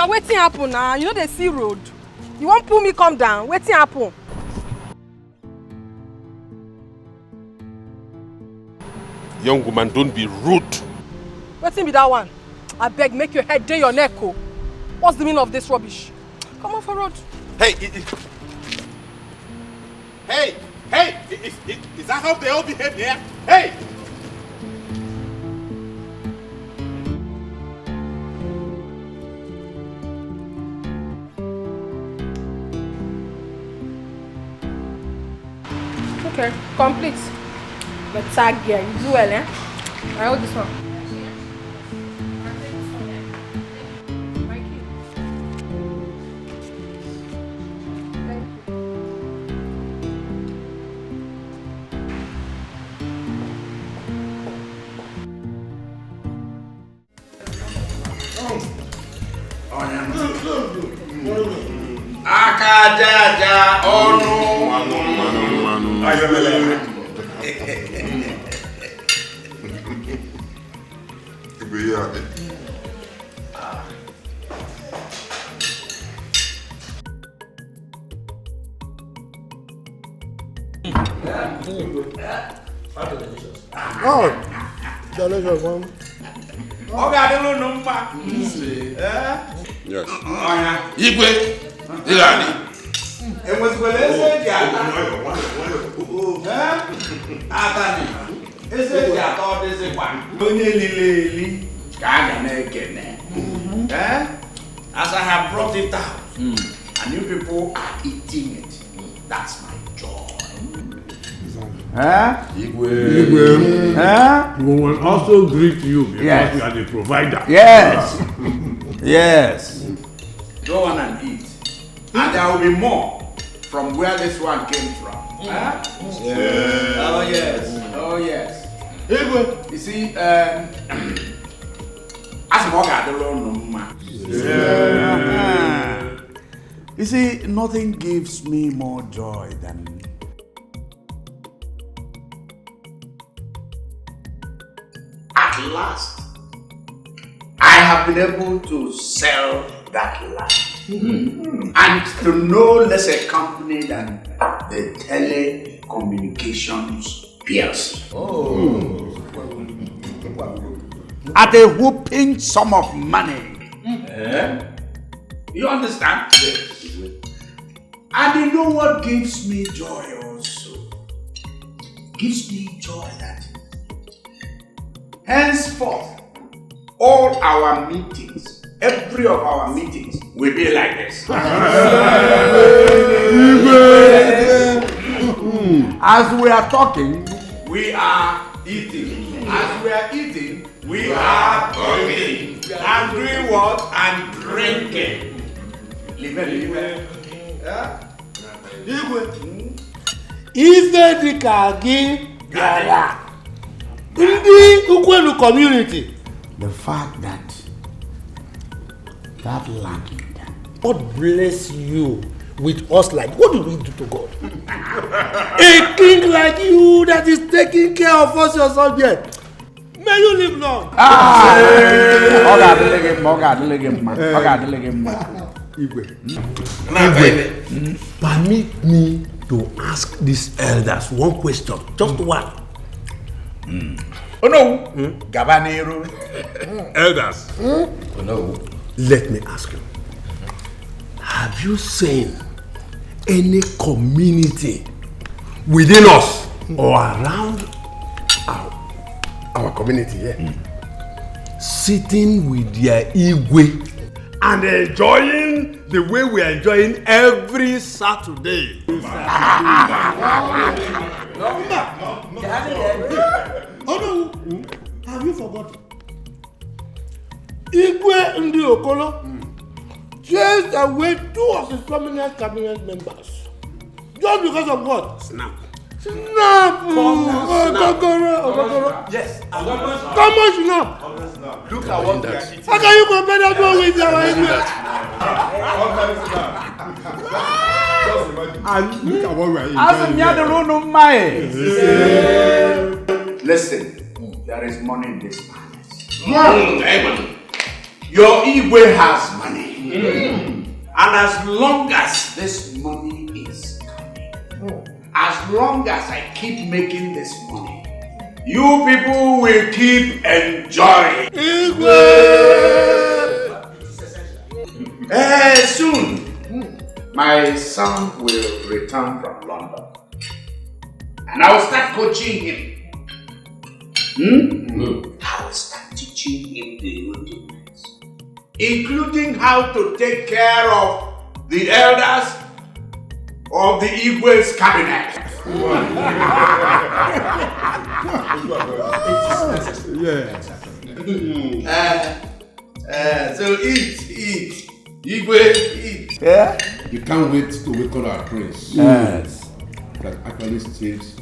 Oga, wetin happen now? You know the sea road. You won't pull me come down. Wetin happen? Young woman, don't be rude. Wetin be that one? I beg, make your head day your neck, oh. What's the meaning of this rubbish? Come on for road. Hey, hey, is that how they all behave here? Hey! Okay, complete. But tag here, you do well, eh? I hold this one. Akajaja onu. Oh, delicious one. Yes. Igwe, Ilani. As I have brought it out, and you people are eating it, that's my joy. We will also greet you because you are the provider. Yes. Yes. Go on and eat. And there will be more from where this one came from. Yeah. Oh yes. Oh yes. You see, you see, nothing gives me more joy than at last I have been able to sell that land. And to no less a company than the Telecommunications PLC. At a whooping sum of money. You understand? Yes. And you know what gives me joy also? Gives me joy that henceforth all our meetings, every of our meetings will be like this. As we are talking, we are eating. As we are eating, we are talking. And doing what? And drinking. EKWEDIKE bịara ndị Ukwelu community. The fact that land, God bless you with us like, what do we do to God? A king like you that is taking care of us yourself here. May you live long. Permit me to ask these elders one question, just one. Oh no, Gabanero. Elders, oh no. Let me ask you. Have you seen any community within us or around our community here sitting with their Igwe and enjoying the way we are enjoying every Saturday? Oh no, have you forgotten? Igwe Ndi Okolo chased away 2 of his prominent cabinet members. Just because of what? Snap. Okokoro. Yes. Come on, Snap. Look at what we are eating. How can you compare that one with our Igwe? And look at what we are eating. Listen, there is money in this planet. Your Igwe has money. And as long as this money is coming, as long as I keep making this money, you people will keep enjoying. Soon, my son will return from London. And I will start coaching him. I will start teaching him the rudiments, including how to take care of the elders of the Igwe's cabinet. So eat. Igwe, eat. Yeah? We can't wait to wake up our prince. Yes. That actually stays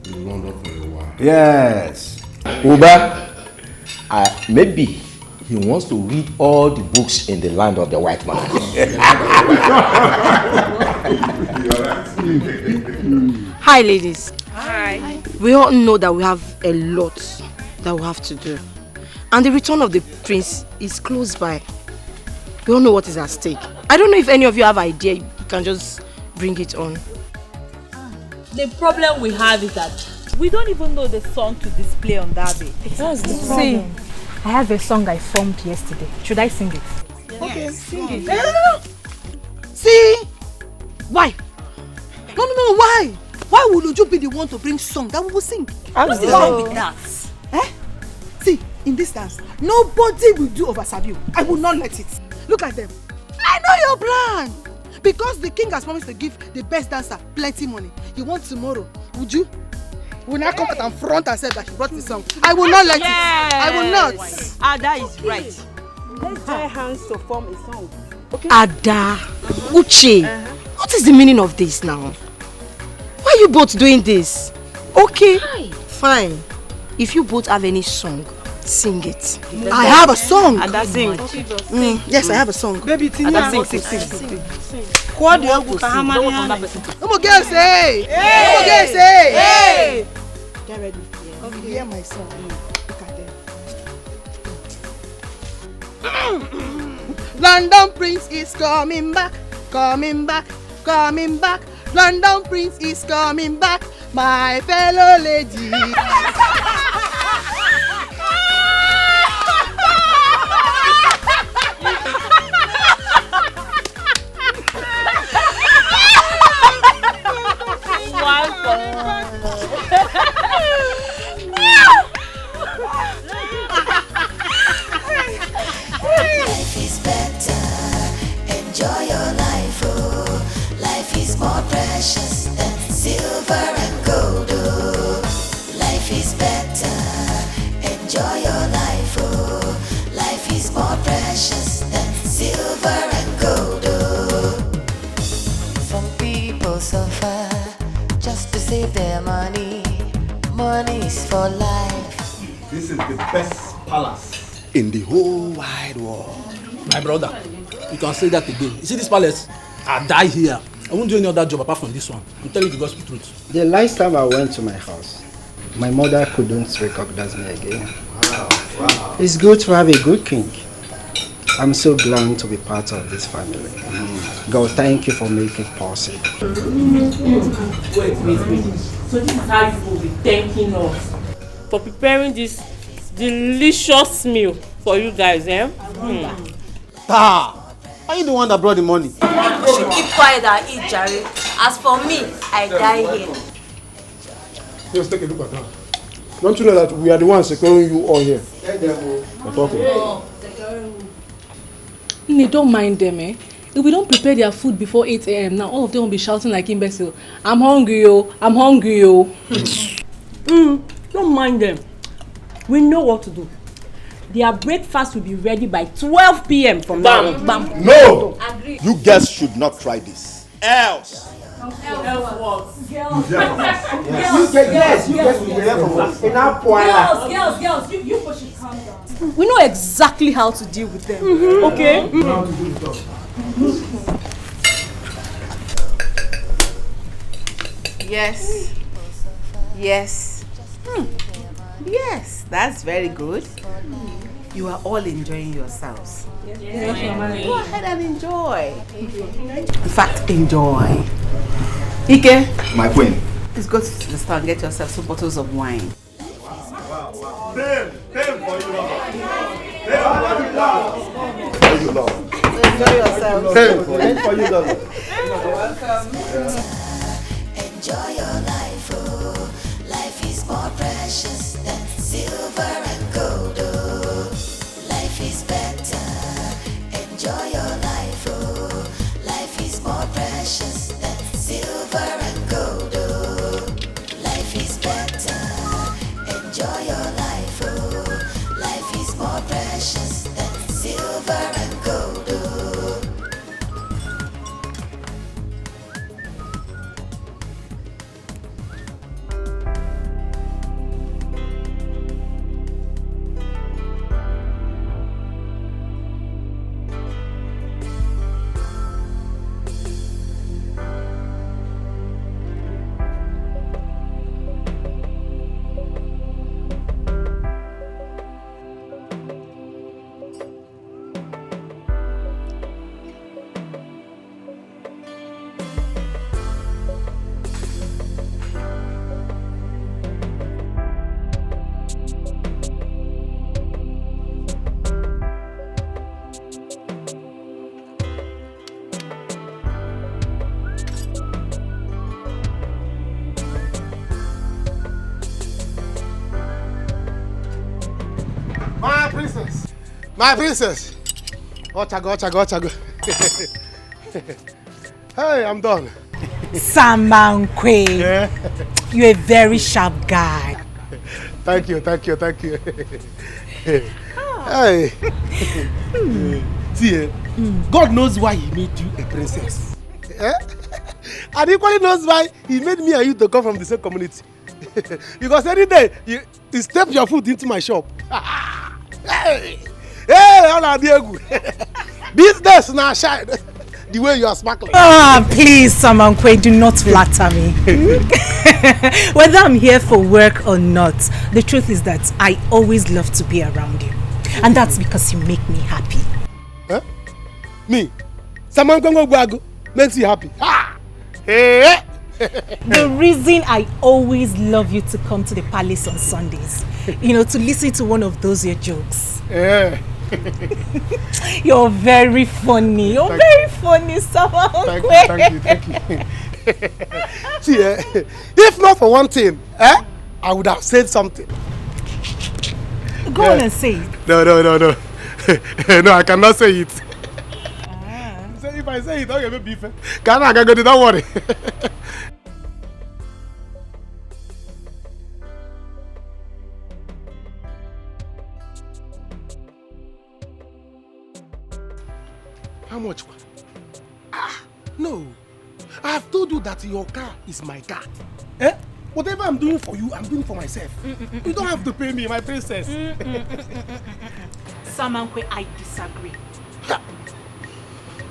in London for a while. Yes. Uba, maybe he wants to read all the books in the land of the white man. Hi, ladies. Hi. We all know that we have a lot that we have to do. And the return of the prince is close by. We all know what is at stake. I don't know if any of you have an idea. You can just bring it on. The problem we have is that we don't even know the song to display on that day. That's the problem. See, I have a song I formed yesterday. Should I sing it? Okay, sing it. No. See? Why? No, why? Why would you be the one to bring song that we will sing? What's the wrong with that? See, in this dance, nobody will do over Sabiu. I will not let it. Look at them. I know your plan. Because the king has promised to give the best dancer plenty money. You want tomorrow? Would you? Will not come out and front and say that she brought the song. I will not let it. I will not. Ada is right. Let's join hands to form a song. Okay? Ada, Uche, what is the meaning of this now? Why are you both doing this? Okay, fine. If you both have any song, sing it. I have a song. Ada sing. Yes, I have a song. Baby, Ada sing. What do you Come on, girls, say! Hey! Get ready. Okay. Hear my song. Look at them. London Prince is coming back. London Prince is coming back, my fellow lady. Life is better, enjoy your life, oh. Life is more precious than silver and gold, oh. Life is better, enjoy your life, oh. Life is more precious than silver and gold, oh. Some people suffer just to save their money. Money is for life. This is the best palace in the whole wide world. My brother, you can say that again. You see this palace? I die here. I won't do any other job apart from this one. I'm telling you the gospel truth. The last time I went to my house, my mother couldn't recognize me again. Wow. It's good to have a good king. I'm so glad to be part of this family. God, thank you for making it possible. Wait. So this is how you will be thanking us for preparing this delicious meal for you guys, eh? Ta! Are you the one that brought the money? You should keep quiet and eat, Jerry. As for me, I die here. Just take a look at that. Don't you know that we are the ones securing you all here? We're talking. Don't mind them, eh? If we don't prepare their food before 8 a.m. now, all of them will be shouting like imbecile. I'm hungry, yo. I'm hungry, yo. Don't mind them. We know what to do. Their breakfast will be ready by 12 p.m. from now on. Bam. No! Agree. You guys should not try this. Else. Girls. You push it, calm down. We know exactly how to deal with them. Okay? Yes. Yes, that's very good. you are all enjoying yourselves. Yes, Go ahead and enjoy. In fact, enjoy. Ike. My queen. Please go to the store and get yourself 2 bottles of wine. Enjoy yourself. For you, Lord. Welcome. Enjoy your life, oh. Life is more precious than silver and gold, oh. Life is better. Enjoy your life, oh. Life is more precious than silver and gold, oh. Life is better. Enjoy your life, oh. Life is more precious than silver and gold, oh. My princess. Ochago. Hey, I'm done. Samankwe. Yeah. You're a very sharp guy. Thank you. Hey. See, God knows why he made you a princess. And equally knows why he made me and you to come from the same community. Because any day you step your foot into my shop. Hey, OGBUAGU. Business now shine. The way you are sparkling. Please, Samankwe, do not flatter me. Whether I'm here for work or not, the truth is that I always love to be around you. And that's because you make me happy. Huh? Me? Samankwe OGBUAGU makes you happy. Hey. The reason I always love you to come to the palace on Sundays, to listen to one of those your jokes. Yeah. You're very funny. You're very funny, Samankwe. Thank you. See, if not for one thing, I would have said something. Go on and say it. No. No, I cannot say it. So if I say it, okay, maybe don't worry. How much? No. I have told you that your car is my car. Whatever I'm doing for you, I'm doing for myself. You don't have to pay me, my princess. Samankwe, I disagree.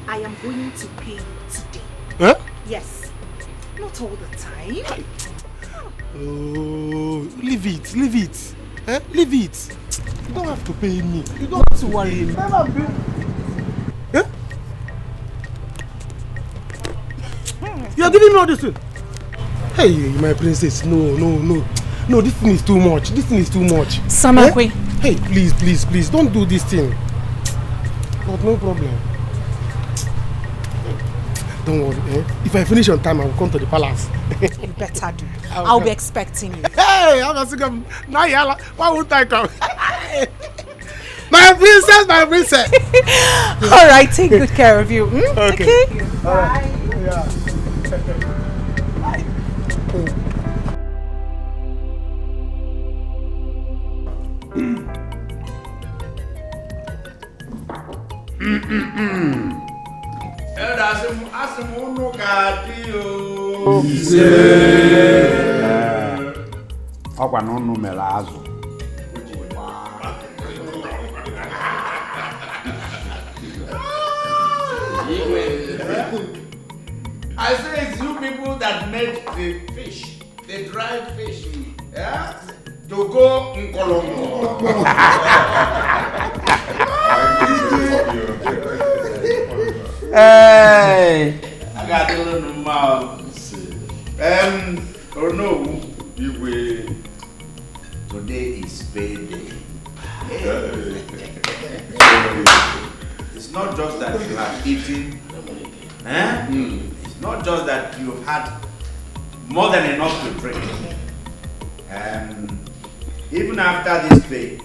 I am going to pay you today. Huh? Yes. Not all the time. Oh, leave it. Leave it. You don't have to pay me. You don't have to worry. Never pay. You are giving me all this thing. Hey, my princess, no. This thing is too much. Samankwe. Hey, please, don't do this thing. But no problem. Don't worry, If I finish on time, I will come to the palace. You better do. I'll be expecting you. Hey, I'm going to come. Why won't I come? My princess. All right, take good care of you. Okay. All right. Yeah. Ọkwa n'ọnụ mere azụ. I say it's you people that made the fish, the dried fish, to go Nkolongo. Hey, I got a little mouth. Oh no, today is payday. It's not just that you have eaten, it's not just that you had more than enough to drink. Even after this pay,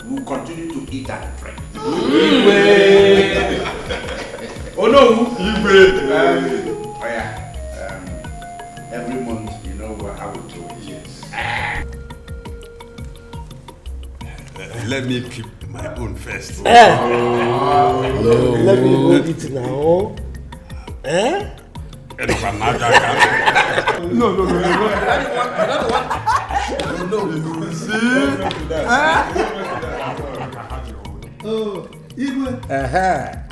we'll continue to eat and drink. Oh no! Oh yeah. Every month, you know how we do it. Yes. Let me keep my own first. Let me hold it now. No. Oh, Igwe.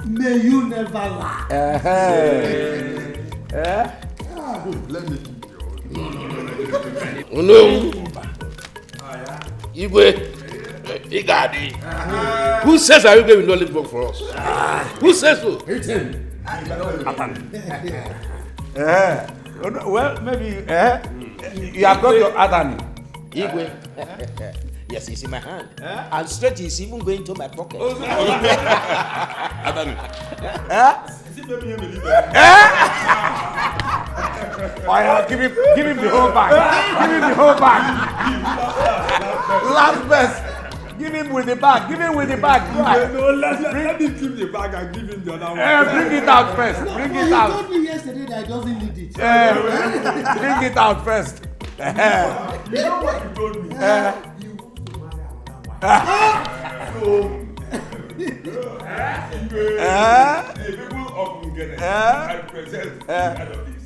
May you never laugh. Let me. Oh no. Igwe. Igadi. Who says Ayuba will not live work for us? Who says so? It's him. Well, maybe you have got your attorney. Igwe. Yes, it's in my hand. And straight is even going to my pocket. Give him the whole bag. Give him the whole bag. Last best. Give him with the bag. Give him with the bag. No, let me keep the bag and give him the other one. Bring it out first. Bring it out. You told me yesterday that I doesn't need it. Bring it out first. You know what you told me? People often get it. I present out of this.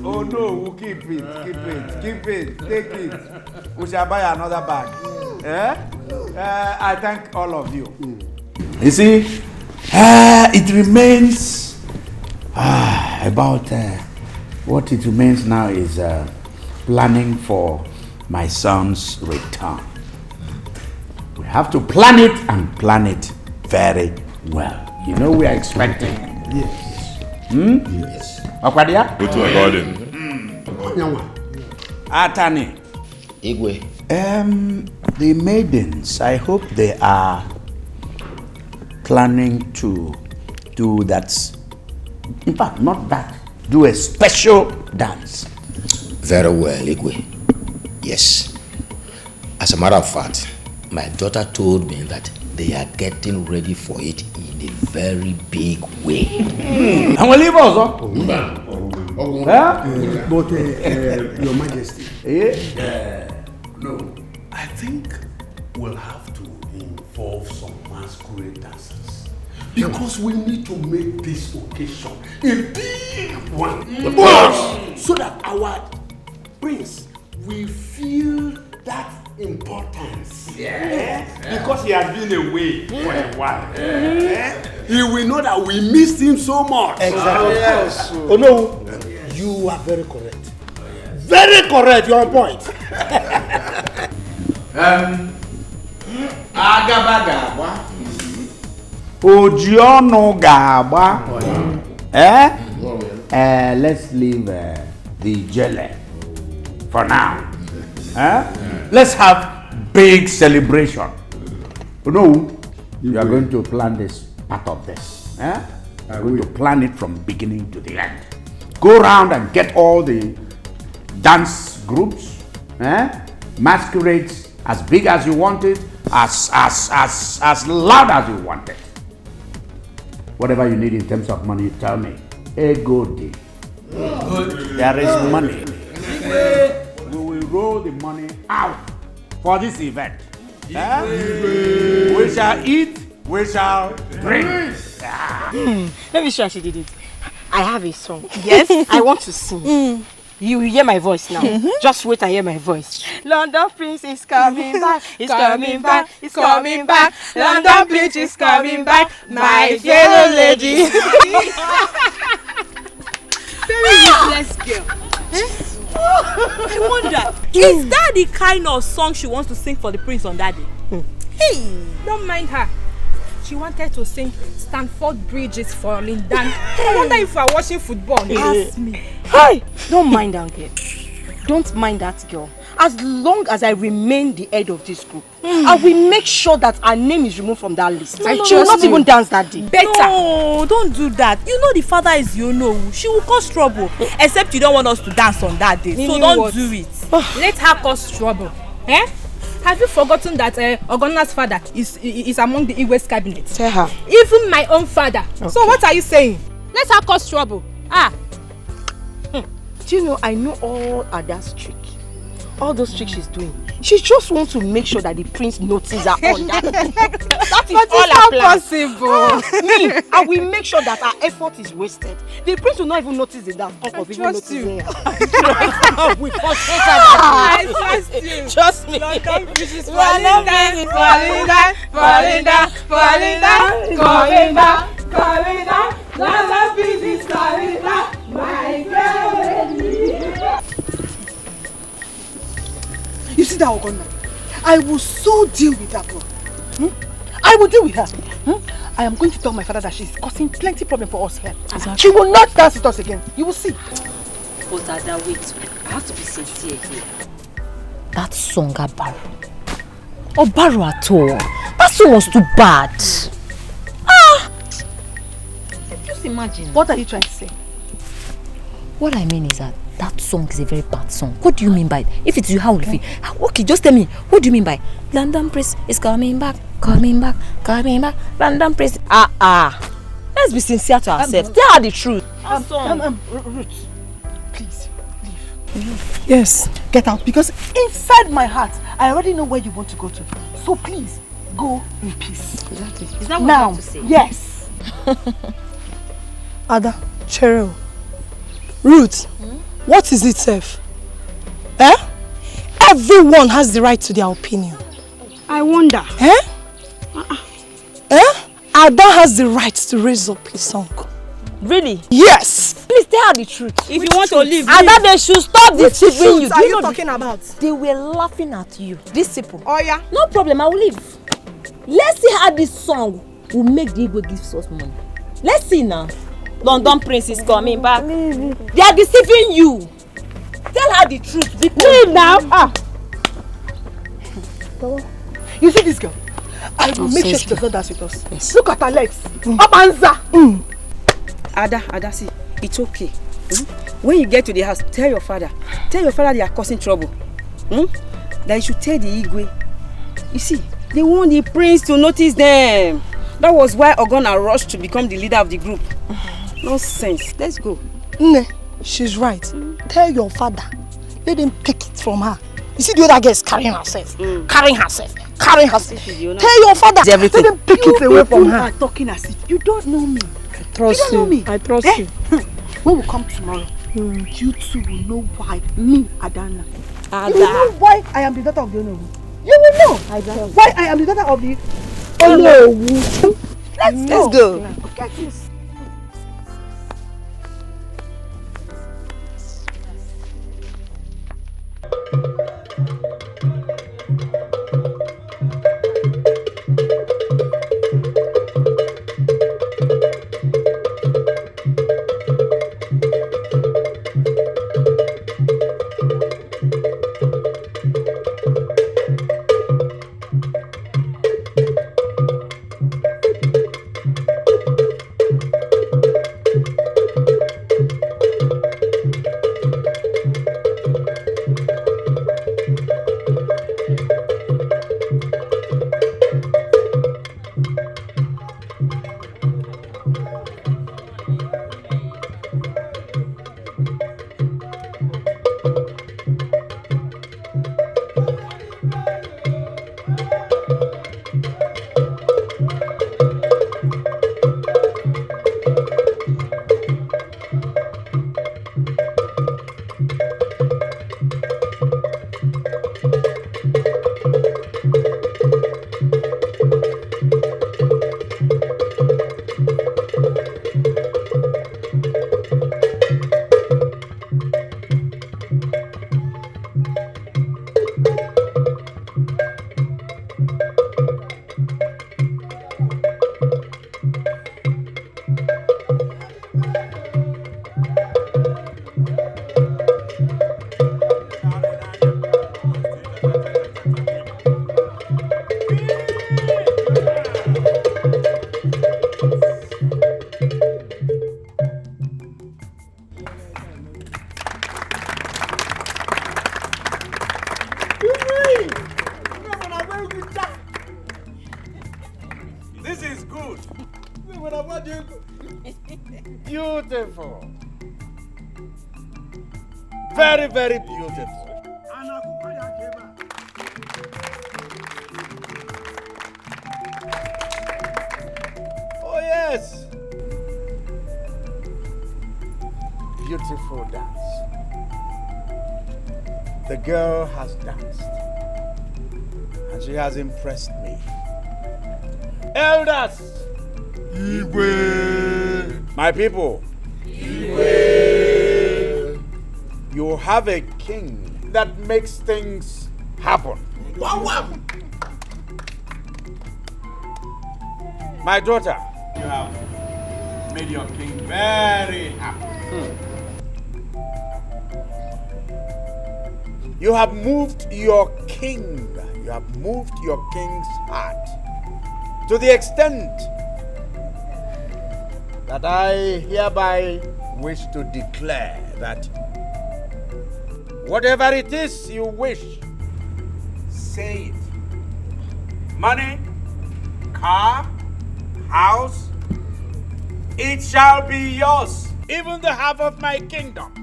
Oh no, we'll keep it. Take it. We shall buy another bag. I thank all of you. You see, it remains about what it remains now is planning for my son's return. We have to plan it and plan it very well. You know we are expecting. Yes. Yes. Okwadia? Go to a garden. Atani. Igwe. The maidens, I hope they are planning to do that. In fact, not that. Do a special dance. Very well, Igwe. Yes. As a matter of fact, my daughter told me that they are getting ready for it in a very big way. And we'll leave also. But Your Majesty. No, I think we'll have to involve some masquerade dancers. Because we need to make this occasion a big one. So that our prince will feel that importance. Because he has been away for a while. He will know that we missed him so much. Exactly. Yes. Oh no, you are very correct. Very correct, you're on point. Agabagaba. Ojiono gaba. Let's leave the jelly for now. Let's have big celebration. No, you are going to plan this part of this. You're going to plan it from beginning to the end. Go around and get all the dance groups, masquerades, as big as you want it, as loud as you want it. Whatever you need in terms of money, tell me. Egodi. There is money. We will roll the money out for this event. We shall eat, we shall drink. Let me show she did it. I have a song. Yes, I want to sing. You will hear my voice now. Just wait and hear my voice. London Prince is coming back. He's coming back. He's coming back. London Prince is coming back. My fellow lady. Very useless girl. I wonder, is that the kind of song she wants to sing for the prince on that day? Hey, don't mind her. She wanted to sing Stanford Bridge is falling down. I wonder if we are watching football. Ask me. Hey, don't mind that girl. Don't mind that girl. As long as I remain the head of this group, I will make sure that her name is removed from that list. She will not even dance that day. Better. No, don't do that. You know the father is Yono. She will cause trouble. Except you don't want us to dance on that day. So don't do it. Let her cause trouble. Eh? Have you forgotten that Ogonna's father is among the Igwe's cabinet? Tell her. Even my own father. Okay. So what are you saying? Let her cause trouble. Do you know, I know all Ada's tricks. All those tricks she's doing. She just wants to make sure that the prince notices her on that. That is all her plan. Possible. Me, I will make sure that her effort is wasted. The prince will not even notice it. That I trust you. We I trust you. Trust me. London Bridge is falling down, falling down, falling down, falling down, coming back, coming down. London Bridge is falling down, my girl. You see that Ogonna? I will so deal with that girl. I will deal with her. I am going to tell my father that she's causing plenty problem for us here. Exactly. She will not dance with us again. You will see. But Ada, wait. I have to be sincere here. That song Abaru. Obaru at all. That song was too bad. Just imagine. What are you trying to say? What I mean is that song is a very bad song. What do you mean by it? If it's you, how will it feel? Okay, just tell me. What do you mean by London Prince is coming back, coming back, coming back. London Prince. Let's be sincere to ourselves. Tell her the truth. Ruth, please leave. Yes, get out, because inside my heart, I already know where you want to go to. So please, go in peace. Exactly. Is that what now, you have to say? Yes. Ada, Cheryl, Ruth, what is it, Seth? Everyone has the right to their opinion. I wonder. Ada has the right to raise up a song. Really? Yes. Please tell her the truth. If you want to leave, Ada, they should stop deceiving you. What are you talking about? They were laughing at you. These people. Oh yeah. No problem. I will leave. Let's see how this song will make the Igbo give us money. Let's see now. London Prince is coming back. They are deceiving you. Tell her the truth. Leave now. You see this girl? I will make sure she does not dance with us. Yes. Look at her legs. Abanza. Ada, see, it's okay. When you get to the house, tell your father they are causing trouble. That you should tell the Igwe. You see, they want the prince to notice them. That was why Ogonna rushed to become the leader of the group. Nonsense. Let's go. Nne, she's right. Tell your father. Let them take it from her. You see the other girl is carrying herself. Carrying herself. Tell your father. Let them take it away from her. You are talking as if you don't know me. I trust you. I trust you. When we come tomorrow, you two will know why me, Adana. You will know why I am the daughter of the Onowu. You will know why I am the daughter of the Onowu. Let's go. Get this. beautiful. Very, very beautiful. Oh yes. Beautiful dance. The girl has danced and she has impressed me. Elders! Igwe! My people! Igwe! You have a king that makes things happen. My daughter, you have made your king very happy. You have moved your king. You have moved your king's heart to the extent that I hereby wish to declare that whatever it is you wish, say it. Money, car, house, it shall be yours, even the half of my kingdom.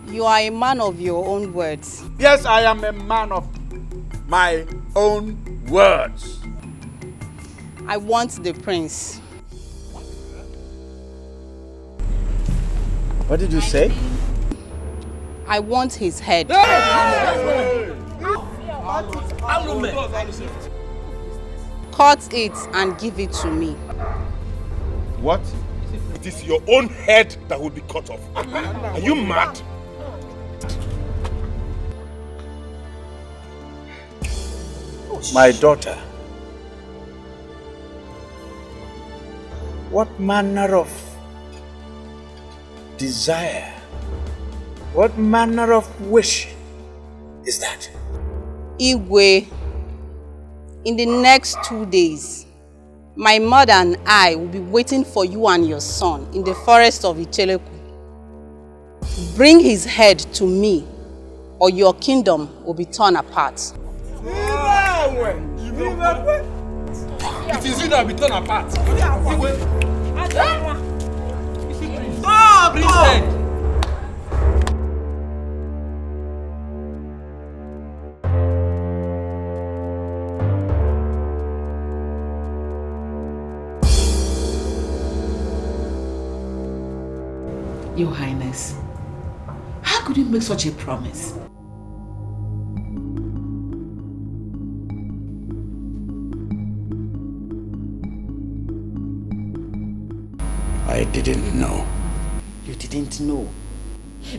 You are a man of your own words. Yes, I am a man of my own words. I want the prince. What did you say? I want his head. Cut it and give it to me. What? It is your own head that will be cut off. Are you mad? My daughter, what manner of desire, what manner of wish is that? Igwe, in the next 2 days, my mother and I will be waiting for you and your son in the forest of Icheleku. Bring his head to me, or your kingdom will be torn apart. It is you that will be torn apart. Bring his head. Your Highness, how could you make such a promise? I didn't know. You didn't know?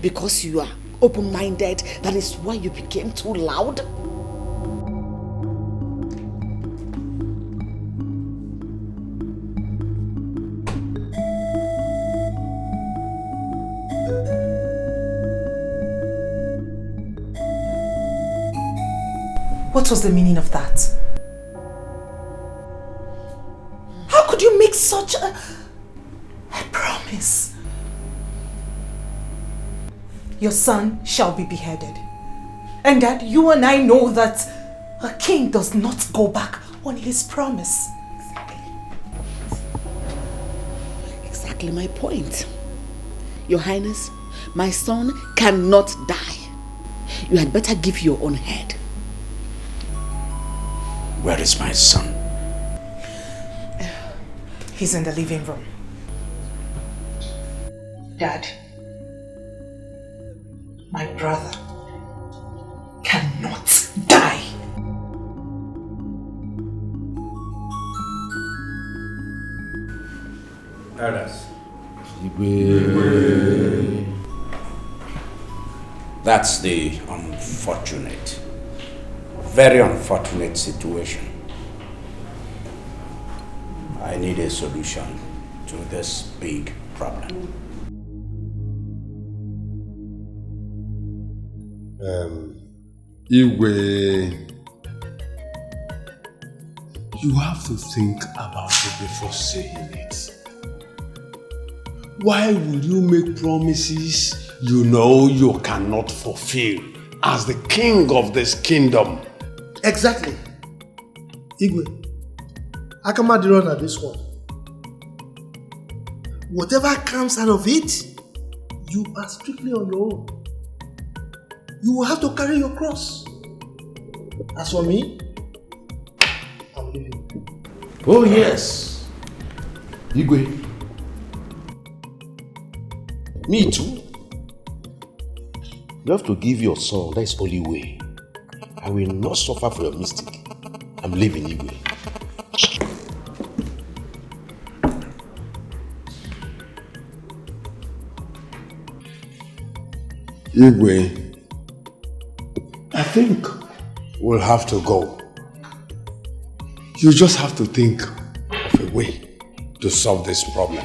Because you are open-minded, that is why you became too loud? What was the meaning of that? How could you make such a promise? Your son shall be beheaded. And that you and I know that a king does not go back on his promise. Exactly my point. Your Highness, my son cannot die. You had better give your own head. Where is my son? He's in the living room. Dad, my brother cannot die. Elders. That's the unfortunate, very unfortunate situation. I need a solution to this big problem. Igwe, you have to think about it before saying it. Why will you make promises you know you cannot fulfill as the king of this kingdom? Exactly. Igwe, I come out the run at this one. Whatever comes out of it, you are strictly on your own. You will have to carry your cross. As for me, I'm leaving. Oh yes. Igwe. Me too. You have to give your son, that's the only way. I will not suffer for your mistake. I'm leaving Igwe. Igwe, I think we'll have to go. You just have to think of a way to solve this problem.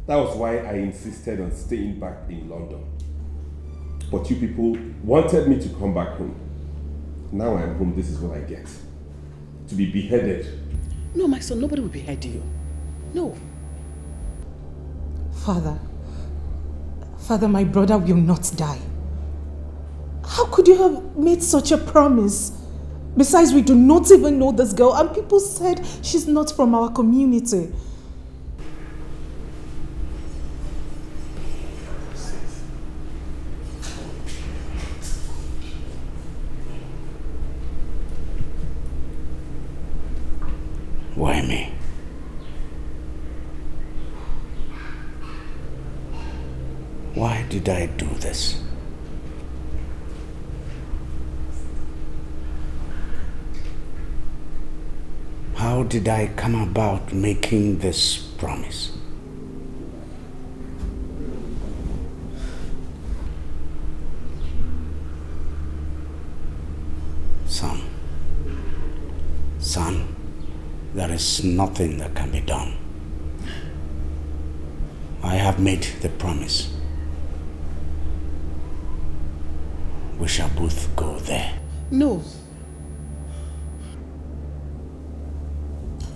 That was why I insisted on staying back in London. But you people wanted me to come back home. Now I am home, this is what I get. To be beheaded. No, my son, nobody will behead you. No. Father, my brother will not die. How could you have made such a promise? Besides, we do not even know this girl, and people said she's not from our community. Why me? Why did I do this? How did I come about making this promise? Son, there is nothing that can be done. I have made the promise. We shall both go there. No.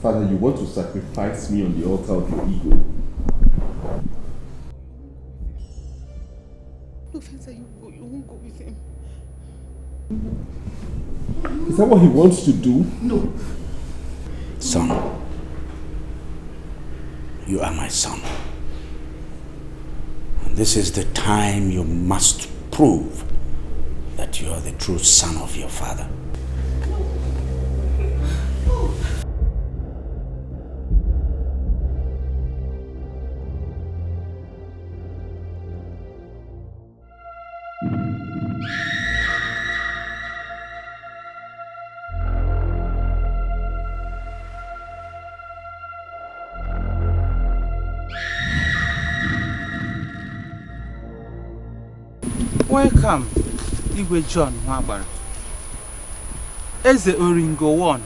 Father, you want to sacrifice me on the altar of your ego. No, Fencer, you won't go with him. Is that what he wants to do? No. Son, you are my son. And this is the time you must prove that you are the true son of your father. Welcome, Igwe John Wabar. Eze Oringo won.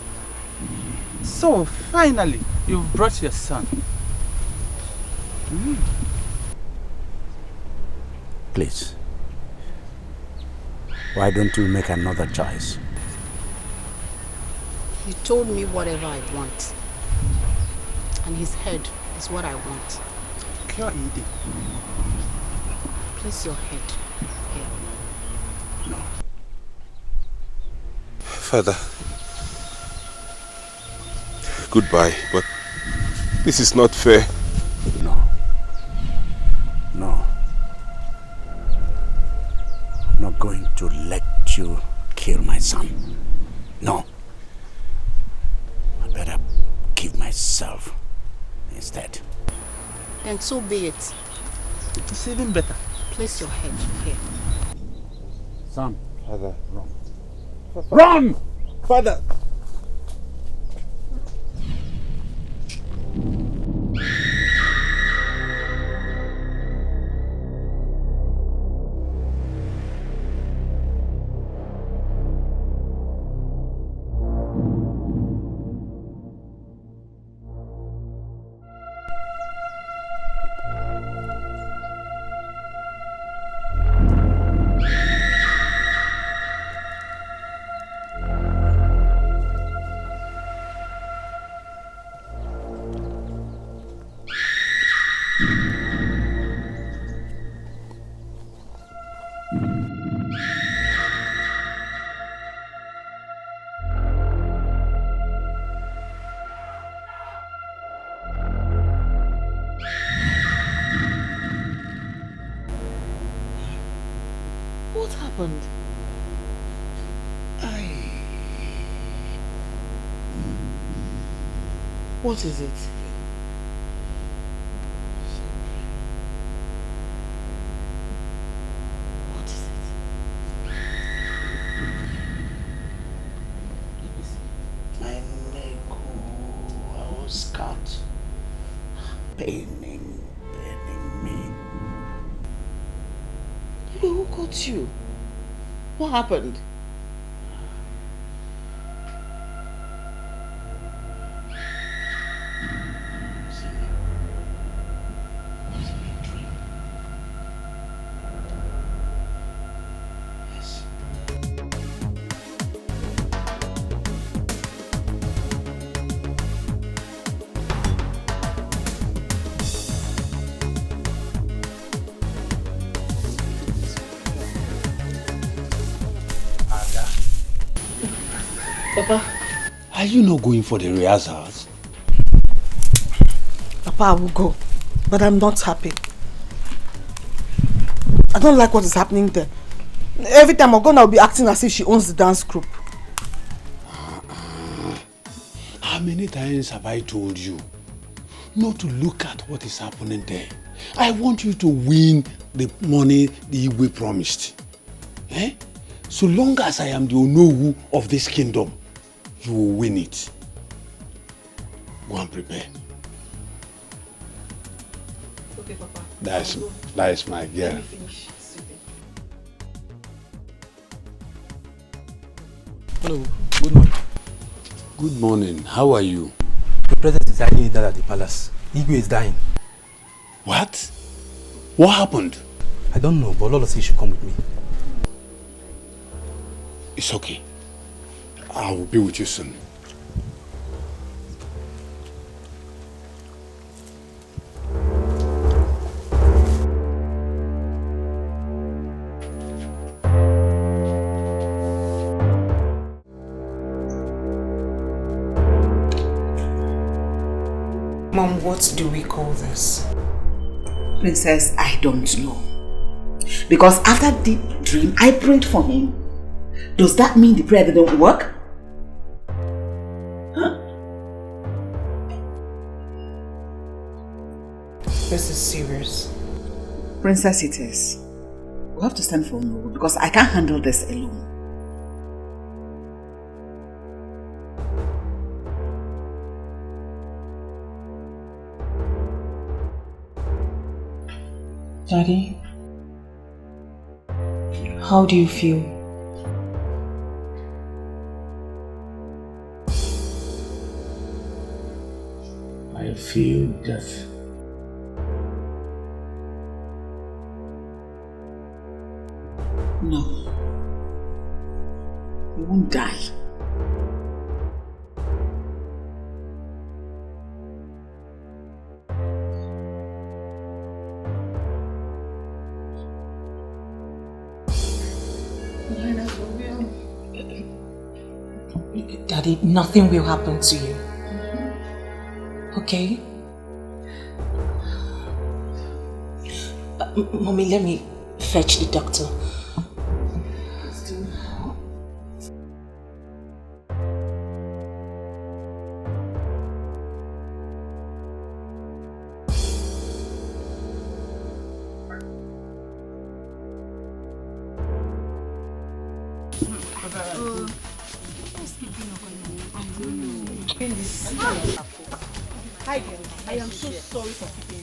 So finally, you've brought your son. Please, why don't you make another choice? He told me whatever I want. And his head is what I want. Place your head here. No. Father, goodbye, but this is not fair. No. I'm not going to let you kill my son. No. I better kill myself instead. Then so be it. It's even better. Place your head here. Son. Father. Run! Father! happened? What is it? What is it? My leg, I was cut. Paining me. Who got you? What happened? Papa, are you not going for the rehearsals? Papa, I will go, but I'm not happy. I don't like what is happening there. Every time Ogonna will be acting as if she owns the dance group. How many times have I told you not to look at what is happening there? I want you to win the money the Igwe promised. Eh? So long as I am the Onowu of this kingdom, you will win it. Go and prepare. Okay, Papa. That is my girl. Let me finish sleeping. Hello, good morning. Good morning. How are you? The president is hiding it down at the palace. Igwe is dying. What? What happened? I don't know, but Lolo says you should come with me. It's okay. I will be with you soon. Mom, what do we call this? Princess, I don't know. Because after the dream, I prayed for him. Does that mean the prayer didn't work? Huh? This is serious. Princess, it is. We have to stand for Onowu because I can't handle this alone. Daddy, how do you feel? I feel death. No. You won't die. Daddy, nothing will happen to you. Okay? Mommy, let me fetch the doctor. Hi girls, I am so sorry for keeping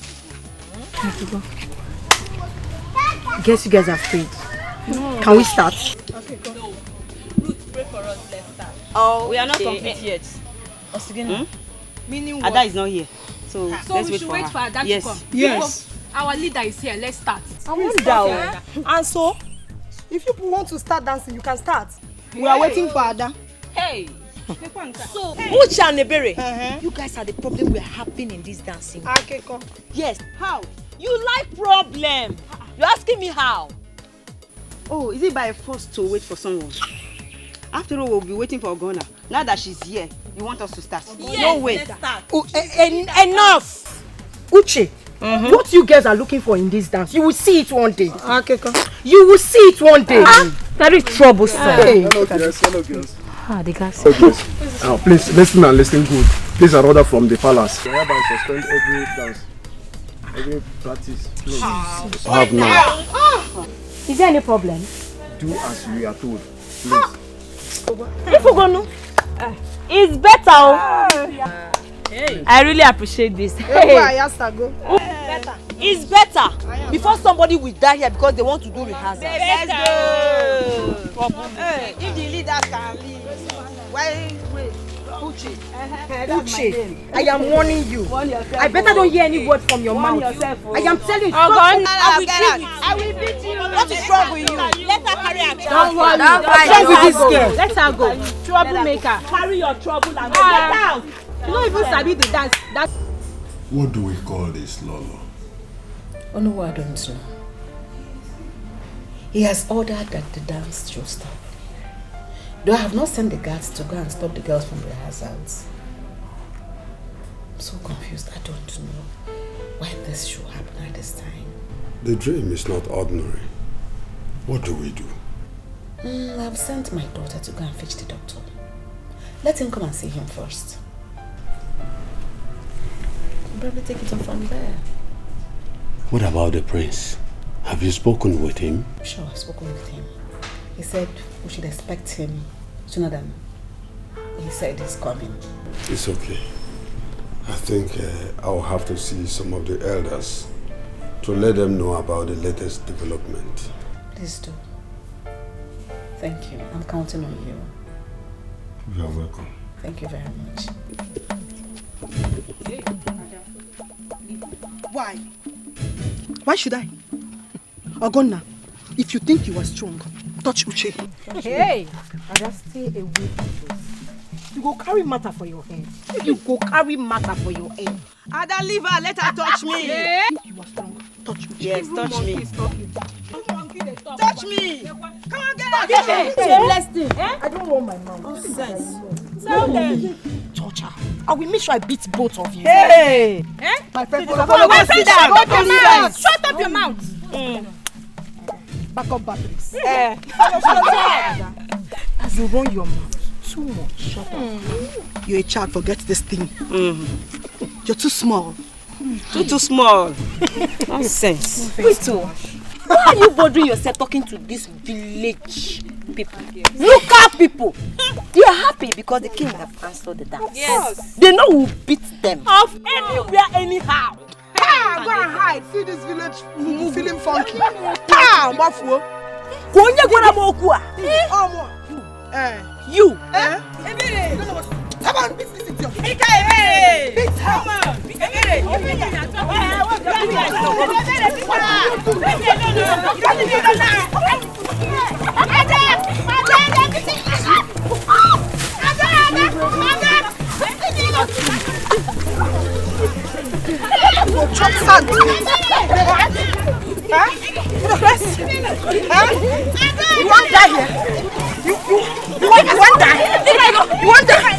people. Guess you guys have prayed. No. Can we start? Okay, go. No. Ruth, pray for us, let's start. Oh, we are not complete yet. Meaning Ada is not here. So So let's we wait should for wait her. for Ada Yes. to come. Yes. Our leader is here. Let's start. I won't doubt. And so, if you want to start dancing, you can start. We are waiting for Ada. Hey. So, Uche and Ebere, you guys are the problem we are having in this dancing. Akeko. Yes. How? You like problem. You're asking me how? Oh, is it by force to wait for someone? After all, we'll be waiting for Ogonna. Now that she's here, you want us to start? Yes, No way. let's start. Enough! Uche, What you girls are looking for in this dance, you will see it one day. Okay, come. You will see it one day. Very troublesome. Hello girls, hello girls. The guys. Now please listen and listen good. These are order from the palace. We hereby suspend every dance, every practice. Please. Have now. Is there any problem? Do as we are told, please. If we go no, it's better. I really appreciate this. It's better before somebody will die here because they want to do rehearsal. Let's go. If the leader can leave, why wait? Uche. Uche, I am warning you. I better don't hear any word from your mouth. I am telling you. I will beat you. What is wrong with you? Let her carry her trouble. Don't worry. What's wrong with this girl? Let her go. Troublemaker. Carry your trouble and get out. You don't even sabi the dance. That's What do we call this, Lolo? Oh no, I don't know. He has ordered that the dance should stop. Though I have not sent the guards to go and stop the girls from rehearsals. I'm so confused. I don't know why this should happen at this time. The dream is not ordinary. What do we do? I've sent my daughter to go and fetch the doctor. Let him come and see him first. I'll probably take it on from there. What about the prince? Have you spoken with him? Sure, I've spoken with him. He said we should expect him sooner than he said he's coming. It's okay. I think I'll have to see some of the elders to let them know about the latest development. Please do. Thank you. I'm counting on you. You are welcome. Thank you very much. Why? Why should I? Ogonna, if you think you are strong, touch Uche. Hey, I just stay away from this. You go carry matter for your head. You go carry matter for your head. Ada, leave her. Let her touch me. You are strong. Touch Uche. Yes, touch me. Touch me. Come on, get out. Bless him. I don't want my mouth. Nonsense. Tell them. Touch her. I will make sure I beat both of you. Hey! My friend, Shut up your mouth. Back up batteries. As you run your mouth too much. Shut up. You're a child, forget this thing. You're too small. Too small. Nonsense. Wait, why are you bothering yourself talking to this village people? Local people. They are happy because the king have cancelled the dance. Yes. They know who beat them. Of anywhere, anyhow. Ah, go and hide. See this village feeling funky. Ah, Mafuo. You. Come on, beat this idiot. Beat her. Come on. Chop sand. You want die here? You want die? You want die?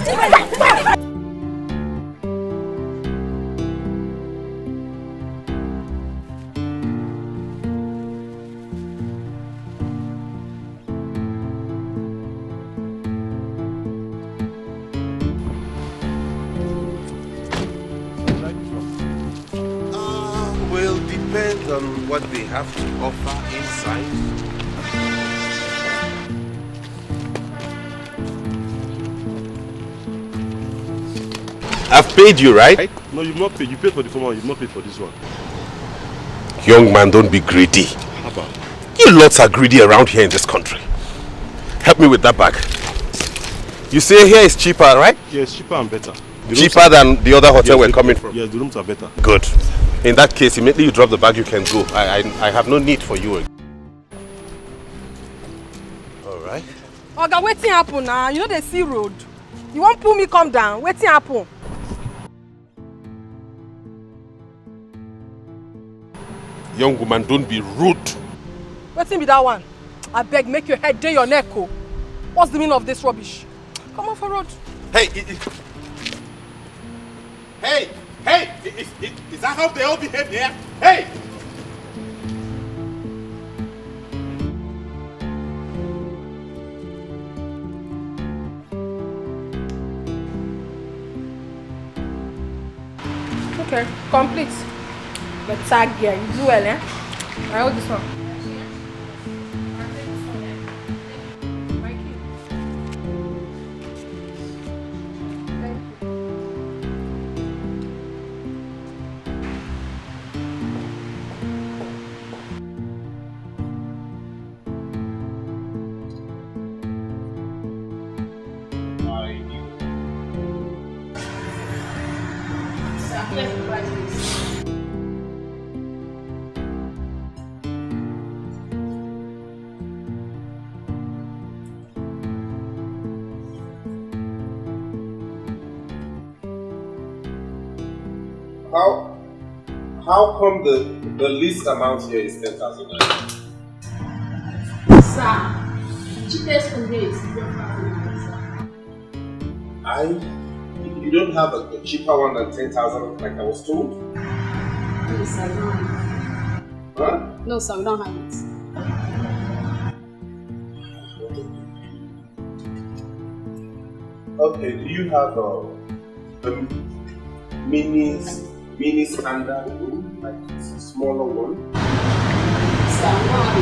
Will depend on what they have to offer inside. I've paid you, right? No, you've not paid. You paid for the former one, you've not paid for this one. Young man, don't be greedy. How about? You lots are greedy around here in this country. Help me with that bag. You say here is cheaper, right? Yes, cheaper and better. Cheaper than the other hotel we're coming from? Yes, the rooms are better. Good. In that case, immediately you drop the bag, you can go. I have no need for you. Alright. Oga, wetin happen now? You know the sea road. You won't pull me come down. Wetin happen? Young woman, don't be rude. Wetin be that one? I beg, make your head dey your neck. Oh. What's the meaning of this rubbish? Come on for road. Hey! Hey! Hey, is that how they all behave here? Hey! Okay, complete. But tag here, you do well, eh? I hold this one. How come the least amount here is 10,000 naira? Sir, cheapest from here is 12,000. You don't have a cheaper one than 10,000 like I was told? No, sir, we don't have it. Huh? No, sir, we don't have it. Okay, do you have a mini standard room, like a smaller one? Sir, we don't have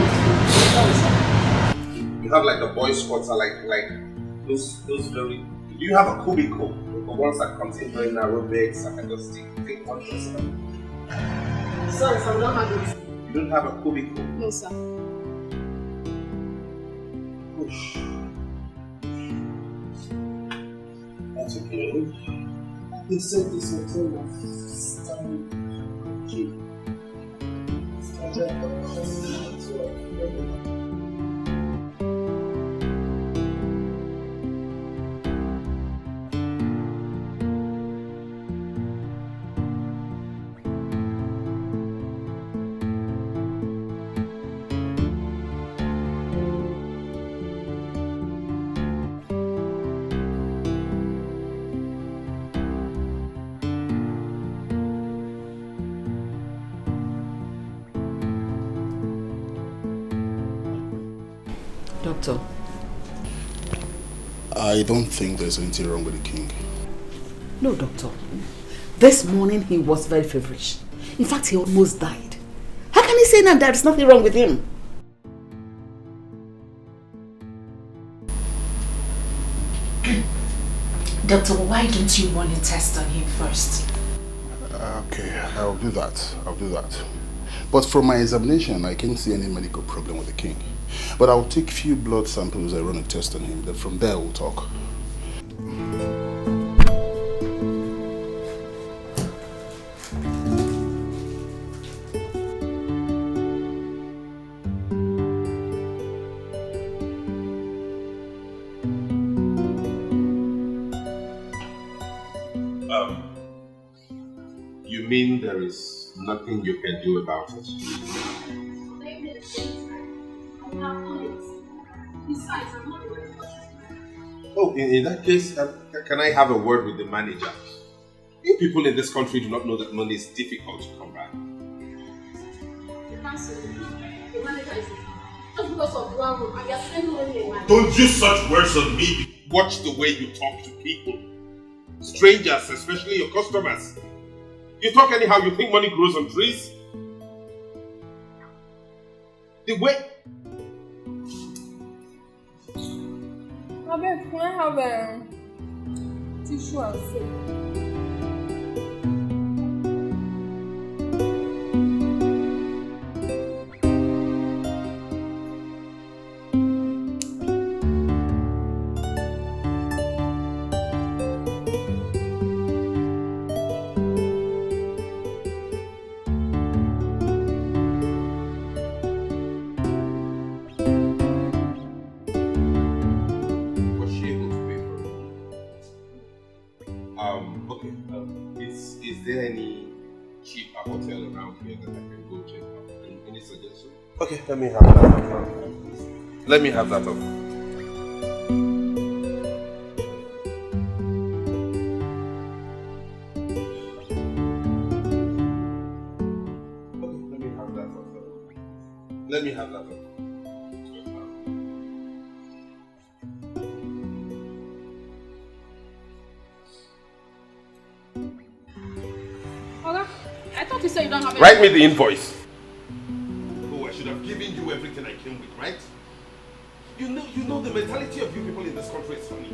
it. You have like the boys' quarter, like those very. Do you have a cubicle? The ones that contain very narrow beds that can just take one person? Sorry, sir, we don't have it. You don't have a cubicle? No, sir. Push. That's okay. They said this hotel was Stanley. Doctor? I don't think there's anything wrong with the king. No, doctor. This morning he was very feverish. In fact, he almost died. How can he say now there's nothing wrong with him? Doctor, why don't you run a test on him first? Okay, I'll do that. But from my examination, I can't see any medical problem with the king. But I'll take few blood samples and run a test on him. Then from there we'll talk. You mean there is nothing you can do about it? Oh, in that case, can I have a word with the manager? You people in this country do not know that money is difficult to come by. Don't use such words on me. Watch the way you talk to people. Strangers, especially your customers. You talk anyhow, you think money grows on trees? The way... Abeg, can I have a tissue and soap? Is there any cheaper hotel around here that I can go check out? Any suggestion? Okay, let me have that. Let me have that over. Let me have that. Oga, I thought you said you don't have Write me the invoice. Oh, I should have given you everything I came with, right? You know the mentality of you people in this country is funny.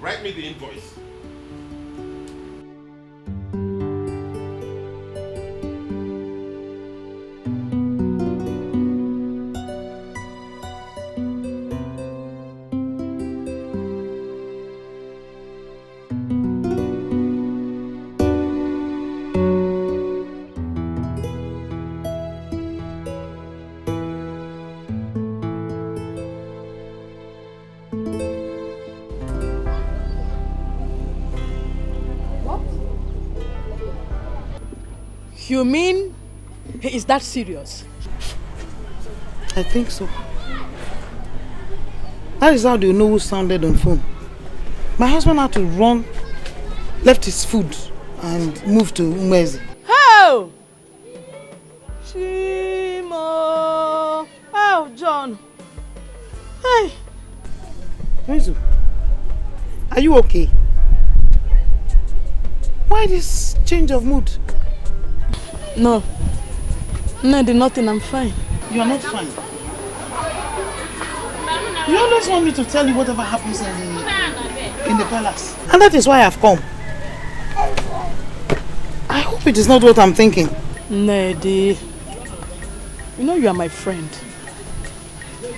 Write me the invoice. You mean he is that serious? I think so. That is how they know who sounded on phone. My husband had to run, left his food and moved to Umezi. How? Chimo. Oh, John. Hey. Umezu, are you okay? Why this change of mood? No. No, nothing. I'm fine. You are not fine. You always want me to tell you whatever happens in the palace. And that is why I've come. I hope it is not what I'm thinking. Nedi, you know you are my friend.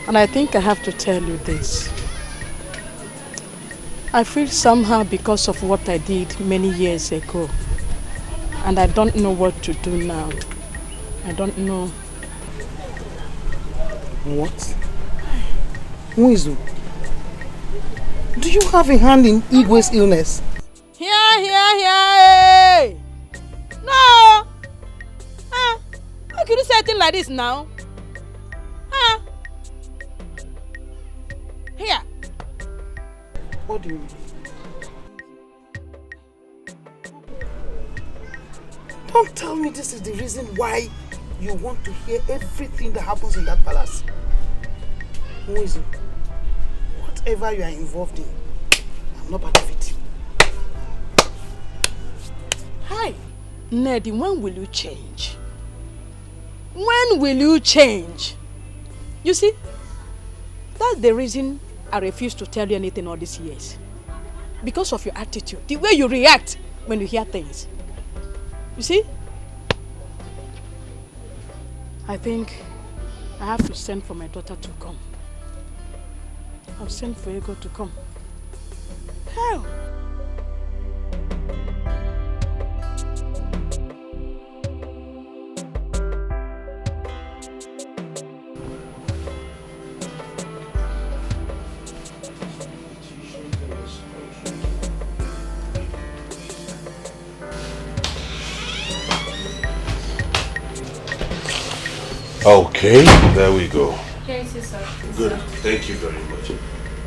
And I think I have to tell you this. I feel somehow because of what I did many years ago. And I don't know what to do now. I don't know. What? Mwizu, do you have a hand in Igwe's illness? Here. Hey. No. How can you say a thing like this now? Here. What do you mean? Don't tell me this is the reason why you want to hear everything that happens in that palace. Mwizu, whatever you are involved in, I'm not part of it. Hi. Nedi, when will you change? When will you change? You see, that's the reason I refuse to tell you anything all these years. Because of your attitude, the way you react when you hear things. You see? I think I have to send for my daughter to come. I'll send for Ego to come. Hell! Okay, there we go. Here it is, sir. Good, thank you very much.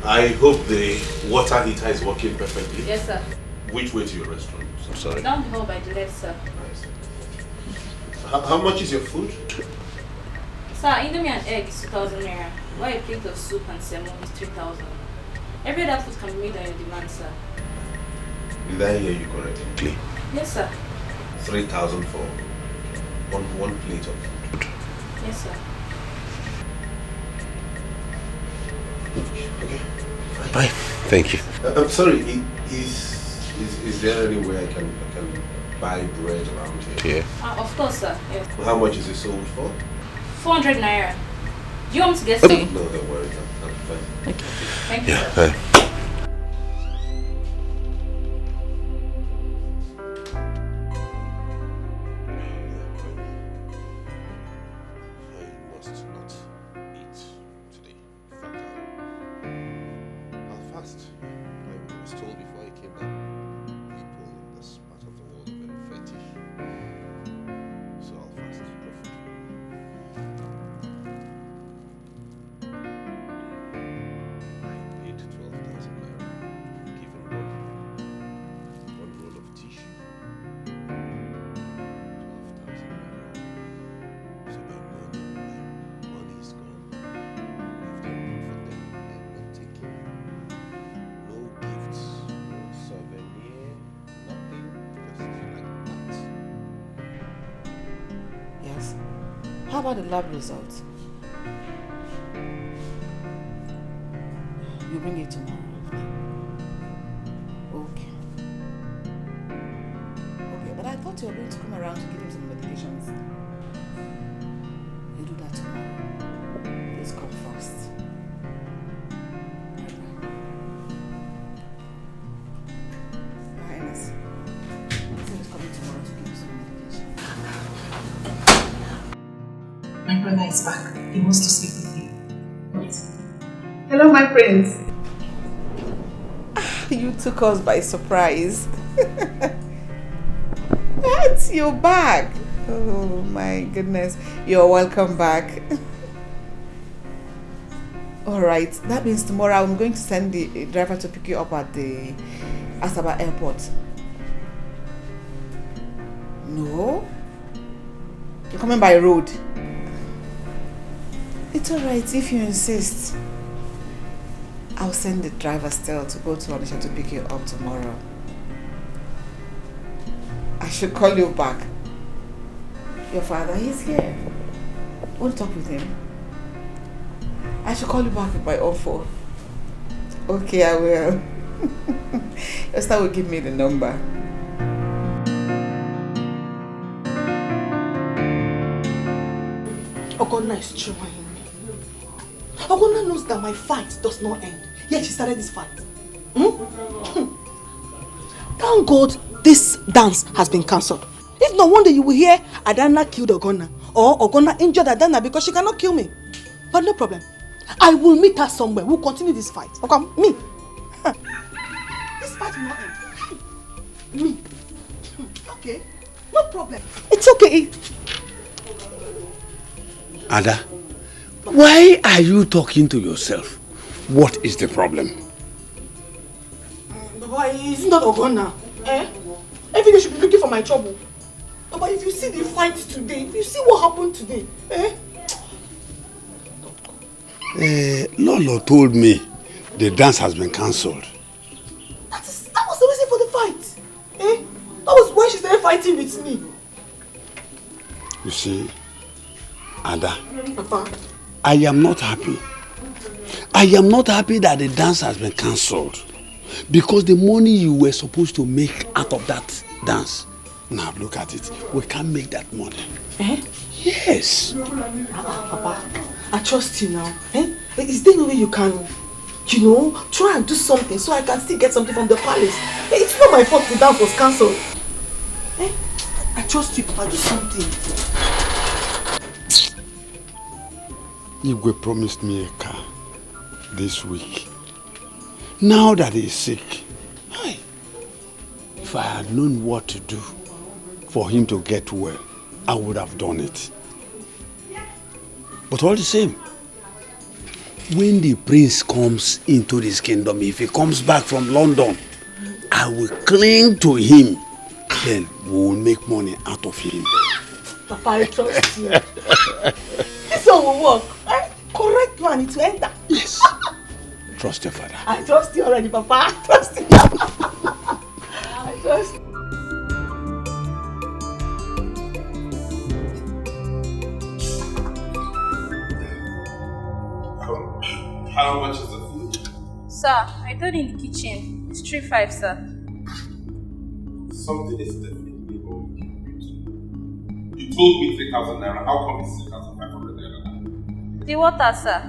I hope the water heater is working perfectly. Yes, sir. Which way to your restaurant? I'm sorry. Down the hall by the left, sir. How much is your food? Sir, indomie and egg is 2,000 naira. While a plate of soup and salmon is 3,000. Every other food can be made on your demand, sir. Did I hear you correctly? Yes, sir. 3,000 for one plate of food. Yes, sir. Okay. Bye. Thank you. I'm sorry. Is there any way I can buy bread around here? Of course, sir. Yes. How much is it sold for? 400 naira. Do you want me to get some? No, don't worry. I'm fine. Okay. Thank you, Yeah. sir. Bye. How about the lab results? You bring it tomorrow. Okay. Okay, but I thought you were going to come around to give him some medications. You do that tomorrow. Please come first. Your Highness, he said he's coming tomorrow to give you some medication. My brother is back. He wants to speak with you. Wait. Hello, my prince. You took us by surprise. What? You're back. Oh my goodness. You're welcome back. Alright, that means tomorrow I'm going to send the driver to pick you up at the Asaba airport. No? You're coming by road? It's alright if you insist. I'll send the driver still to go to Onitsha to pick you up tomorrow. I should call you back. Your father, he's here. Want to talk with him? I should call you back with my own phone. Okay, I will. Your star will give me the number. Ogonna is trying. Ogonna knows that my fight does not end. Yet she started this fight. Thank God this dance has been cancelled. If not, one day you will hear Adana killed Ogonna or Ogonna injured Adana because she cannot kill me. But no problem. I will meet her somewhere. We'll continue this fight. Okay, me. This fight will not end. Me. Okay, no problem. It's okay. Ada, why are you talking to yourself? What is the problem? Baba, it's not Ogonna. Every day should be looking for my trouble. Baba, if you see the fight today, if you see what happened today, Lolo told me the dance has been cancelled. That was the reason for the fight. That was why she started fighting with me. You see, Ada, Papa. I am not happy. I am not happy that the dance has been cancelled. Because the money you were supposed to make out of that dance, now look at it, we can't make that money. Yes. Papa, I trust you now. Is there no way you can, try and do something so I can still get something from the palace? It's not my fault the dance was cancelled. I trust you, Papa, do something. Igwe promised me a car this week. Now that he is sick, if I had known what to do for him to get well, I would have done it. But all the same, when the prince comes into this kingdom, if he comes back from London, I will cling to him. Then we will make money out of him. Papa, I trust you. This one will work. Correct one, it will enter. Yes. Trust your father. I trust you already, Papa. I trust you. I trust you. How much is the food? Sir, I told you in the kitchen. It's 3-5, sir. Something is definitely wrong. You told me 3,000 naira. How come it's 3,500 naira? The water, sir.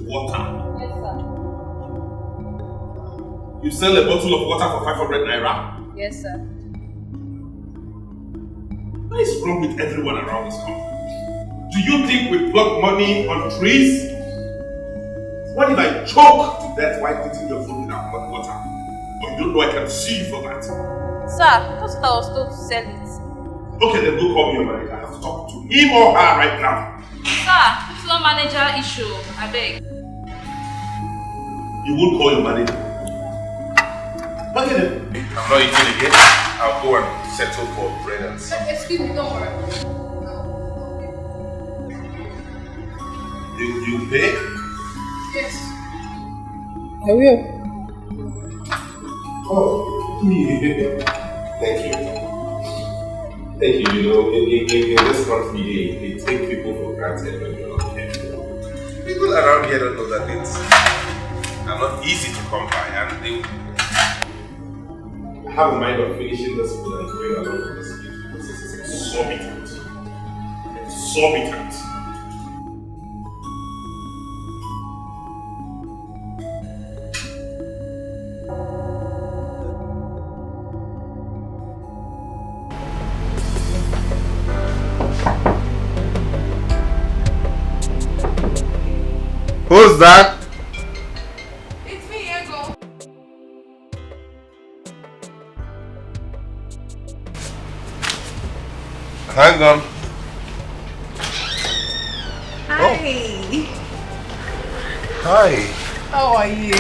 Water? Yes, sir. You sell a bottle of water for 500 naira? Yes, sir. What is wrong with everyone around this country? Do you think we pluck money on trees? What if I choke to death while eating your food without hot water? Or you don't know I can sue you for that? Sir, that's what I was told to sell it. Okay, then go call me your manager. I have to talk to him or her right now. Sir, it's not manager issue. I beg. You will call your manager. Okay then. I'm not eating again. I'll go and settle for bread and soup. Excuse me, don't worry. You pay? Yes. I will. Oh, yeah. Thank you. Thank you. You know, in this country, they take people for granted when you're not careful. People around here don't know that things are not easy to come by, and they have a mind of finishing this food and going along with this food because this is exorbitant. Exorbitant. Who's that? It's me, Ego. Hang on. Hi. Hi. How are you?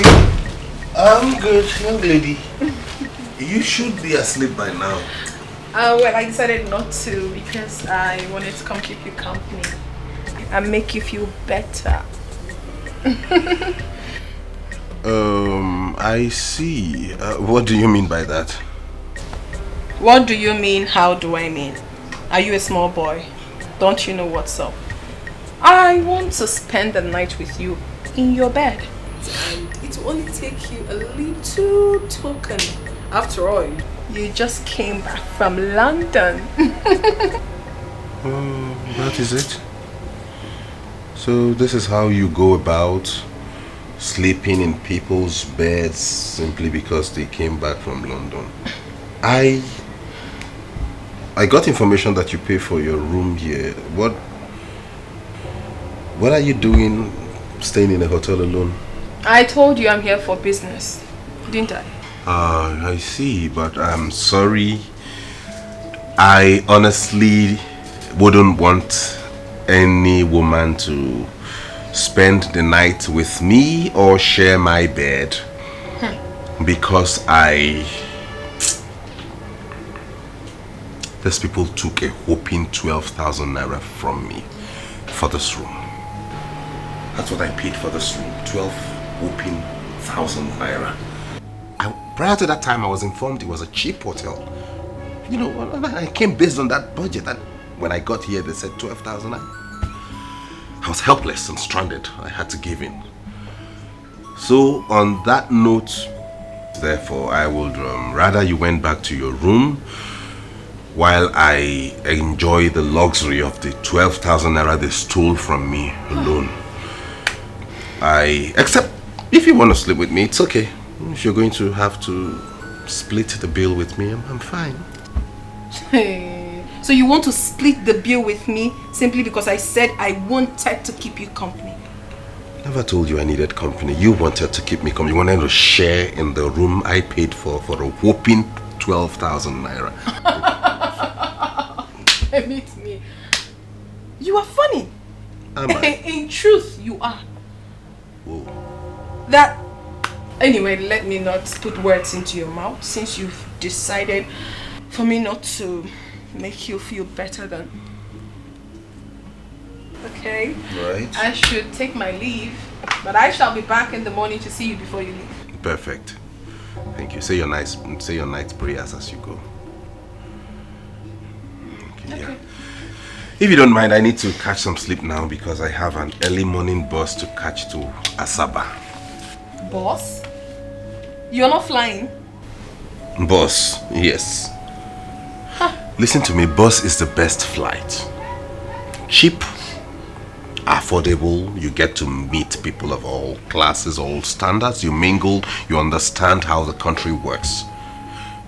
I'm good, young lady. You should be asleep by now. Well, I decided not to because I wanted to come keep you company and make you feel better. I see. What do you mean by that? What do you mean? How do I mean? Are you a small boy? Don't you know what's up? I want to spend the night with you in your bed. And it will only take you a little token. After all, you just came back from London. That is it? So this is how you go about sleeping in people's beds simply because they came back from London. I got information that you pay for your room here. What are you doing staying in a hotel alone? I told you I'm here for business, didn't I? I see, but I'm sorry. I honestly wouldn't want any woman to spend the night with me or share my bed because these people took a whopping 12,000 naira from me for this room. That's what I paid for this room, 12,000 naira. Prior to that time, I was informed it was a cheap hotel. You know, I came based on that budget, and when I got here, they said 12,000. I was helpless and stranded. I had to give in. So, on that note, therefore, I would rather you went back to your room while I enjoy the luxury of the 12,000 naira they stole from me alone. Except if you want to sleep with me, it's okay. If you're going to have to split the bill with me, I'm fine. So you want to split the bill with me simply because I said I wanted to keep you company? Never told you I needed company. You wanted to keep me company. You wanted to share in the room I paid for a whopping 12,000 naira. Meet me. You are funny. Am I? In truth, you are. Whoa. Anyway, let me not put words into your mouth since you've decided for me not to make you feel better than. Okay. Right. I should take my leave, but I shall be back in the morning to see you before you leave. Perfect. Thank you. Say your night prayers as you go. Okay. Yeah. If you don't mind, I need to catch some sleep now because I have an early morning bus to catch to Asaba. Boss? You're not flying? Bus, yes. Listen to me, bus is the best flight. Cheap, affordable, you get to meet people of all classes, all standards, you mingle, you understand how the country works.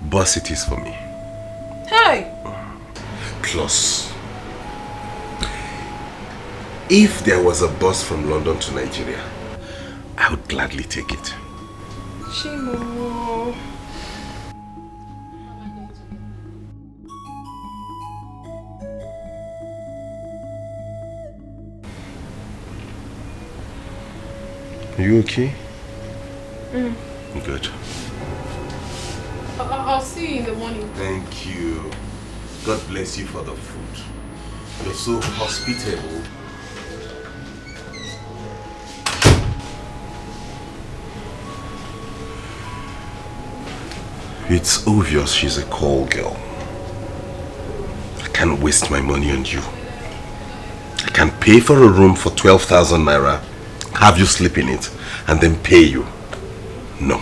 Bus it is for me. Hey! Plus, if there was a bus from London to Nigeria, I would gladly take it. Chimo. Are you okay? Mm. Good. I'll see you in the morning. Thank you. God bless you for the food. You're so hospitable. It's obvious she's a call girl. I can't waste my money on you. I can pay for a room for 12,000 naira, have you sleep in it, and then pay you. No.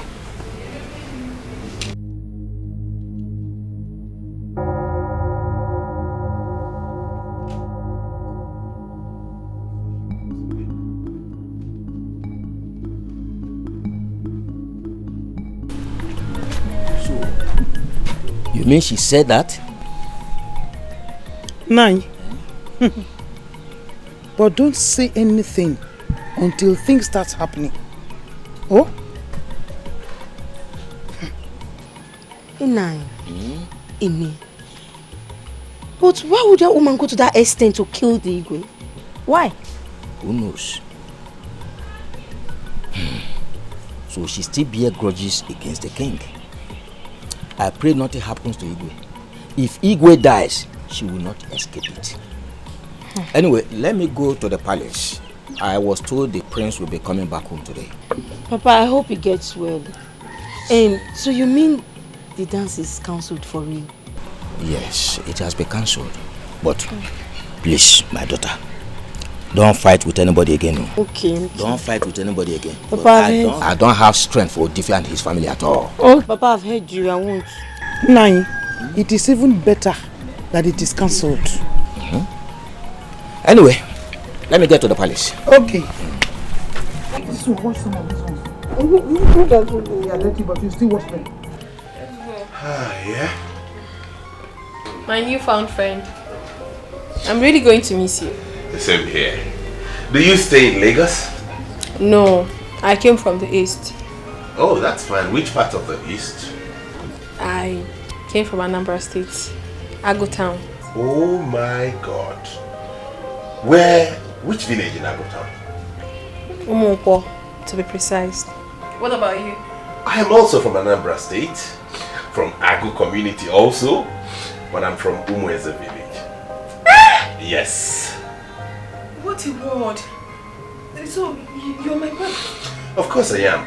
You mean she said that? Nine. But don't say anything until things start happening. Oh? Nine. Amy. But why would that woman go to that extent to kill the Igwe? Why? Who knows? So she still bear grudges against the king. I pray nothing happens to Igwe. If Igwe dies, she will not escape it. Anyway, let me go to the palace. I was told the prince will be coming back home today. Papa, I hope he gets well. So you mean the dance is cancelled for real? Yes, it has been cancelled. But please, my daughter, don't fight with anybody again. Okay. Don't fight with anybody again. Papa, I don't have strength for Odife and his family at all. Oh, Papa, I've heard you. I won't. Nine. It is even better that it is cancelled. Anyway, let me get to the palace. Okay. This will watch some of this one. Yeah, let you, but you still watch them. Yeah? My newfound friend. I'm really going to miss you. The same here. Do you stay in Lagos? No, I came from the east. Oh, that's fine. Which part of the east? I came from Anambra State, Agu Town. Oh my God. Which village in Agu Town? Umuokwo, to be precise. What about you? I am also from Anambra State, from Agu community also, but I'm from Umueze village. Yes. What a word. So, you're my brother? Of course I am.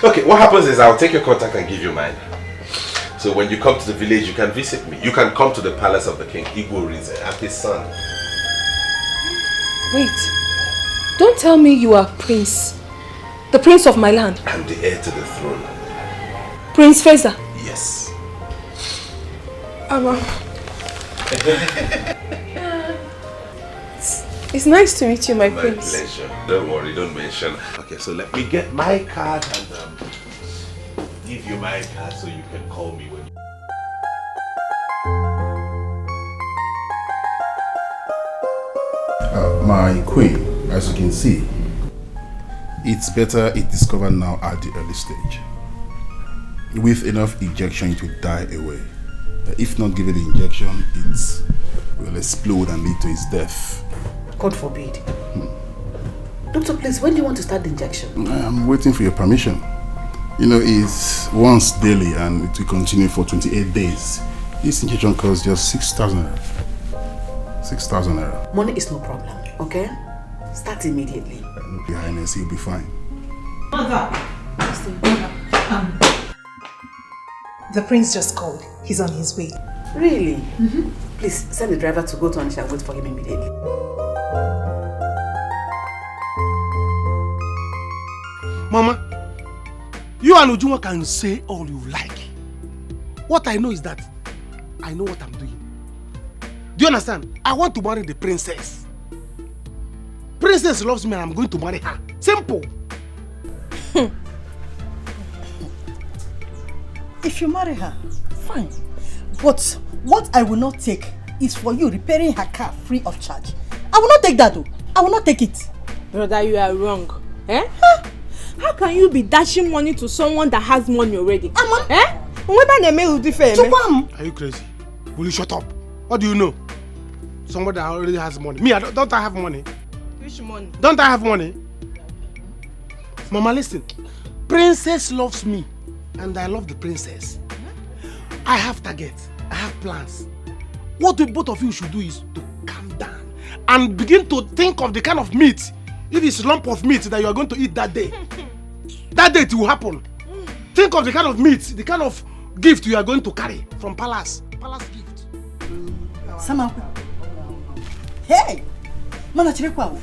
Okay, what happens is I'll take your contact and give you mine. So when you come to the village, you can visit me. You can come to the palace of the king, Igwe and his son. Wait. Don't tell me you are Prince. The prince of my land. I'm the heir to the throne. Prince Feza. Yes. It's nice to meet you, my prince. My pleasure. Don't worry, don't mention. Okay, so let me get my card and give you my card so you can call me when you... My queen, as you can see, it's better it discovered now at the early stage. With enough injection, it will die away. If not given the injection, it will explode and lead to its death. God forbid. Doctor, please, when do you want to start the injection? I'm waiting for your permission. You know, it's once daily and it will continue for 28 days. This injection costs just 6,000 naira. 6,000 naira. Money is no problem, okay? Start immediately. Your Highness, you'll be fine. Mother! The prince just called. He's on his way. Really? Please, send the driver to go to Anisha and wait for him immediately. Mama, you and Ujunwa can say all you like. What I know is that I know what I'm doing. Do you understand? I want to marry the princess. Princess loves me and I'm going to marry her. Simple. If you marry her, fine. But what I will not take is for you repairing her car free of charge. I will not take that though. I will not take it. Brother, you are wrong. Eh? Huh? How can you be dashing money to someone that has money already? Eh? Are you crazy? Will you shut up? What do you know? Somebody that already has money. Me, don't I have money? Which money? Don't I have money? Mama, listen. Princess loves me. And I love the princess. I have targets. I have plans. What the both of you should do is to calm down and begin to think of the kind of meat, if it's a lump of meat that you are going to eat that day. That day it will happen. Think of the kind of meat, the kind of gift you are going to carry from palace. Palace gift. Samankwe. Hey! Mana Chirekwa.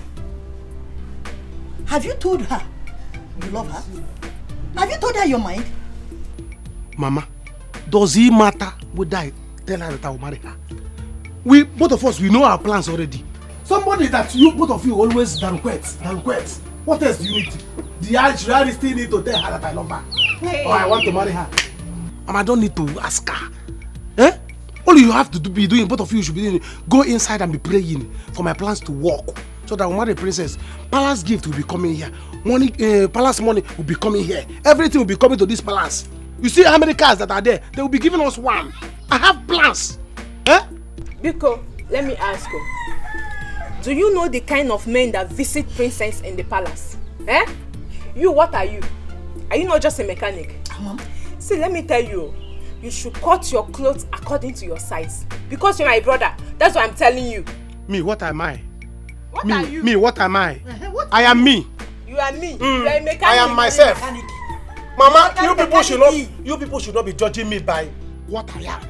Have you told her you love her? Have you told her your mind? Mama, does it matter whether I tell her that I will marry her? We, both of us, we know our plans already. Somebody that you, both of you, always danquet. What else do you need? Should I still need to tell her that I love her? Hey. Or I want to marry her? Mama, I don't need to ask her. Eh? All you have to be doing, both of you should be doing, go inside and be praying for my plans to work. So that when marry the princess, palace gift will be coming here. Money, palace money will be coming here. Everything will be coming to this palace. You see how many cars that are there? They will be giving us one. I have plans. Eh? Biko, let me ask you. Do you know the kind of men that visit princess in the palace? Eh? You, what are you? Are you not just a mechanic? Mom. See, let me tell you. You should cut your clothes according to your size. Because you're my brother. That's what I'm telling you. Me, what am I? What are you? Me, what am I? I am me. You are me. You are a mechanic. I am myself. Mama, you people should not be judging me by what I am.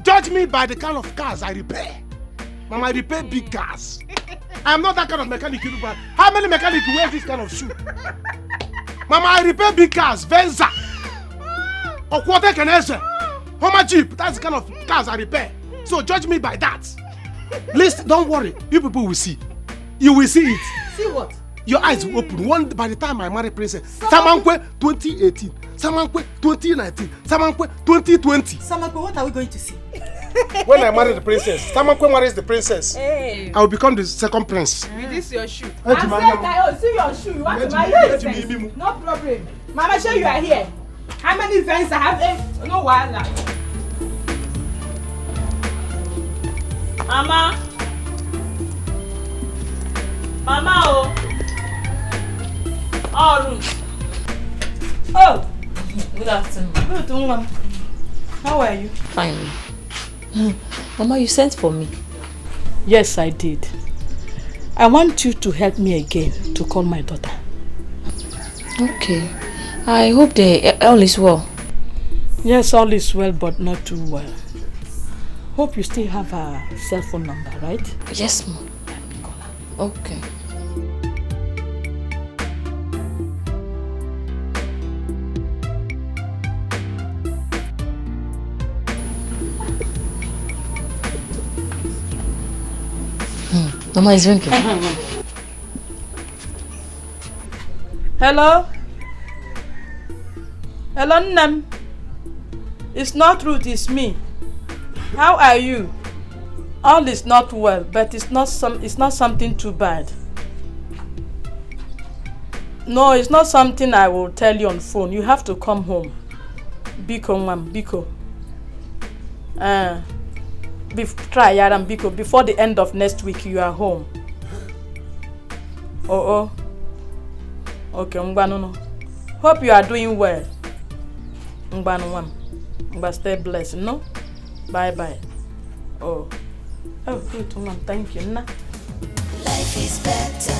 Judge me by the kind of cars I repair. Mama, I repair big cars. I am not that kind of mechanic. How many mechanics wear this kind of shoe? Mama, I repair big cars. Venza. Okwete Kenese. Homer Jeep. That's the kind of cars I repair. So judge me by that. Listen, don't worry. You people will see. You will see it. See what? Your eyes will open. By the time I marry princess, Samankwe 2018, Samankwe 2019, Samankwe 2020. Samankwe, what are we going to see? When I marry the princess, Samankwe marries the princess. Hey. I will become the second prince. With this your shoe. Hey, I said that, see your shoe. You want to marry? No problem. Mama, sure you are here. How many friends I have? No wahala. Mama. Mama, oh. Oh, Ruth. Oh. Good afternoon. Good afternoon, Mama. How are you? Fine. Mama, you sent for me. Yes, I did. I want you to help me again to call my daughter. Okay. I hope all is well. Yes, all is well, but not too well. Hope you still have her cell phone number, right? Yes, Mom. Okay. Mama is drinking. Hello? Hello, Nam. It's not Ruth, it's me. How are you? All is not well, but it's not something too bad. No, it's not something I will tell you on phone. You have to come home. Biko, Mom, Biko. Try Yaram Biko. Before the end of next week, you are home. Oh. Okay, Mbano. Hope you are doing well. Mbano, Mom. But stay blessed, no? Bye. Oh, good, Mom. Thank you. Nah. Life is better.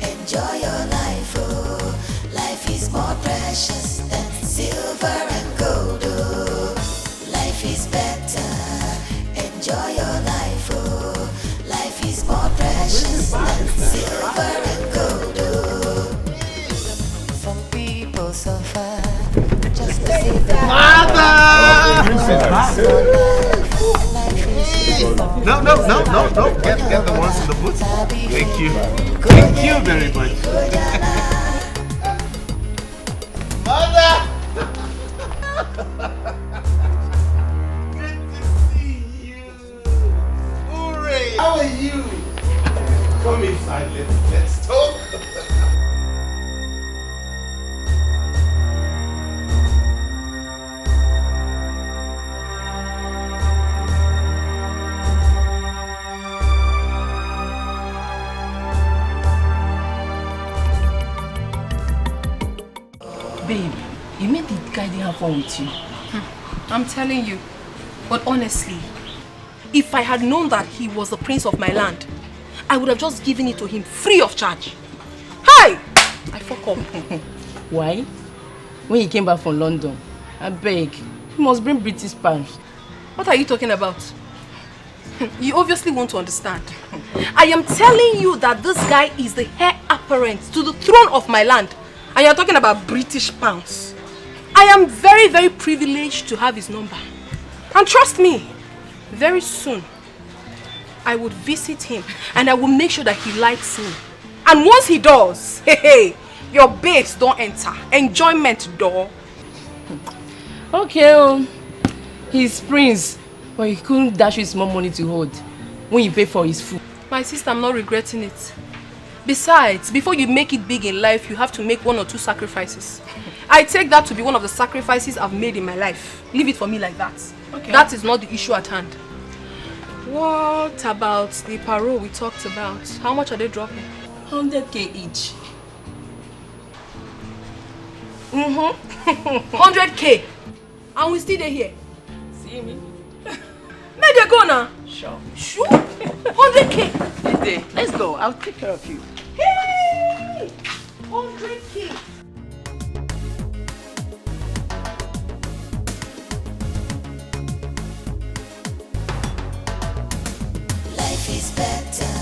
Enjoy your life, oh. Life is more precious than silver and gold, oh. Life is better. Enjoy your life, oh. Life is more precious than silver and gold, oh. Some people suffer just to see their Mother! No. Get the ones in the booth. Thank you. Thank you very much. Mother! Good to see you. Hooray! How are you? Come inside. Let's talk. Babe, you made the guy didn't have fun with you. I'm telling you. But honestly, if I had known that he was the prince of my land, I would have just given it to him free of charge. Hi! I fuck up. Why? When he came back from London, I beg, he must bring British pounds. What are you talking about? You obviously want to understand. I am telling you that this guy is the heir apparent to the throne of my land. And you're talking about British pounds. I am very, very privileged to have his number. And trust me, very soon, I would visit him and I will make sure that he likes me. And once he does, hey, your babes don't enter. Enjoyment door. Okay, he's prince, but he couldn't dash you small money to hold when you pay for his food. My sister, I'm not regretting it. Besides, before you make it big in life, you have to make 1 or 2 sacrifices. I take that to be one of the sacrifices I've made in my life. Leave it for me like that. Okay. That is not the issue at hand. What about the parole we talked about? How much are they dropping? 100k each. 100k. And we still there here. See me? Make they go now. Sure. Sure? 100k. Let's go. I'll take care of you. Hey! 100k. Life is better,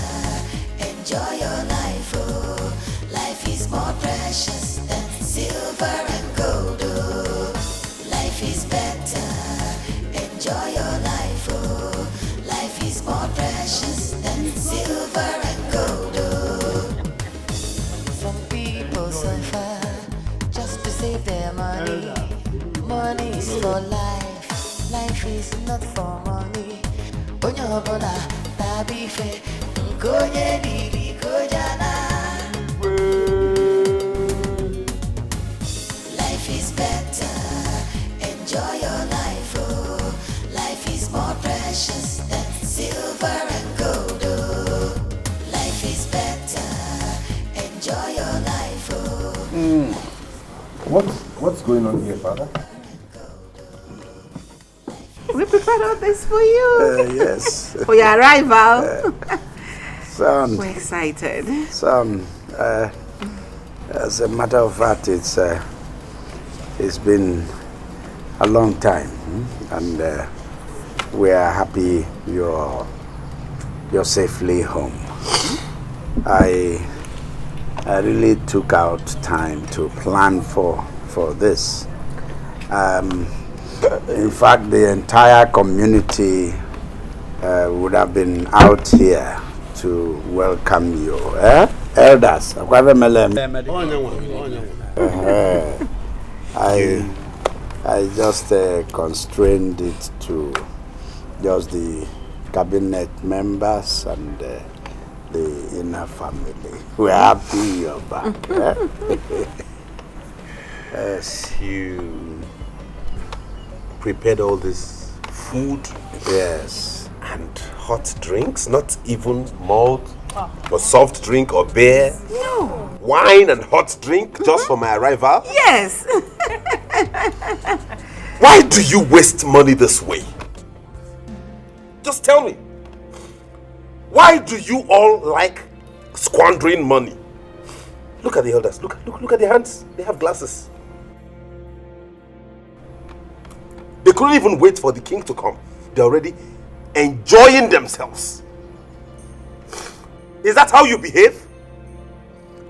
enjoy your life, oh. Life is more precious than silver and gold, oh. Life is better, enjoy your life, oh. Life is more precious than silver and gold, oh. Some people suffer just to save their money. Money is for life, life is not for money. Onyobola tabife, nkonyediri kojana. Life is better, enjoy your life, oh. Life is more precious than silver and gold, oh. Life is better, enjoy your life, oh. What's going on here, Father? We prepared all this for you. Yes. For your arrival. Son. We're excited. Son, as a matter of fact, it's been a long time, and we are happy you're safely home. I really took out time to plan for this. In fact, the entire community would have been out here to welcome you. Elders, I just constrained it to just the cabinet members and the inner family. We're happy you're back. Yes, you prepared all this food, yes, and hot drinks, not even malt or soft drink or beer. No. Wine and hot drink just for my arrival. Yes. Why do you waste money this way? Just tell me. Why do you all like squandering money? Look at the elders. Look at their hands. They have glasses. They couldn't even wait for the king to come. They're already enjoying themselves. Is that how you behave?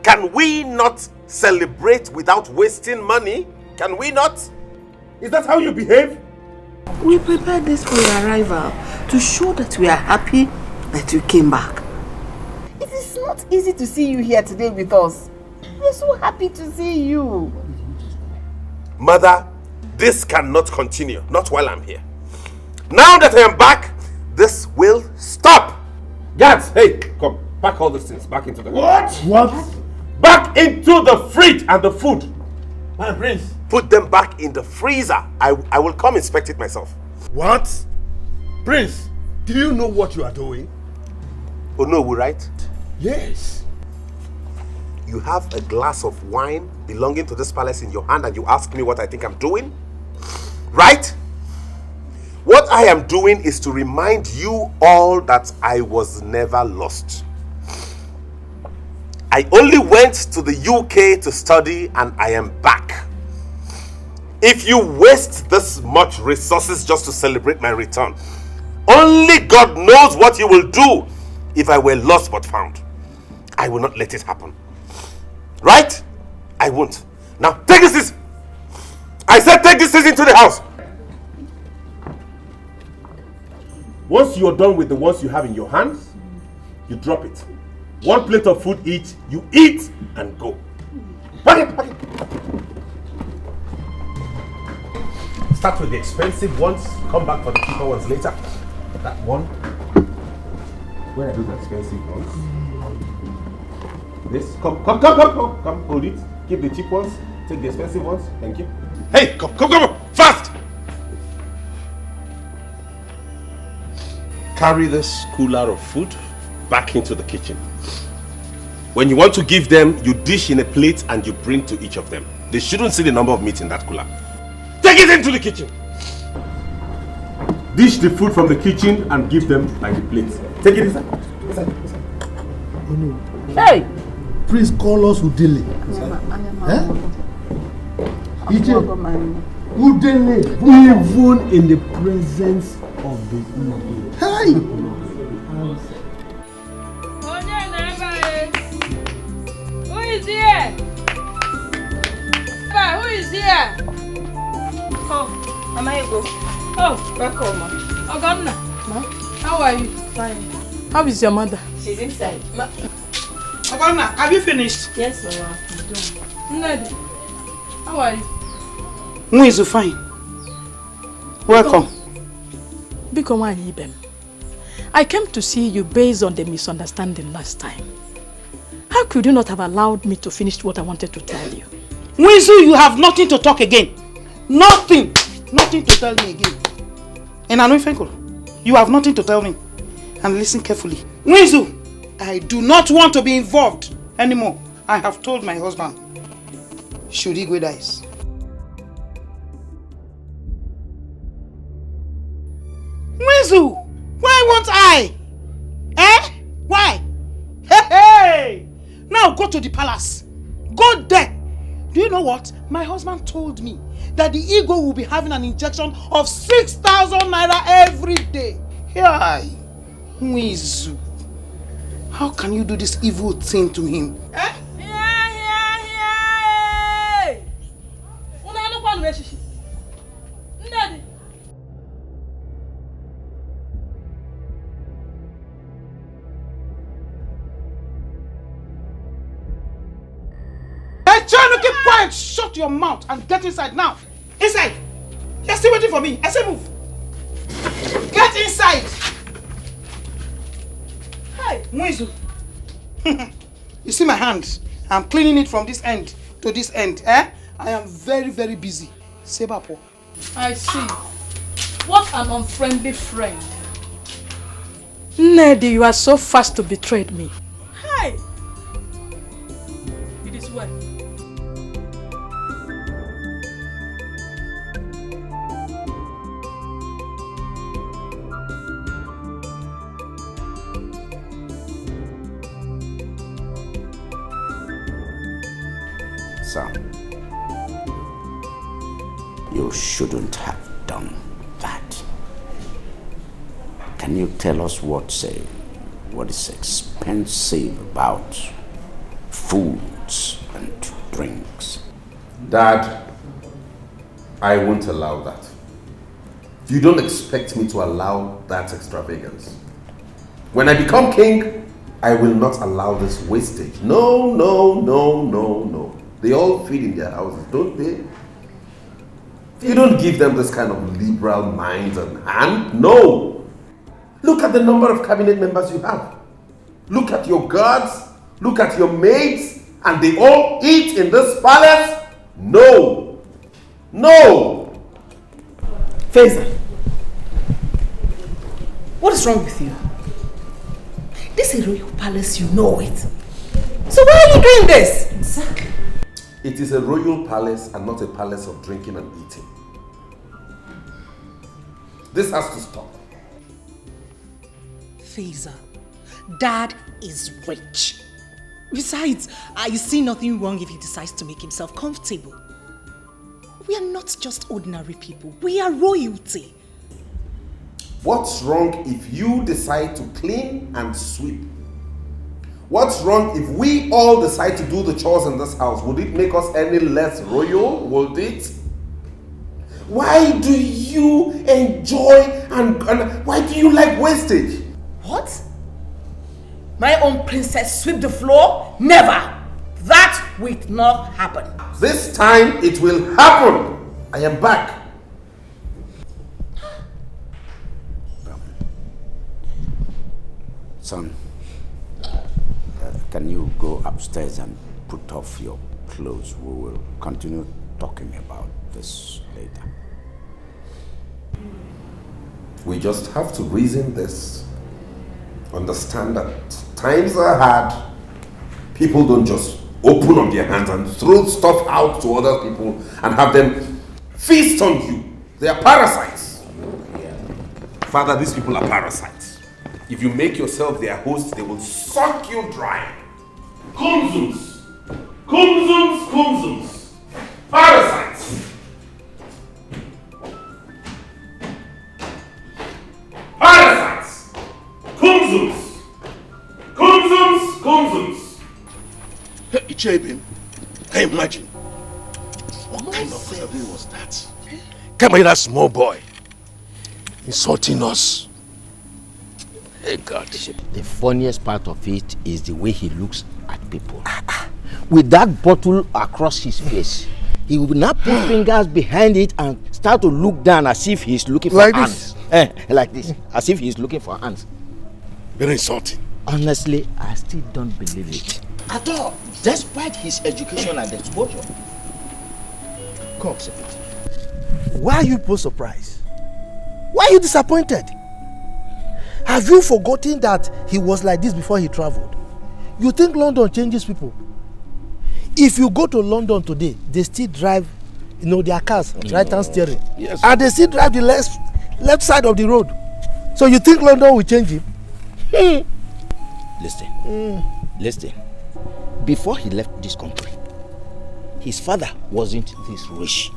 Can we not celebrate without wasting money? Can we not? Is that how you behave? We prepared this for your arrival to show that we are happy that you came back. It is not easy to see you here today with us. We're so happy to see you. Mother, this cannot continue. Not while I'm here. Now that I am back, this will stop. Guards, hey, come. Pack all these things back into the... What? Back into the fridge and the food. My prince. Put them back in the freezer. I will come inspect it myself. What? Prince, do you know what you are doing? Oh no, right? Yes. You have a glass of wine belonging to this palace in your hand and you ask me what I think I'm doing? Right? What I am doing is to remind you all that I was never lost. I only went to the UK to study and I am back. If you waste this much resources just to celebrate my return, Only God knows what He will do if I were lost but found. I will not let it happen. Right? I won't. Now take this. I said take this into the house. Once you are done with the ones you have in your hands, you drop it. 1 plate of food each, you eat and go. Pack it. Start with the expensive ones, come back for the cheaper ones later. That one. Where are those expensive ones? This. Come, hold it. Keep the cheap ones, take the expensive ones. Thank you. Hey, come, fast! Carry this cooler of food back into the kitchen. When you want to give them, you dish in a plate and you bring to each of them. They shouldn't see the number of meat in that cooler. Take it into the kitchen. Dish the food from the kitchen and give them by the plate. Take it inside. Oh no. Hey! Please call us Udele. Udele, even in the presence of the evil. Hey! Who is here? Who is here? Oh, Mama, you go. Oh, welcome, ma. OGONNA. Ma? How are you? Fine. How is your mother? She's inside. OGONNA, have you finished? Yes, Mama. Nolly, how are you? Who is fine? Welcome. Biko Ibem. I came to see you based on the misunderstanding last time. How could you not have allowed me to finish what I wanted to tell you? Wizu, you have nothing to talk again. Nothing to tell me again. And Anuifenko, you have nothing to tell me. And listen carefully. Wizu, I do not want to be involved anymore. I have told my husband, should Igwe dies. Wizu, why won't I? Why? Hey! Now go to the palace. Go there. Do you know what? My husband told me that the ego will be having an injection of 6,000 naira every day. Hey, Wizu, how can you do this evil thing to him? Hey, try to keep quiet. Shut your mouth and get inside now. Inside. You're still waiting for me. I say move. Get inside. Hey, Wizu. You see my hand? I'm cleaning it from this end to this end. I am very, very busy. Sebapo. I see. What an unfriendly friend. Nedi, you are so fast to betray me. Hey! It is well. Son, you shouldn't have done that. Can you tell us what is expensive about foods and drinks? Dad, I won't allow that. You don't expect me to allow that extravagance. When I become king, I will not allow this wastage. No, no, no, no, no. They all feed in their houses, don't they? You don't give them this kind of liberal mind and hand. No! Look at the number of cabinet members you have. Look at your guards. Look at your maids. And they all eat in this palace? No! No! Feza, what is wrong with you? This is a royal palace, you know it. So why are you doing this? Exactly. It is a royal palace and not a palace of drinking and eating. This has to stop. Feza, Dad is rich. Besides, I see nothing wrong if he decides to make himself comfortable. We are not just ordinary people. We are royalty. What's wrong if you decide to clean and sweep? What's wrong if we all decide to do the chores in this house? Would it make us any less royal? Would it? Why do you enjoy and why do you like wastage? What? My own princess sweep the floor? Never! That will not happen. This time it will happen. I am back. Son, can you go upstairs and put off your clothes? We will continue talking about this later. We just have to reason this. Understand that times are hard. People don't just open up their hands and throw stuff out to other people and have them feast on you. They are parasites. Father, these people are parasites. If you make yourself their host, they will suck you dry. Kumzums! Kumzums! Kumzums! Parasites! Parasites! Kumzums! Kumzums! Kumzums! Hey, Ichebin, can you imagine? What kind of thing was that? Come here, that small boy. Insulting us. Hey, God. The funniest part of it is the way he looks at people. With that bottle across his face, he will now put fingers behind it and start to look down as if he's looking for like hands. Like this, as if he's looking for hands. Very insulting. Honestly, I still don't believe it. At all, despite his education and exposure. Come, why are you people surprised? Why are you disappointed? Have you forgotten that he was like this before he traveled? You think London changes people? If you go to London today, they still drive, their cars, right-hand steering. Yes. And they still drive the left side of the road. So you think London will change him? Listen. Before he left this country, his father wasn't this rich.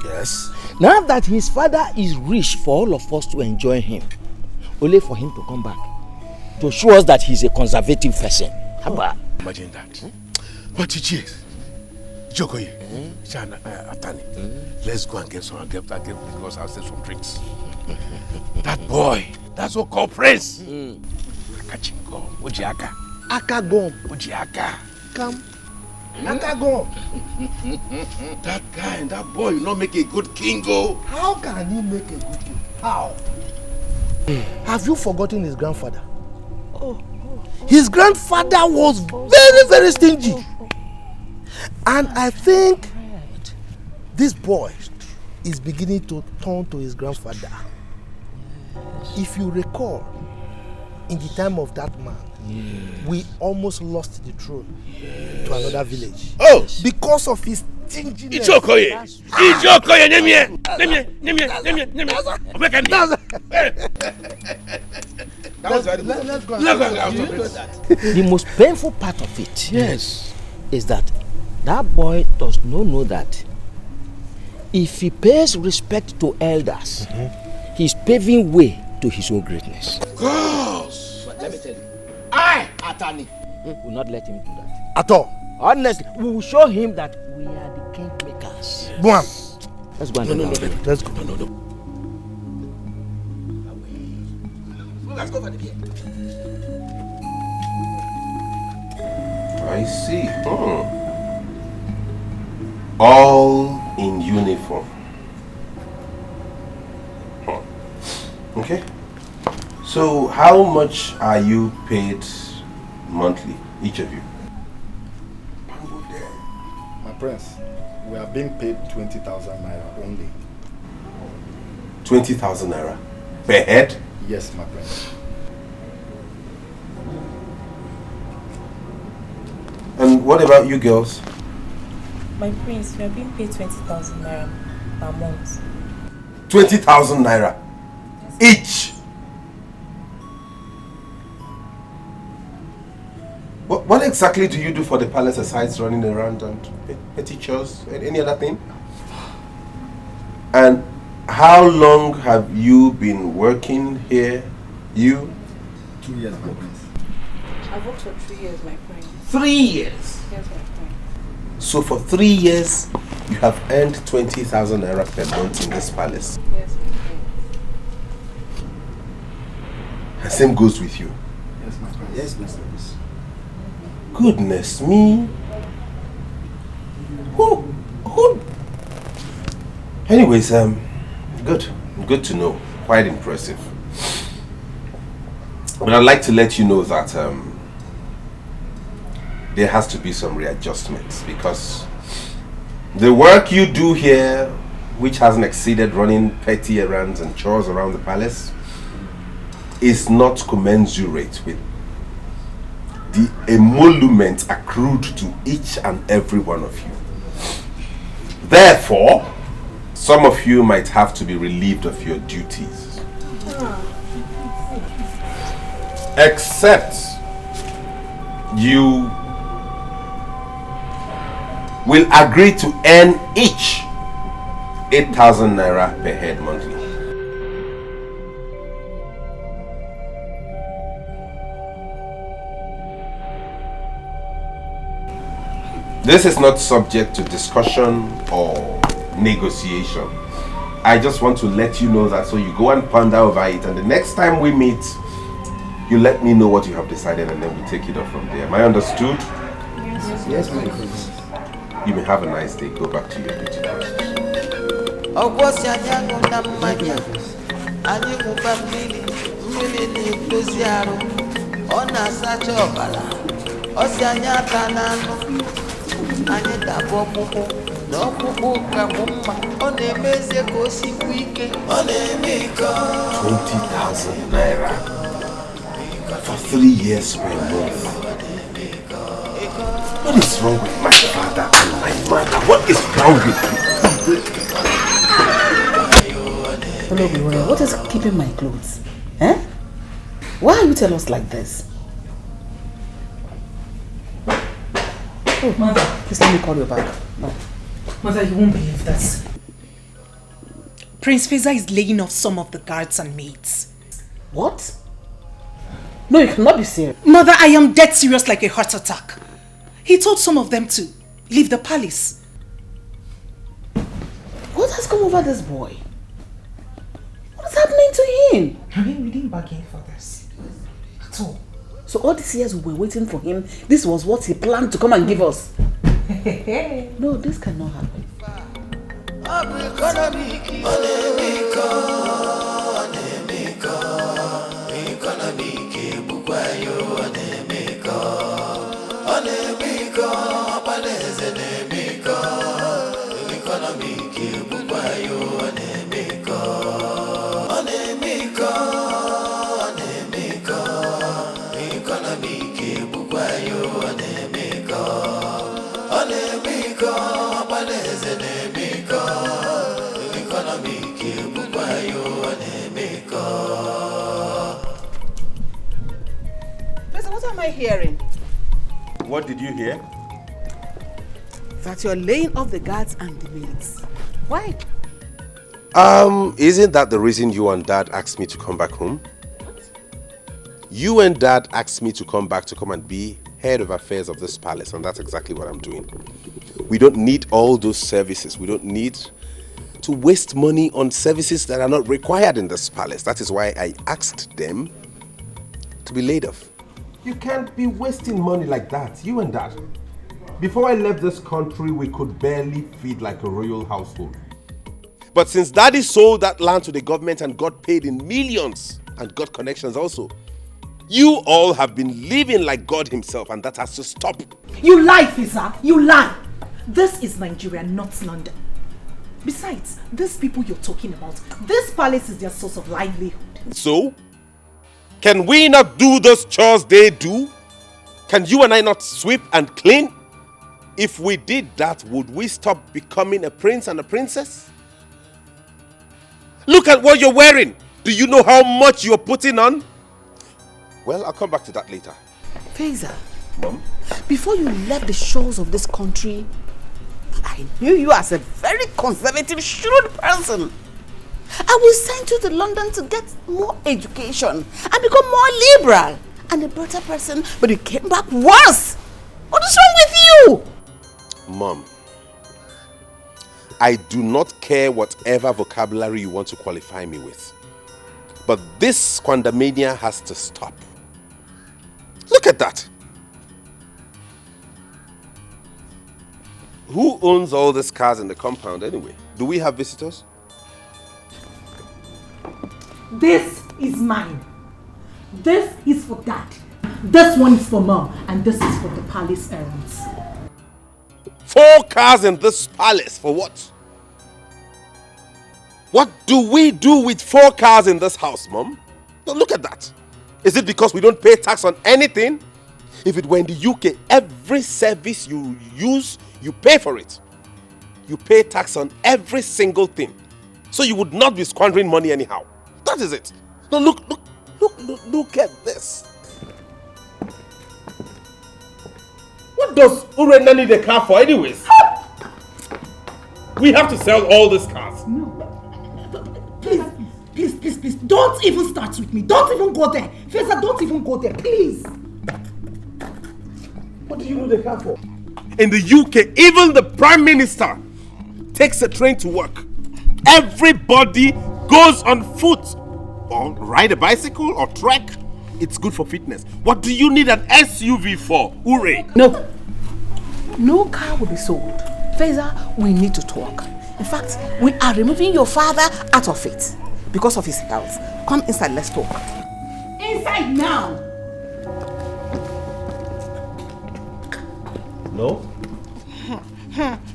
Yes. Now that his father is rich for all of us to enjoy him, only for him to come back to show us that he's a conservative person. How about? Imagine that. But Jokoye, Atani, let's go and get some because I'll say some drinks. That boy, that's what called Prince. Akachingo, Ojiaka. Akagom. Ojiaka. Come. Akagom. That guy and that boy will not make a good king, go. How can he make a good king? How? Have you forgotten his grandfather? His grandfather was very, very stingy. And I think this boy is beginning to turn to his grandfather. If you recall, in the time of that man, we almost lost the throne to another village. Oh! Because of his stinginess. Ijokoye! Nemye! Let's go. The most painful part of it is that boy does not know that if he pays respect to elders, he's paving way to his own greatness. Gosh! But let me tell you, I, Atani, will not let him do that. At all. Honestly, we will show him that we are the king makers. Buam. Let's go and let's go. No. Let's go for the beer. I see. All in uniform. Okay. So how much are you paid monthly, each of you? My prince, we are being paid 20,000 naira only. 20,000 naira per head? Yes, my prince. And what about you girls? My prince, we are being paid 20,000 naira per month. 20,000 naira each. What exactly do you do for the palace besides running around and petty chores? Any other thing? And How long have you been working here? You? 2 years, my prince. I've worked for 3 years, my friend. 3 years? Yes, my friend. So for 3 years, you have earned 20,000 naira per month in this palace? Yes, my friend. And same goes with you? Yes, my friend. Yes, my friend. Goodness me. Who? Anyways, good to know. Quite impressive. But I'd like to let you know that there has to be some readjustments, because the work you do here, which hasn't exceeded running petty errands and chores around the palace, is not commensurate with the emolument accrued to each and every one of you. Therefore, some of you might have to be relieved of your duties. Except you will agree to earn each 8,000 naira per head monthly. This is not subject to discussion or negotiation. I just want to let you know that, so you go and ponder over it, and the next time we meet, you let me know what you have decided, and then we take it up from there. Am I understood? Yes, my prince. You may have a nice day. Go back to your duty post. ₦20,000 for 3 years per month. What is wrong with my father and my mother? What is wrong with you? Hello, Gloria. What is keeping my clothes? Eh? Why are you telling us like this? Oh, Mother. Please let me call you back. No. Mother, you won't believe this. Prince Feza is laying off some of the guards and maids. What? No, you cannot be serious. Mother, I am dead serious like a heart attack. He told some of them to leave the palace. What has come over this boy? What is happening to him? I mean, we didn't bargain for this at all. So all these years we were waiting for him, this was what he planned to come and give us. No, this cannot happen. What am I hearing? What did you hear? That you're laying off the guards and the maids. Why? Isn't that the reason you and Dad asked me to come back home? You and Dad asked me to come back to come and be head of affairs of this palace, and that's exactly what I'm doing. We don't need all those services. We don't need to waste money on services that are not required in this palace. That is why I asked them to be laid off. You can't be wasting money like that, you and Dad. Before I left this country, we could barely feed like a royal household. But since Daddy sold that land to the government and got paid in millions and got connections also, you all have been living like God himself, and that has to stop. You lie, Feza. You lie. This is Nigeria, not London. Besides, these people you're talking about, this palace is their source of livelihood. So, can we not do those chores they do? Can you and I not sweep and clean? If we did that, would we stop becoming a prince and a princess? Look at what you're wearing. Do you know how much you're putting on? Well, I'll come back to that later. Feza, Mom? Before you left the shores of this country, I knew you as a very conservative, shrewd person. I will send you to London to get more education and become more liberal and a better person, but you came back worse. What is wrong with you? Mom, I do not care whatever vocabulary you want to qualify me with. But this Squandermania has to stop. Look at that. Who owns all these cars in the compound anyway? Do we have visitors? This is mine. This is for Dad. This one is for Mom. And this is for the palace errands. 4 cars in this palace, for what? What do we do with 4 cars in this house, Mom? Look at that. Is it because we don't pay tax on anything? If it were in the UK, every service you use, you pay for it. You pay tax on every single thing. So you would not be squandering money anyhow. That is it. No, look at this. What does Urena need a car for anyways? We have to sell all these cars. No. Please. Don't even start with me. Don't even go there. Feza, don't even go there. Please. What do you need a car for? In the UK, even the Prime Minister takes a train to work. Everybody goes on foot or ride a bicycle or trek. It's good for fitness. What do you need an SUV for, Ure? No car will be sold. Feza, we need to talk. In fact, we are removing your father out of it because of his health. Come inside, let's talk. Inside now. No?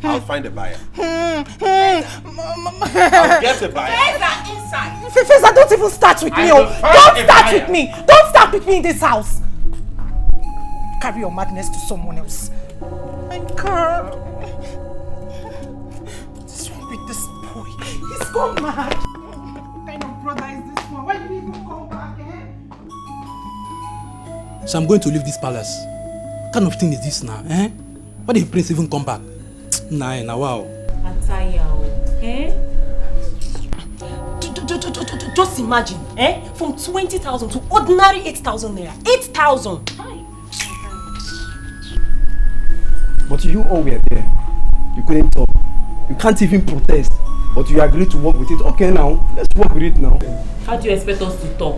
I'll find a buyer. I'll get a buyer. Feza, inside. Feza, don't even start with me. Don't start with me. Don't start with me in this house. Carry your madness to someone else. I can't. What's wrong with this boy? He's gone mad. What kind of brother is this one? Why did he even come back? So I'm going to leave this palace. What kind of thing is this now? Why did the prince even come back? Nah, wow. Just imagine, from 20,000 to ordinary 8,000 naira. 8,000. But you all were there. You couldn't talk. You can't even protest. But you agreed to work with it. Okay, now let's work with it now. How do you expect us to talk?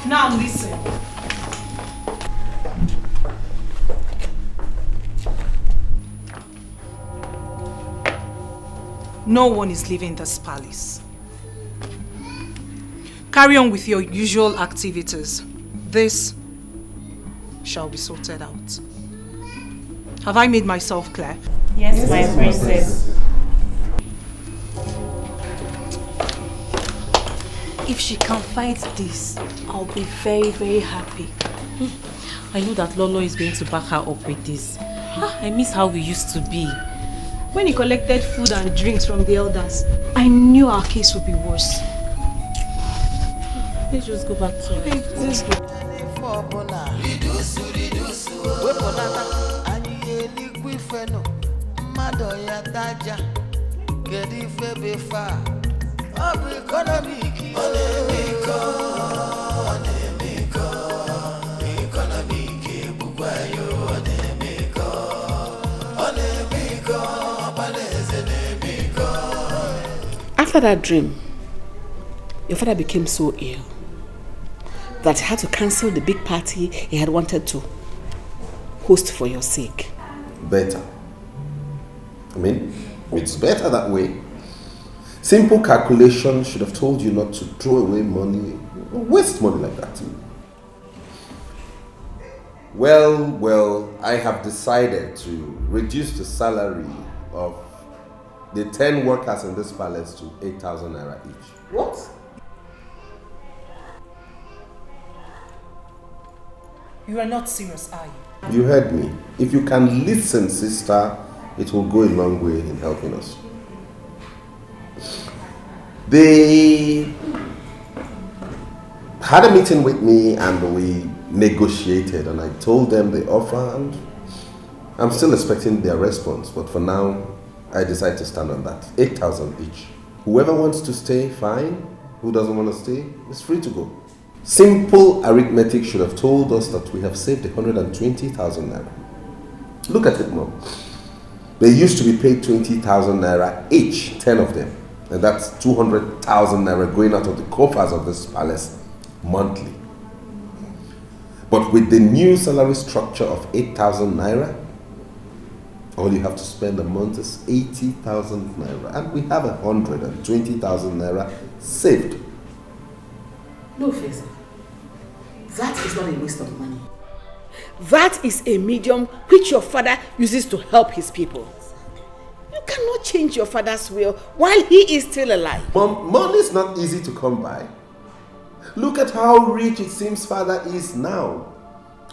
Now listen. No one is leaving this palace. Carry on with your usual activities. This shall be sorted out. Have I made myself clear? Yes, my princess. If she can fight this, I'll be very, very happy. I know that Lolo is going to back her up with this. I miss how we used to be. When he collected food and drinks from the elders, I knew our case would be worse. Let's just go back to it. Let's go. After that dream, your father became so ill that he had to cancel the big party he had wanted to host for your sake. Better. I mean, it's better that way. Simple calculation should have told you not to throw away money, waste money like that. Well, I have decided to reduce the salary of the 10 workers in this palace to 8,000 naira each. What? You are not serious, are you? You heard me. If you can listen, sister, it will go a long way in helping us. They had a meeting with me and we negotiated, and I told them the offer, and I'm still expecting their response, but for now, I decide to stand on that. 8,000 each. Whoever wants to stay, fine. Who doesn't want to stay is free to go. Simple arithmetic should have told us that we have saved 120,000 naira. Look at it, Mom. They used to be paid 20,000 naira each, 10 of them. And that's 200,000 naira going out of the coffers of this palace monthly. But with the new salary structure of 8,000 naira, all you have to spend a month is 80,000 naira. And we have 120,000 naira saved. No, Faisal. That is not a waste of money. That is a medium which your father uses to help his people. You cannot change your father's will while he is still alive. Mom, money is not easy to come by. Look at how rich it seems father is now.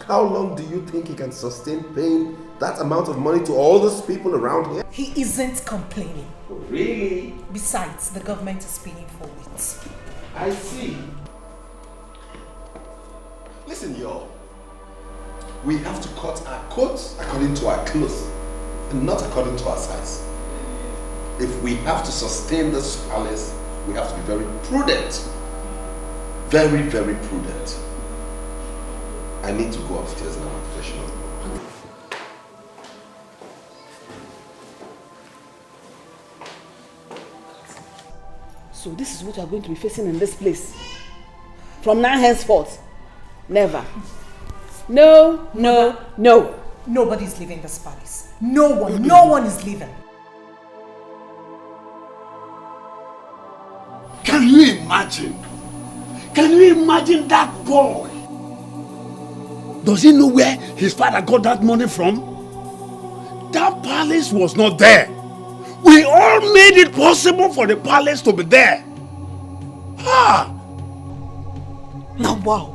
How long do you think he can sustain paying that amount of money to all those people around here? He isn't complaining. Really? Besides, the government is paying for it. I see. Listen, y'all. We have to cut our coats according to our clothes and not according to our size. If we have to sustain this palace, we have to be very prudent. Very, very prudent. I need to go upstairs now, my professional. So this is what you are going to be facing in this place. From now henceforth. Never. No, no, no. Nobody's leaving this palace. No one is leaving. Can you imagine? Can you imagine that boy? Does he know where his father got that money from? That palace was not there. We all made it possible for the palace to be there. Ah! Now, wow.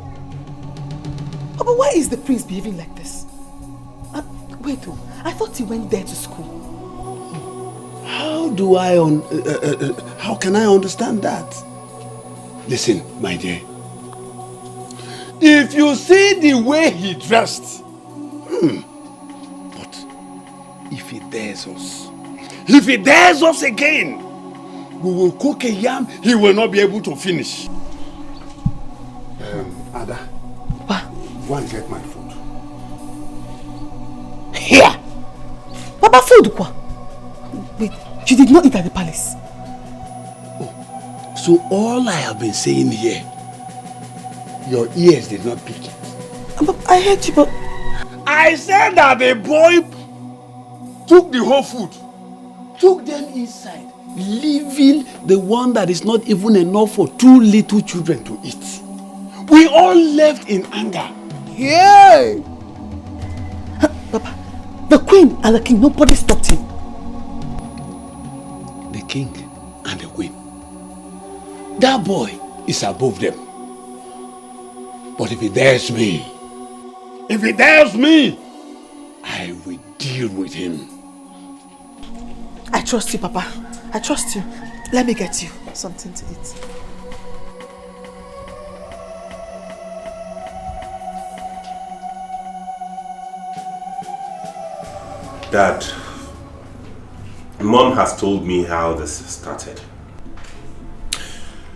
But why is the prince behaving like this? Wait, I thought he went there to school. How can I understand that? Listen, my dear. If you see the way he dressed, but if he dares us again, we will cook a yam he will not be able to finish. Ada, go and get my food. Here! Papa, food quoi? Wait, you did not eat at the palace? So all I have been saying here, your ears did not pick it. But I heard you, but... I said that the boy took the whole food, took them inside, leaving the one that is not even enough for 2 little children to eat. We all left in anger. Yay! Papa, the queen and the king, nobody stopped him. The king and the queen. That boy is above them. But if he dares me, I will deal with him. I trust you, Papa. I trust you. Let me get you something to eat. Dad, Mom has told me how this started.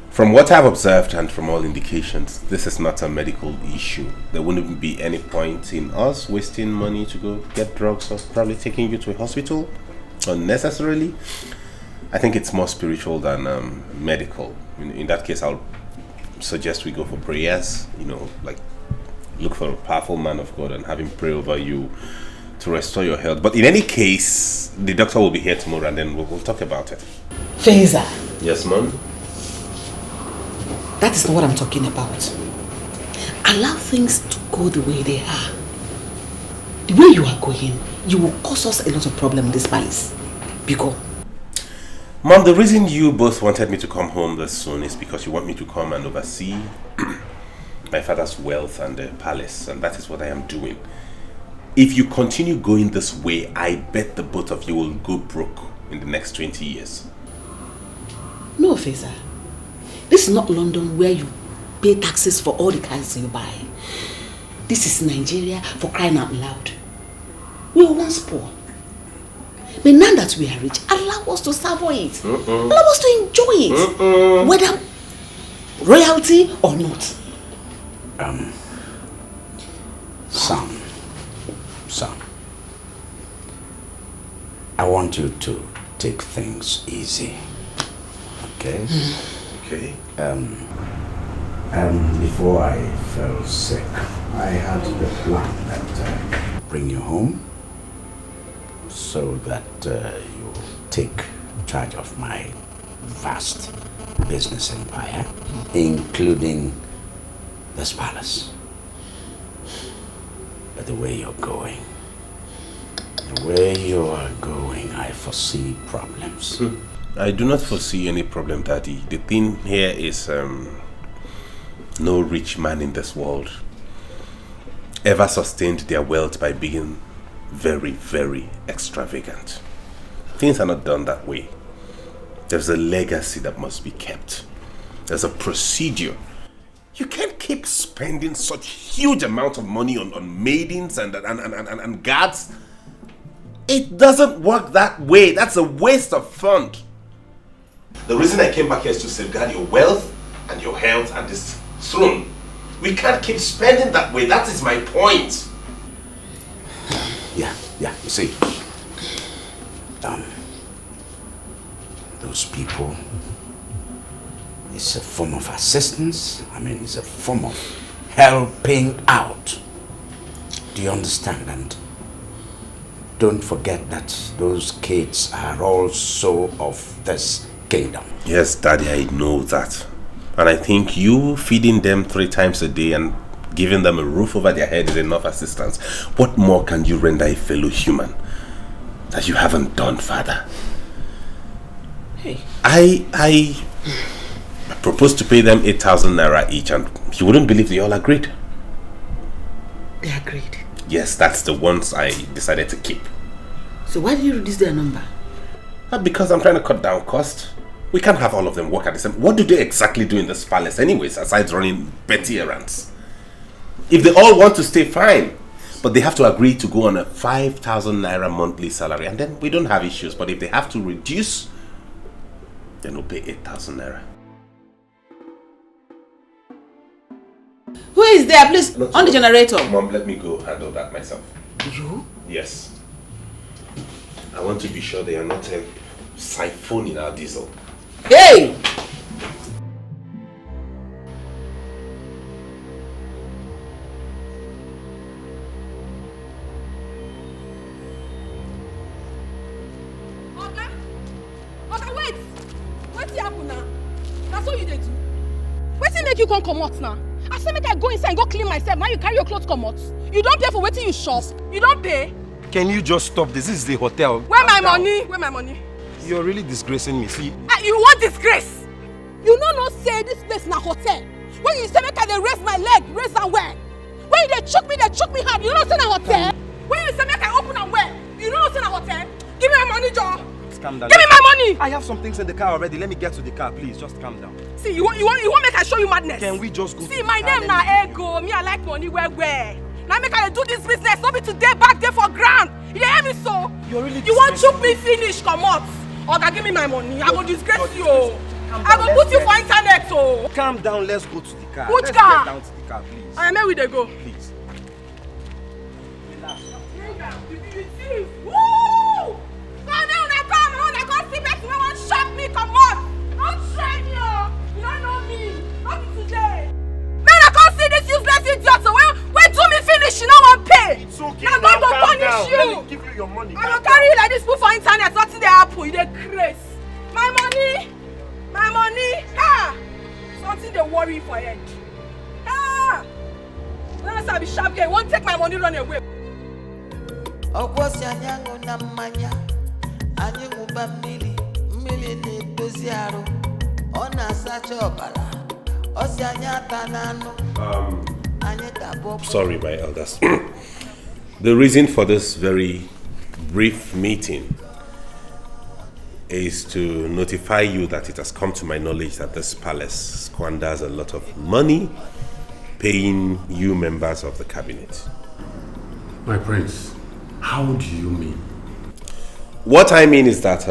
From what I've observed and from all indications, this is not a medical issue. There wouldn't be any point in us wasting money to go get drugs or probably taking you to a hospital unnecessarily. I think it's more spiritual than medical. In that case, I'll suggest we go for prayers, like look for a powerful man of God and have him pray over you to restore your health. But in any case, the doctor will be here tomorrow and then we'll talk about it. Faisal. Yes, Mom? That is not what I'm talking about. Allow things to go the way they are. The way you are going, you will cause us a lot of problem in this palace. Because Mom, the reason you both wanted me to come home this soon is because you want me to come and oversee my father's wealth and the palace, and that is what I am doing. If you continue going this way, I bet the both of you will go broke in the next 20 years. No, Faisal. This is not London where you pay taxes for all the cars you buy. This is Nigeria, for crying out loud. We were once poor. But now that we are rich, allow us to savour it. Allow us to enjoy it. Whether royalty or not. Son, I want you to take things easy. Okay? Okay. Before I fell sick, I had the plan that bring you home so that you take charge of my vast business empire, including this palace. But the way you're going, I foresee problems. I do not foresee any problem, Daddy. The thing here is no rich man in this world ever sustained their wealth by being very, very extravagant. Things are not done that way. There's a legacy that must be kept. There's a procedure. You can't keep spending such huge amount of money on maidens and guards. It doesn't work that way. That's a waste of fund. The reason I came back here is to safeguard your wealth and your health and this throne. We can't keep spending that way. That is my point. Yeah, you see, those people, it's a form of assistance. I mean, it's a form of helping out. Do you understand? And don't forget that those kids are also of this kingdom. Yes, Daddy, I know that. And I think you feeding them 3 times a day and giving them a roof over their head is enough assistance. What more can you render a fellow human that you haven't done, Father? Hey. I proposed to pay them 8,000 naira each, and you wouldn't believe they all agreed. They agreed? Yes, that's the ones I decided to keep. So why did you reduce their number? Because I'm trying to cut down cost. We can't have all of them work at the same. What do they exactly do in this palace anyways, aside running petty errands? If they all want to stay, fine. But they have to agree to go on a 5,000 naira monthly salary, and then we don't have issues. But if they have to reduce, then we'll pay 8,000 naira. Who is there? Please, on the generator. Mom, let me go handle that myself. You? Yes. I want to be sure they are not siphoning our diesel. Hey! Okay, wait! What's happen now? That's what you did do. Wetin make you come out now? I say make I go inside and go clean myself. Now you carry your clothes come out. You don't pay for wetin you shop. You don't pay. Can you just stop this? This is the hotel. Where my money? Where my money? You're really disgracing me. See? You want disgrace? You know say this place na hotel. When you say make I dey raise my leg, raise am well. When you dey choke me hard. You know say na hotel. When you say make I open am well, you know say na hotel. Give me my money, Joe. Calm down. Give me my money. I have some things in the car already. Let me get to the car, please. Just calm down. See, you want make I show you madness? Can we just go? See, my name na Ego. Me, I like money where. Now make I do this business. Not be today back there for grand. You hear me so? You want choke me finish? Come out. Okay, give me my money. I go disgrace you. I go put you for internet. So calm down. Let's go to the car. Which let's car? Get down to the car, please. I am where they go. Please. Woo! Shop me, come on! Don't try me, oh! You don't know me! Not today! Man, I can't see this useless idiot! So when do me finish, you don't want pay! It's okay, I'm going to punish you! Let me give you your money. I will carry you like this put for internet, nothing they happen, you dey craze! My money! My money! Ha! Something they worry for head. Ha! When I be sharp girl, won't take my money, run away. Sorry, my elders. The reason for this very brief meeting is to notify you that it has come to my knowledge that this palace squanders a lot of money paying you members of the cabinet. My prince, how do you mean? What I mean is that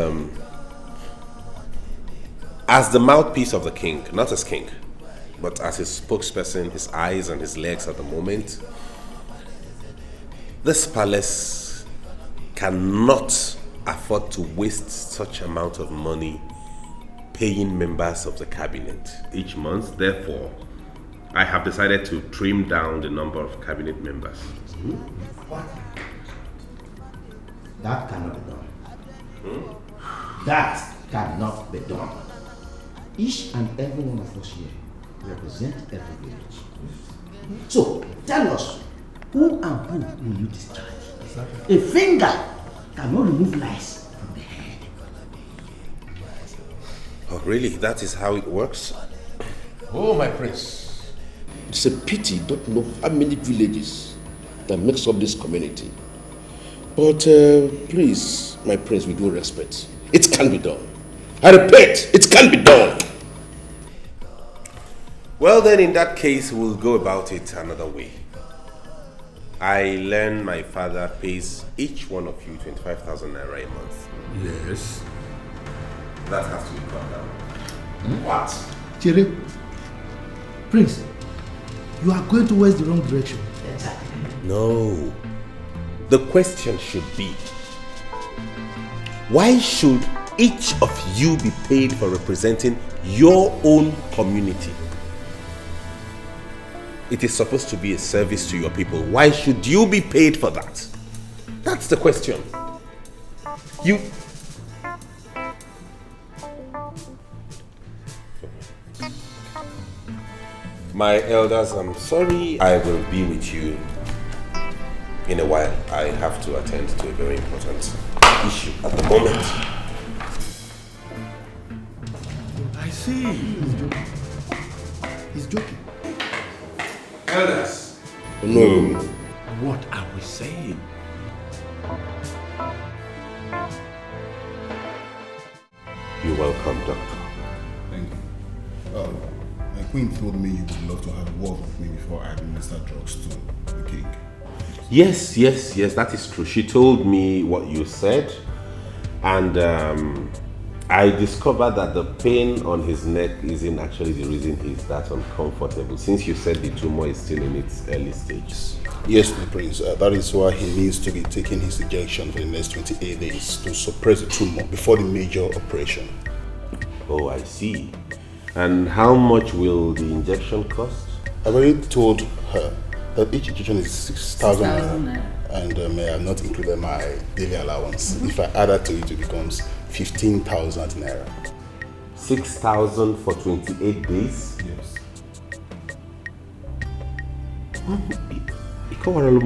as the mouthpiece of the king, not as king, but as his spokesperson, his eyes and his legs at the moment, this palace cannot afford to waste such amount of money paying members of the cabinet each month. Therefore, I have decided to trim down the number of cabinet members. What? That cannot be done. That cannot be done. Each and every one of us here represent every village. So, tell us, who and who will you discharge? A finger cannot remove lice from the head. Oh, really? That is how it works? Oh, my prince. It's a pity you don't know how many villages that makes up this community. But please, my prince, with due respect, it can be done. I repeat, it can be done. Well then, in that case, we'll go about it another way. I learn my father pays each one of you 25,000 naira a month. Yes. That has to be cut down. What? Chere, Prince, you are going towards the wrong direction. No. The question should be, why should each of you be paid for representing your own community? It is supposed to be a service to your people. Why should you be paid for that? That's the question. You... My elders, I'm sorry. I will be with you in a while. I have to attend to a very important issue at the moment. I see. He's joking. He's joking. Elders. No. What are we saying? You're welcome, Doctor. Thank you. My queen told me you would love to have a word with me before I administer drugs to the king. Yes, that is true. She told me what you said, and I discovered that the pain on his neck isn't actually the reason he's that uncomfortable, since you said the tumor is still in its early stages. Yes, my prince. That is why he needs to be taking his injection for the next 28 days to suppress the tumor before the major operation. Oh, I see. And how much will the injection cost? I've already told her that each injection is 6,000 naira, and I have not included my daily allowance. If I add that to it, it becomes 15,000 naira. 6,000 for 28 days? Yes.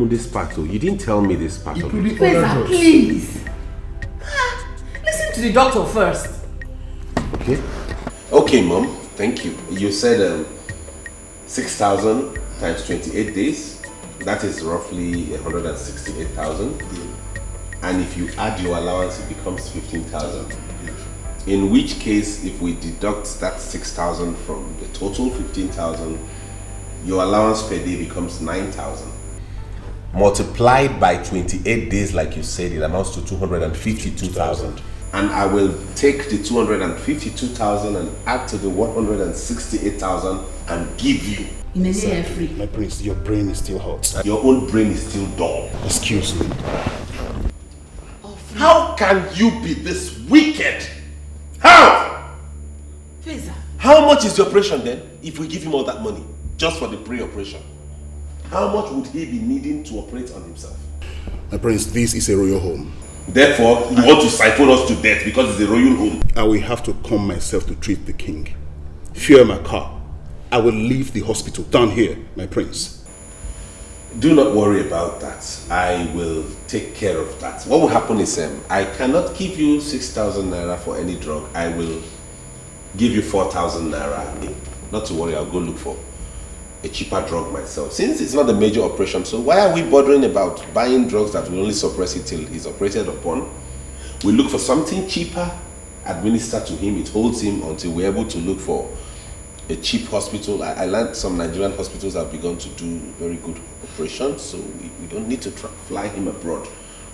This part, you didn't tell me this part of it. Please. Listen to the doctor first. Okay, Mom. Thank you. You said 6,000 times 28 days. That is roughly 168,000. And if you add your allowance, it becomes 15,000. In which case, if we deduct that 6,000 from the total 15,000, your allowance per day becomes 9,000. Multiplied by 28 days, like you said, it amounts to 252,000. And I will take the 252,000 and add to the 168,000 and give you. My prince, your brain is still hot. Your own brain is still dull. Excuse me. How can you be this wicked? How? How much is the operation then, if we give him all that money, just for the pre-operation? How much would he be needing to operate on himself? My prince, this is a royal home. Therefore, you want to siphon us to death because it's a royal home. I will have to come myself to treat the king. Fuel my car. I will leave the hospital down here, my prince. Do not worry about that. I will take care of that. What will happen is, I cannot give you 6,000 naira for any drug. I will give you 4,000 naira. Not to worry, I'll go look for a cheaper drug myself. Since it's not a major operation, so why are we bothering about buying drugs that will only suppress it till he's operated upon? We look for something cheaper, administer to him, it holds him until we're able to look for a cheap hospital. I learned some Nigerian hospitals have begun to do very good operations, so we don't need to fly him abroad.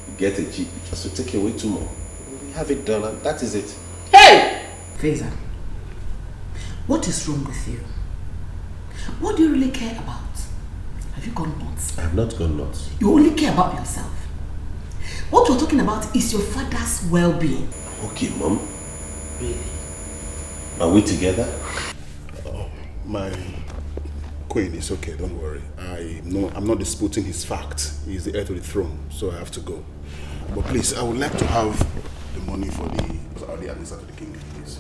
We get a cheap, just to take away tumor. have it done, and that is it. Hey! Feza, what is wrong with you? What do you really care about? Have you gone nuts? I have not gone nuts. You only care about yourself. What we're talking about is your father's well-being. Okay, Mom. Really? Are we together? Oh, my queen is okay, don't worry. I'm not disputing his fact. He's the heir to the throne, so I have to go. But please, I would like to have the money for the administer to the king, please.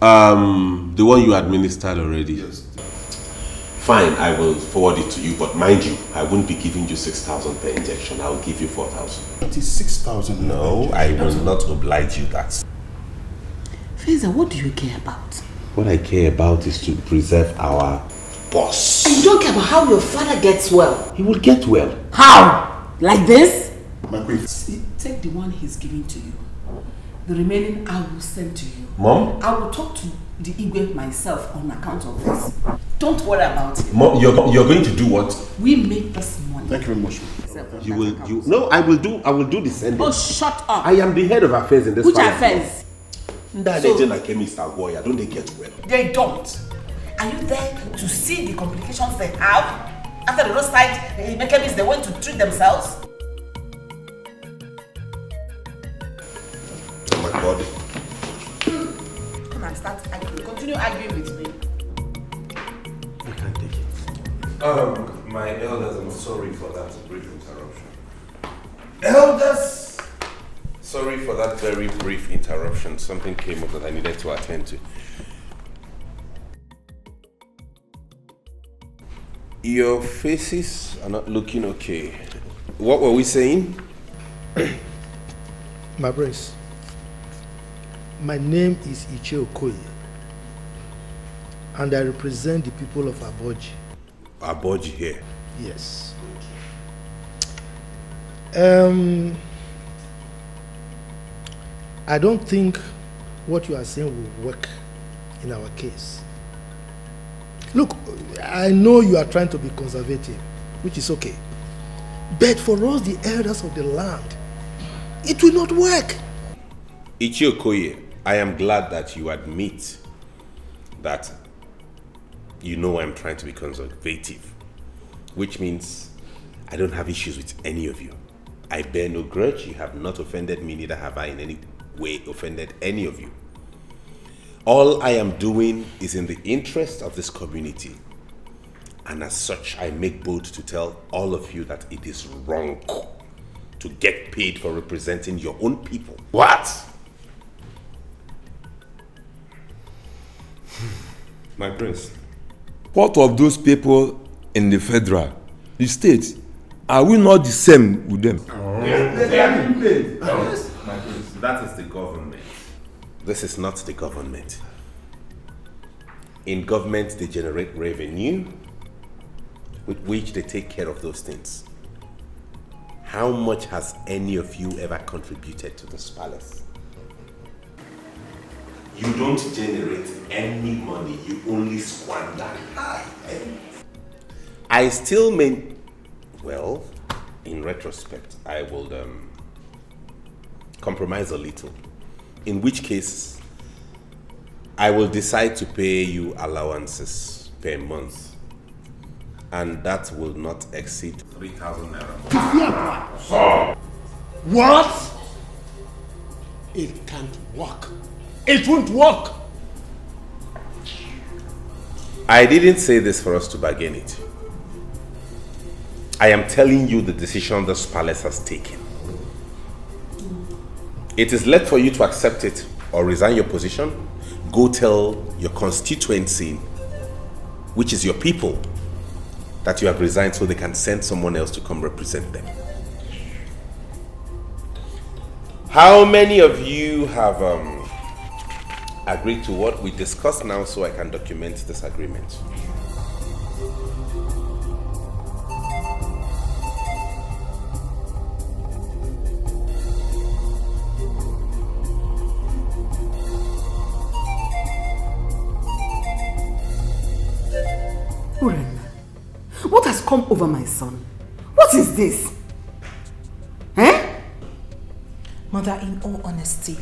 The one you administered already? Yes. Fine, I will forward it to you, but mind you, I won't be giving you 6,000 per injection. I'll give you 4,000. It is 6,000. No, I will not oblige you that. Feza, what do you care about? What I care about is to preserve our boss. And you don't care about how your father gets well? He will get well. How? Like this? My queen. Take the one he's giving to you. The remaining I will send to you. Mom? I will talk to the Igwe myself on account of this. Don't worry about it. Mom, you're going to do what? We make this money. Thank you very much. No, I will do the sending. Oh, shut up. I am the head of affairs in this Which palace. affairs? Don't they get well? They don't. Are you there to see the complications they have? After the roadside chemists, they went to treat themselves? Oh my God. Come and start arguing. Continue arguing with me. I can't take it. My elders, I'm sorry for that brief interruption. Elders! Sorry for that very brief interruption. Something came up that I needed to attend to. Your faces are not looking okay. What were we saying? My prince, my name is Okoye, and I represent the people of Aboji. Aboji here? Yes. I don't think what you are saying will work in our case. Look, I know you are trying to be conservative, which is okay. But for us, the elders of the land, it will not work. Okoye, I am glad that you admit that you know I'm trying to be conservative, which means I don't have issues with any of you. I bear no grudge. You have not offended me, neither have I in any way offended any of you. All I am doing is in the interest of this community. And as such, I make bold to tell all of you that it is wrong to get paid for representing your own people. What? My prince. What of those people in the federal, the state? Are we not the same with them? They are being paid. Yes, my prince. That is the government. This is not the government. In government, they generate revenue with which they take care of those things. How much has any of you ever contributed to this palace? You don't generate any money, you only squander. I still well, in retrospect, I will compromise a little. In which case, I will decide to pay you allowances per month. And that will not exceed 3,000 naira. What? It can't work. It won't work. I didn't say this for us to bargain it. I am telling you the decision this palace has taken. It is left for you to accept it or resign your position. Go tell your constituency, which is your people, that you have resigned so they can send someone else to come represent them. How many of you have agreed to what we discussed now so I can document this agreement? What has come over my son? What is this? Eh? Mother, in all honesty,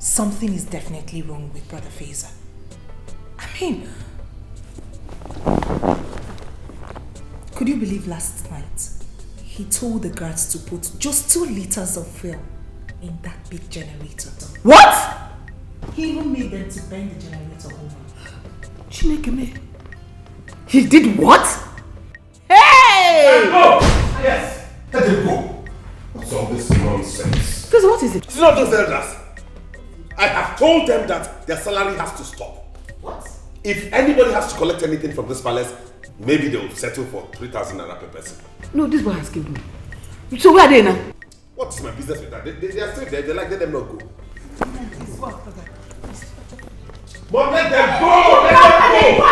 something is definitely wrong with Brother Faisal. I mean, could you believe last night he told the guards to put just 2 liters of fuel in that big generator? What? He even made them to bend the generator over. Chineke, he did what? Hey! Let go! Yes! Let him go! What's all this nonsense? Please, what is it? It's not those elders. I have told them that their salary has to stop. What? If anybody has to collect anything from this palace, maybe they will settle for 3,000 naira per person. No, this boy has killed me. So where are they now? What's my business with that? They are still there. They like, let them not go. But let them go! Let them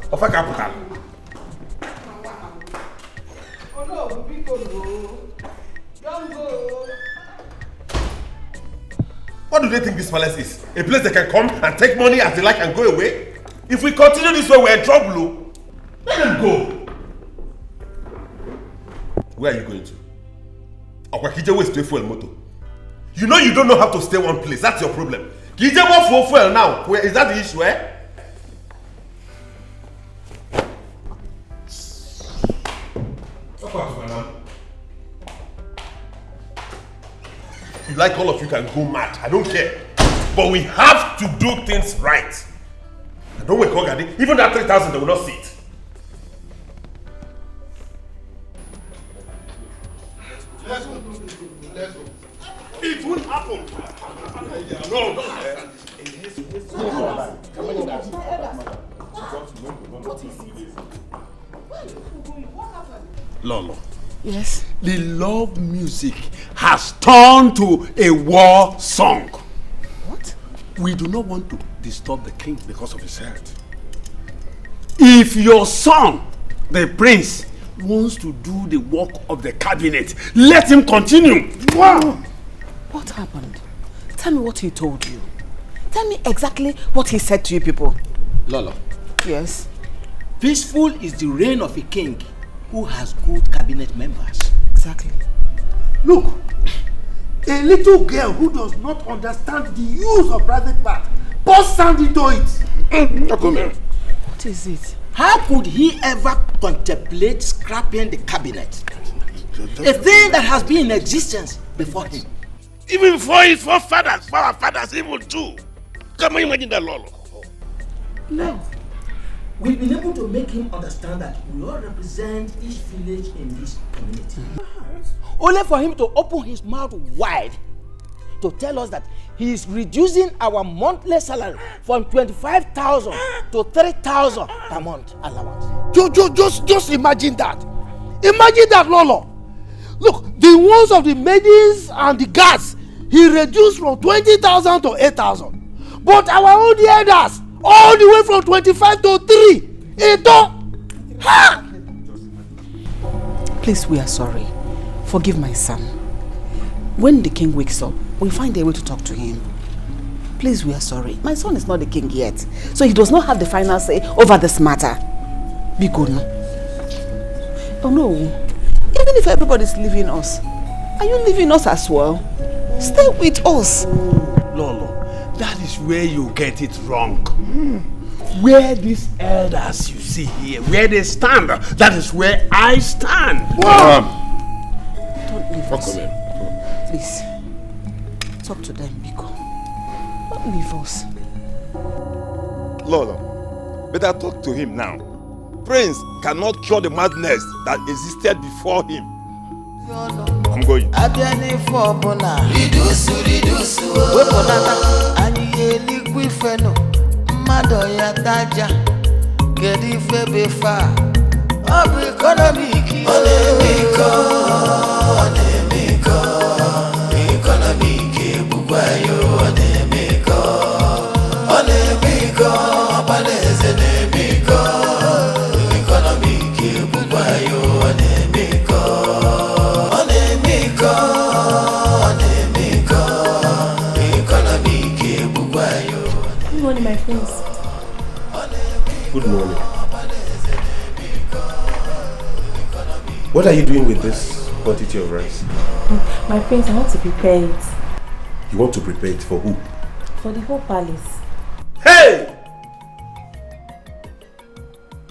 go! Of a capital. Oh no, people go. Don't go. What do they think this palace is? A place they can come and take money as they like and go away? If we continue this way, we're in trouble. Let them go. Where are you going to? OKECHI waste fuel motor. You know you don't know how to stay one place. That's your problem. Kije want for fuel now. Where is that the issue, eh? You like all of you can go mad. I don't care. But we have to do things right. I don't wake up, even that 3,000 they will not see it. Let's go. It won't happen. No. Lolo. Yes? The love music has turned to a war song. What? We do not want to disturb the king because of his health. If your son, the prince, wants to do the work of the cabinet, let him continue. Wow! What happened? Tell me what he told you. Tell me exactly what he said to you people. Lolo. Yes? Peaceful is the reign of a king who has good cabinet members. Exactly. Look, a little girl who does not understand the use of private part burst sand into it. What is it? How could he ever contemplate scrapping the cabinet? A thing that has been in existence before him. Even before his forefathers, for our fathers even too. Can you imagine that, Lolo? No. We've been able to make him understand that we all represent each village in this community. Only for him to open his mouth wide to tell us that he is reducing our monthly salary from 25,000 to 3,000 per month allowance. Just imagine that. Imagine that, Lolo. Look, the ones of the maidens and the guards, he reduced from 20,000 to 8,000. But our own elders, all the way from 25 to 3. Please, we are sorry. Forgive my son. When the king wakes up, we'll find a way to talk to him. Please, we are sorry. My son is not the king yet, so he does not have the final say over this matter. Be good now. Oh no. Even if everybody's leaving us, are you leaving us as well? Stay with us. Lolo, that is where you get it wrong. Where these elders you see here, where they stand, that is where I stand. Don't leave us. Please. Talk to them, Biko. Don't leave us. Lolo, better talk to him now. Prince cannot cure the madness that existed before him. I'm going. Good morning, my friends. Good morning. What are you doing with this quantity of rice? My friends, I want to prepare it. You want to prepare it for who? For the whole palace. Hey!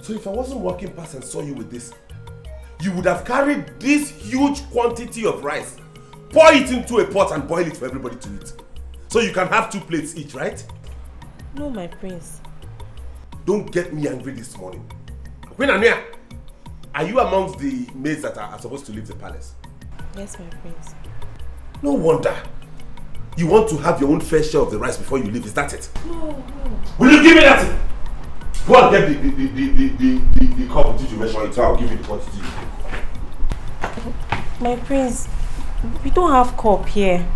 So if I wasn't walking past and saw you with this, you would have carried this huge quantity of rice, pour it into a pot and boil it for everybody to eat. So you can have 2 plates each, right? No, my prince. Don't get me angry this morning. Queen Ania, are you amongst the maids that are supposed to leave the palace? Yes, my prince. No wonder. You want to have your own fair share of the rice before you leave, is that it? No. Will you give me that? Go and get the cup did you measure it, so I'll give you the quantity. My prince, we don't have cup here.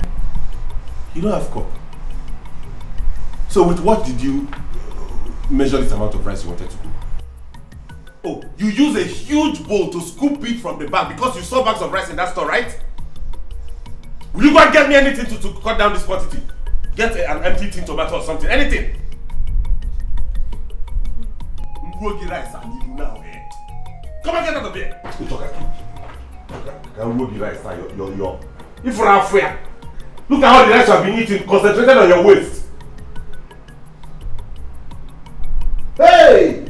You don't have cup? So with what did you measure this amount of rice you wanted to cook? Oh, you use a huge bowl to scoop it from the bag because you saw bags of rice in that store, right? Will you go and get me anything to cut down this quantity? Get an empty tin tomato or something, anything. Mwogi rice and you now, eh? Come and get out of here. Mwogi rice now, you're. If you're afraid, look at how the rice you have been eating, concentrated on your waist. Hey!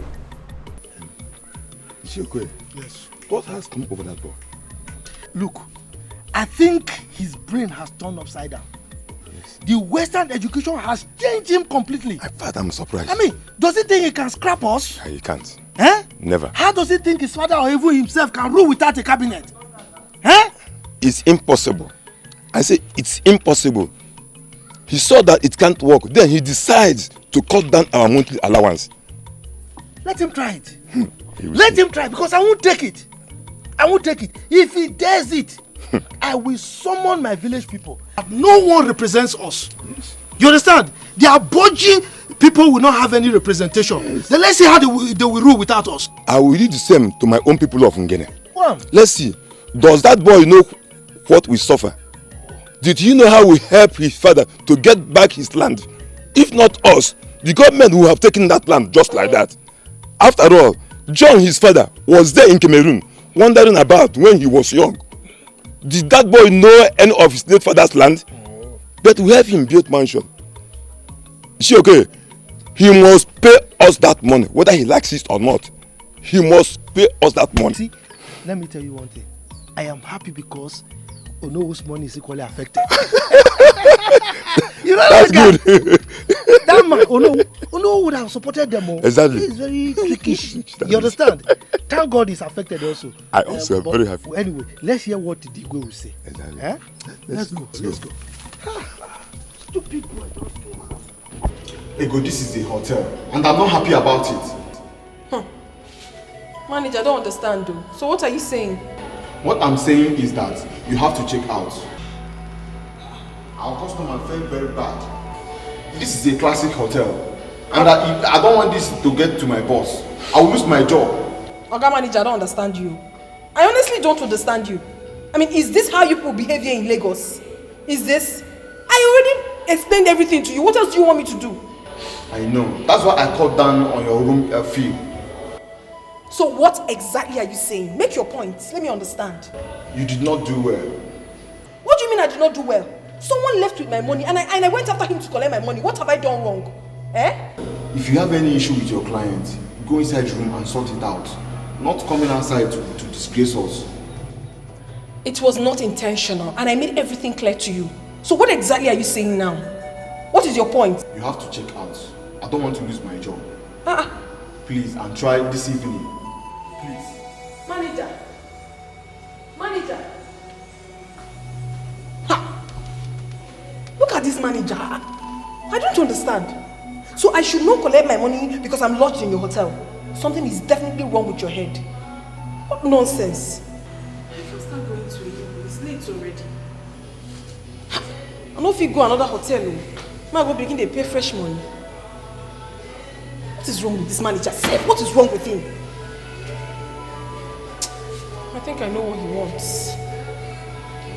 Ishekwe, yes. What has come over that boy? Look, I think his brain has turned upside down. Yes. The Western education has changed him completely. I'm surprised. I mean, does he think he can scrap us? He can't. Eh? Never. How does he think his father or even himself can rule without a cabinet? Eh? It's impossible. I say it's impossible. He saw that it can't work. Then he decides to cut down our monthly allowance. Let him try it. Let him try, because I won't take it. I won't take it. If he dares it, I will summon my village people. No one represents us. You understand? They are budging. People will not have any representation. Then let's see how they will rule without us. I will do the same to my own people of Ngene. Well, let's see. Does that boy know what we suffer? Did he know how we help his father to get back his land? If not us, the government will have taken that land just like that. After all, John, his father, was there in Cameroon, wandering about when he was young. Did that boy know any of his late father's land? But we have him build mansion. Is she okay? He must pay us that money, whether he likes it or not. He must pay us that money. See, let me tell you one thing. I am happy because Onowo's money is equally affected. You know that's that good. That man, Ono would have supported them all. Exactly. He's very trickish. You understand? Thank God he's affected also. I also am very happy. Anyway, let's hear what the Igwe will say. Exactly. Eh? Let's go. Stupid boy. Ego, this is a hotel, and I'm not happy about it. Manager, I don't understand though. So what are you saying? What I'm saying is that you have to check out. Our customer felt very bad. This is a classic hotel, and I don't want this to get to my boss. I will lose my job. Oga Manager, I don't understand you. I honestly don't understand you. I mean, is this how you people behave here in Lagos? Is this? I already explained everything to you. What else do you want me to do? I know. That's why I cut down on your room fee. So what exactly are you saying? Make your point. Let me understand. You did not do well. What do you mean I did not do well? Someone left with my money and I went after him to collect my money. What have I done wrong? Eh? If you have any issue with your client, go inside your room and sort it out. Not coming outside to disgrace us. It was not intentional and I made everything clear to you. So what exactly are you saying now? What is your point? You have to check out. I don't want to lose my job. Please, and try this evening. Please. Manager. Look at this manager. I don't understand. So I should not collect my money because I'm lodged in your hotel. Something is definitely wrong with your head. What nonsense. I can't start going to you. It's late already. I know if you go another hotel, I go begin to pay fresh money. What is wrong with this manager? What is wrong with him? I think I know what he wants.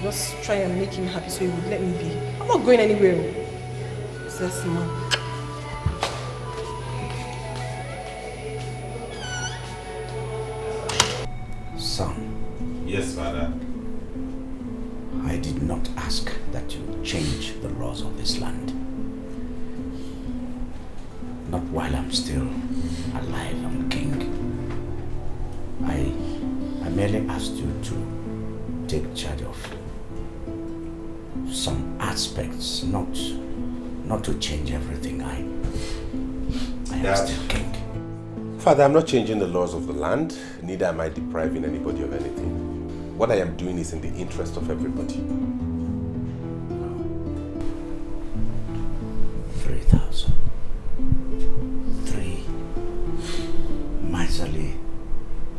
Just try and make him happy so he would let me be. I'm not going anywhere. Obsessed man. Son. Yes, father. I did not ask that you change the laws of this land. Not while I'm still alive and king. I merely asked you to take charge of some aspects, not to change everything. I am still king. Father, I'm not changing the laws of the land, neither am I depriving anybody of anything. What I am doing is in the interest of everybody. 3,000. 3 miserly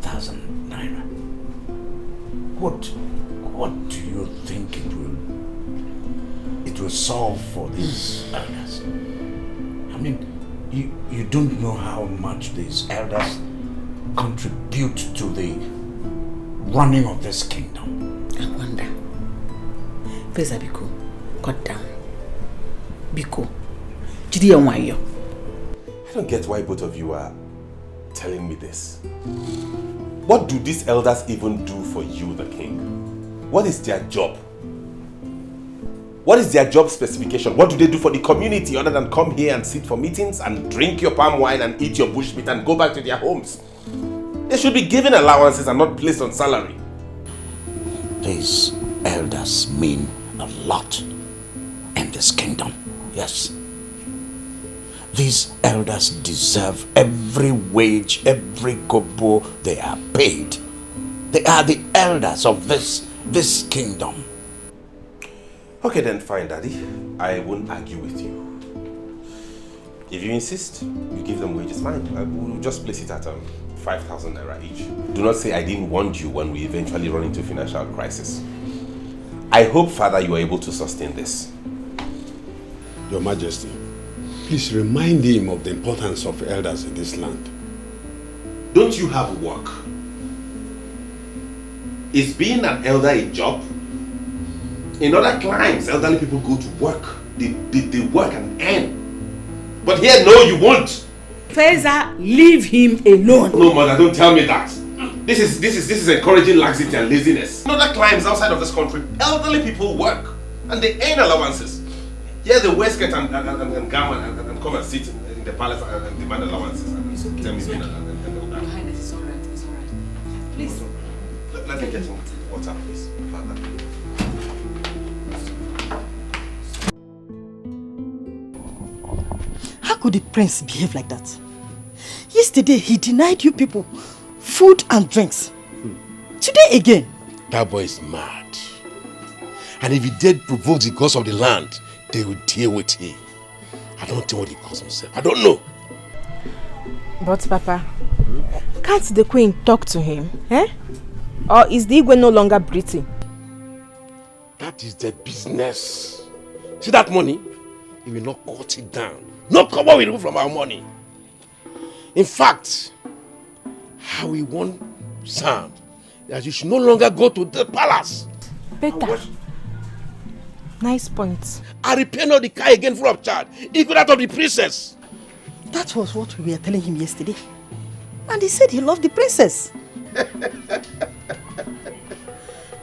1,000 naira. What do you think it will solve for these elders? I mean, you don't know how much these elders contribute to the running of this kingdom. I wonder. Pesa Biko, cut down. Biko, I don't get why both of you are telling me this. What do these elders even do for you, the king? What is their job? What is their job specification? What do they do for the community other than come here and sit for meetings and drink your palm wine and eat your bushmeat and go back to their homes? They should be given allowances and not placed on salary. These elders mean a lot in this kingdom, yes. These elders deserve every wage, every kobo they are paid. They are the elders of this kingdom. Okay then, fine, Daddy. I won't argue with you. If you insist, you give them wages, fine. We'll just place it at 5,000 naira each. Do not say I didn't warn you when we eventually run into financial crisis. I hope, Father, you are able to sustain this. Your Majesty, please remind him of the importance of elders in this land. Don't you have work? Is being an elder a job? In other climes, elderly people go to work. They work and earn. But here, no, you won't. Feza, leave him alone. No, mother, don't tell me that. This is encouraging laxity and laziness. In other climes outside of this country, elderly people work and they earn allowances. Here, they wear skirt and gown and come and sit in the palace and demand allowances. It's okay. Tell me, Your Highness, it's alright. It's alright. Please. Let me get some water, please, Father. How could the prince behave like that? Yesterday, he denied you people food and drinks. Today again. That boy is mad. And if he did provoke the gods of the land, they will deal with him. I don't know what he calls himself. I don't know. But Papa, can't the queen talk to him? Eh? Or is the Igwe no longer breathing? That is their business. See that money? He will not cut it down. No cover will remove from our money. In fact, how we want sound that you should no longer go to the palace. Better. Nice point. I repair not the car again full of charge. Equal that of the princess. That was what we were telling him yesterday. And he said he loved the princess.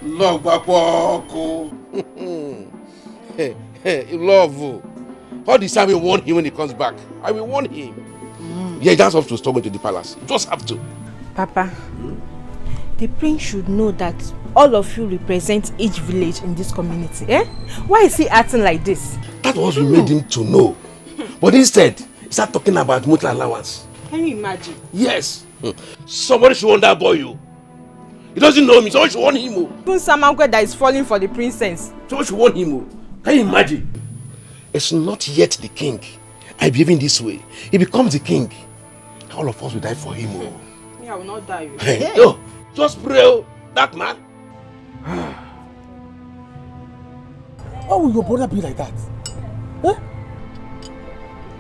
Love, Papa. Love. All this time we warn him when he comes back. I will warn him. Yeah, that's have to stop going to the palace. You just have to. Papa, the prince should know that all of you represent each village in this community. Eh? Why is he acting like this? That was what we made him to know. But instead, he started talking about mutual allowance. Can you imagine? Yes. Somebody should warn that boy, you. He doesn't know me, someone should warn him. Even Samankwe that is falling for the princess. Someone should warn him. Can you imagine? It's not yet the king. I behave in this way. He becomes the king. All of us will die for him. Me, I will not die. Hey, yo, just pray, that man. Why will your brother be like that? Eh?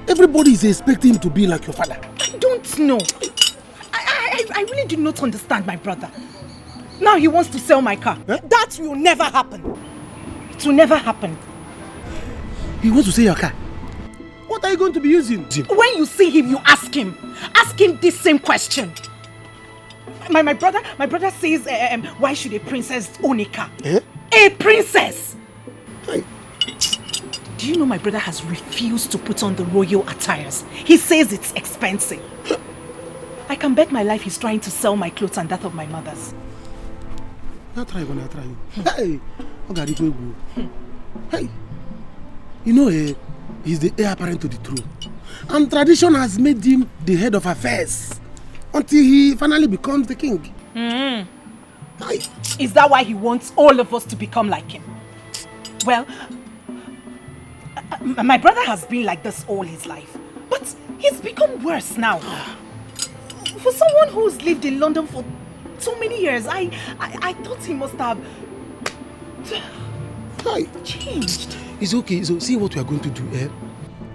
Everybody is expecting him to be like your father. I don't know. I really do not understand my brother. Now he wants to sell my car. Eh? That will never happen. It will never happen. He wants to sell your car? What are you going to be using? When you see him, you ask him. Ask him this same question. My brother says, why should a princess own a car? Eh? A princess! Do you know my brother has refused to put on the royal attires? He says it's expensive. I can bet my life he's trying to sell my clothes and that of my mother's. I'll try you. Hey, OKECHI. Hey, you know, he's the heir apparent to the throne. And tradition has made him the head of affairs until he finally becomes the king. Is that why he wants all of us to become like him? Well, my brother has been like this all his life, but he's become worse now. For someone who's lived in London for so many years, I thought he must have changed. It's okay. So see what we are going to do.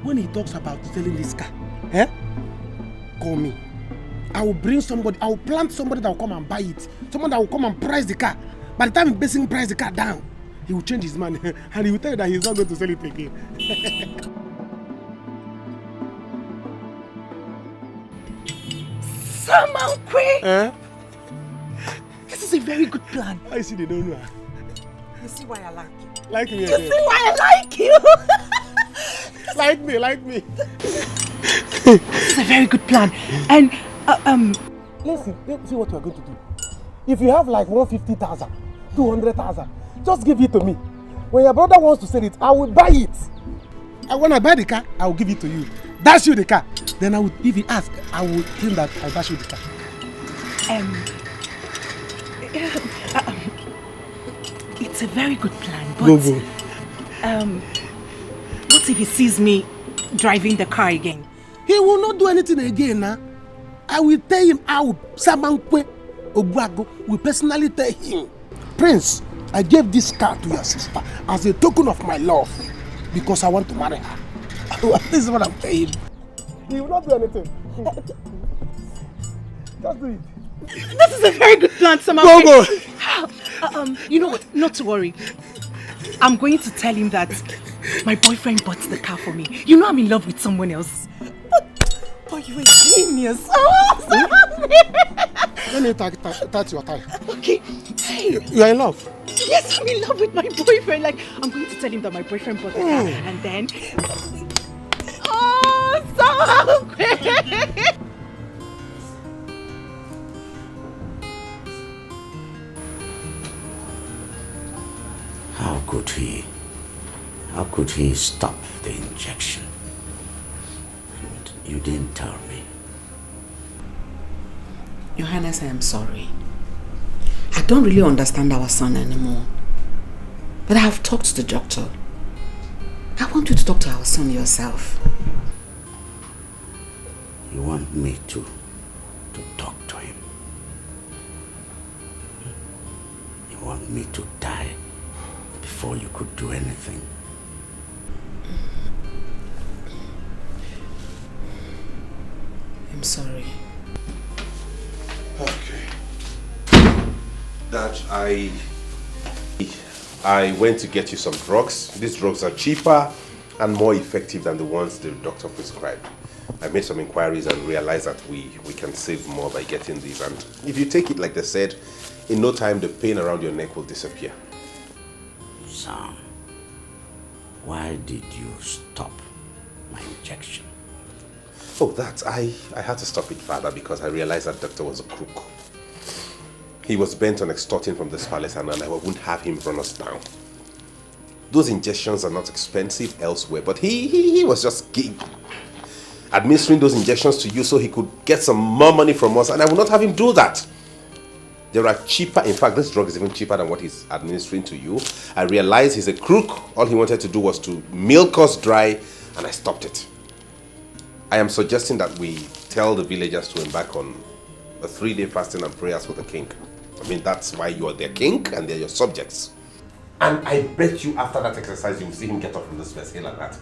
When he talks about selling this car, call me. I will bring somebody. I will plant somebody that will come and buy it. Someone that will come and price the car. By the time he basically price the car down, he will change his mind and he will tell you that he's not going to sell it again. Samankwe! This is a very good plan. I see they don't know. You see why I like you? Like me. You see why I like you? Like me. This is a very good plan. And listen, let's see what we are going to do. If you have like 150,000, 200,000, just give it to me. When your brother wants to sell it, I will buy it. And when I buy the car, I will give it to you. Dash you the car. Then I will, if he asks, I will tell him that I dash you the car. It's a very good plan, but Go. what if he sees me driving the car again? He will not do anything again now. I will tell him how Samankwe OGBUAGU will personally tell him, Prince, I gave this car to your sister as a token of my love because I want to marry her. This is what I'm saying. He will not do anything. Just do it. This is a very good plan, Samankwe. Go. You know what? Not to worry. I'm going to tell him that my boyfriend bought the car for me. You know I'm in love with someone else. But you're a genius. Let me touch your tie. Okay. You are in love? Yes, I'm in love with my boyfriend. Like, I'm going to tell him that my boyfriend bought the car. And then... Oh, Samankwe! How could he stop the injection? And you didn't tell me. Your Highness, I am sorry. I don't really understand our son anymore. But I have talked to the doctor. I want you to talk to our son yourself. You want me to talk to him? You want me to die before you could do anything? I'm sorry. Okay. Dad, I went to get you some drugs. These drugs are cheaper and more effective than the ones the doctor prescribed. I made some inquiries and realized that we can save more by getting these. And if you take it like they said, in no time the pain around your neck will disappear. Sam, why did you stop my injection? Oh, I had to stop it, Father, because I realized that doctor was a crook. He was bent on extorting from this palace and I wouldn't have him run us down. Those injections are not expensive elsewhere, but he was just administering those injections to you so he could get some more money from us, and I would not have him do that. There are cheaper, in fact, this drug is even cheaper than what he's administering to you. I realized he's a crook. All he wanted to do was to milk us dry, and I stopped it. I am suggesting that we tell the villagers to embark on a 3-day fasting and prayers for the king. I mean, that's why you are their king and they're your subjects. And I bet you after that exercise, you will see him get up from this first hill like that.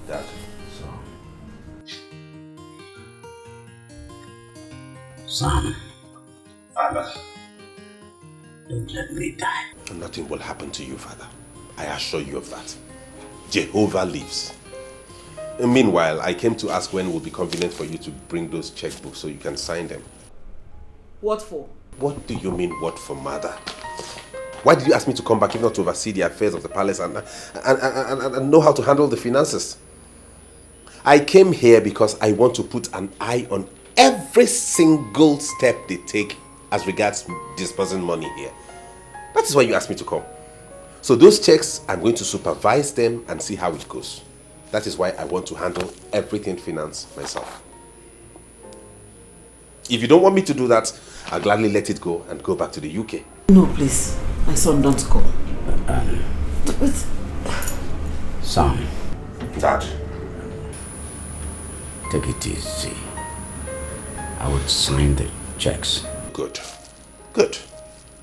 Dad. Son. Father. Don't let me die. Nothing will happen to you, Father. I assure you of that. Jehovah lives. And meanwhile, I came to ask when it will be convenient for you to bring those checkbooks so you can sign them. What for? What do you mean, what for, Mother? Why did you ask me to come back if not to oversee the affairs of the palace and know how to handle the finances? I came here because I want to put an eye on every single step they take as regards disbursing money here. That is why you asked me to come. So those checks, I'm going to supervise them and see how it goes. That is why I want to handle everything finance myself. If you don't want me to do that, I'll gladly let it go and go back to the UK. No, please. My son, don't go. Son. Dad. Take it easy. I would sign the checks. Good. Good.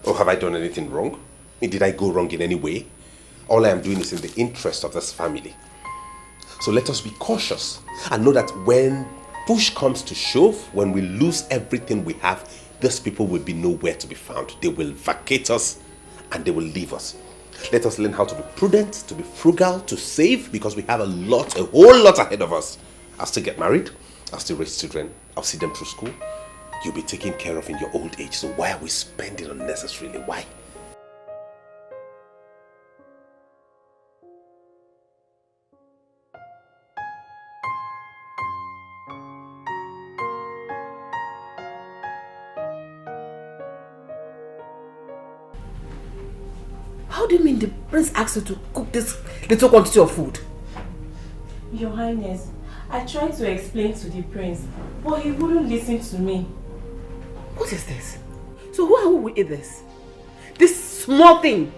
Oh, have I done anything wrong? Did I go wrong in any way? All I am doing is in the interest of this family. So let us be cautious and know that when push comes to shove, when we lose everything we have, these people will be nowhere to be found. They will vacate us and they will leave us. Let us learn how to be prudent, to be frugal, to save, because we have a whole lot ahead of us. I'll still get married. I'll still raise children. I'll see them through school. You'll be taken care of in your old age. So why are we spending unnecessarily? Why? How do you mean the prince asked you to cook this little quantity of food? Your Highness, I tried to explain to the prince, but he wouldn't listen to me. What is this? So who will eat this? This small thing?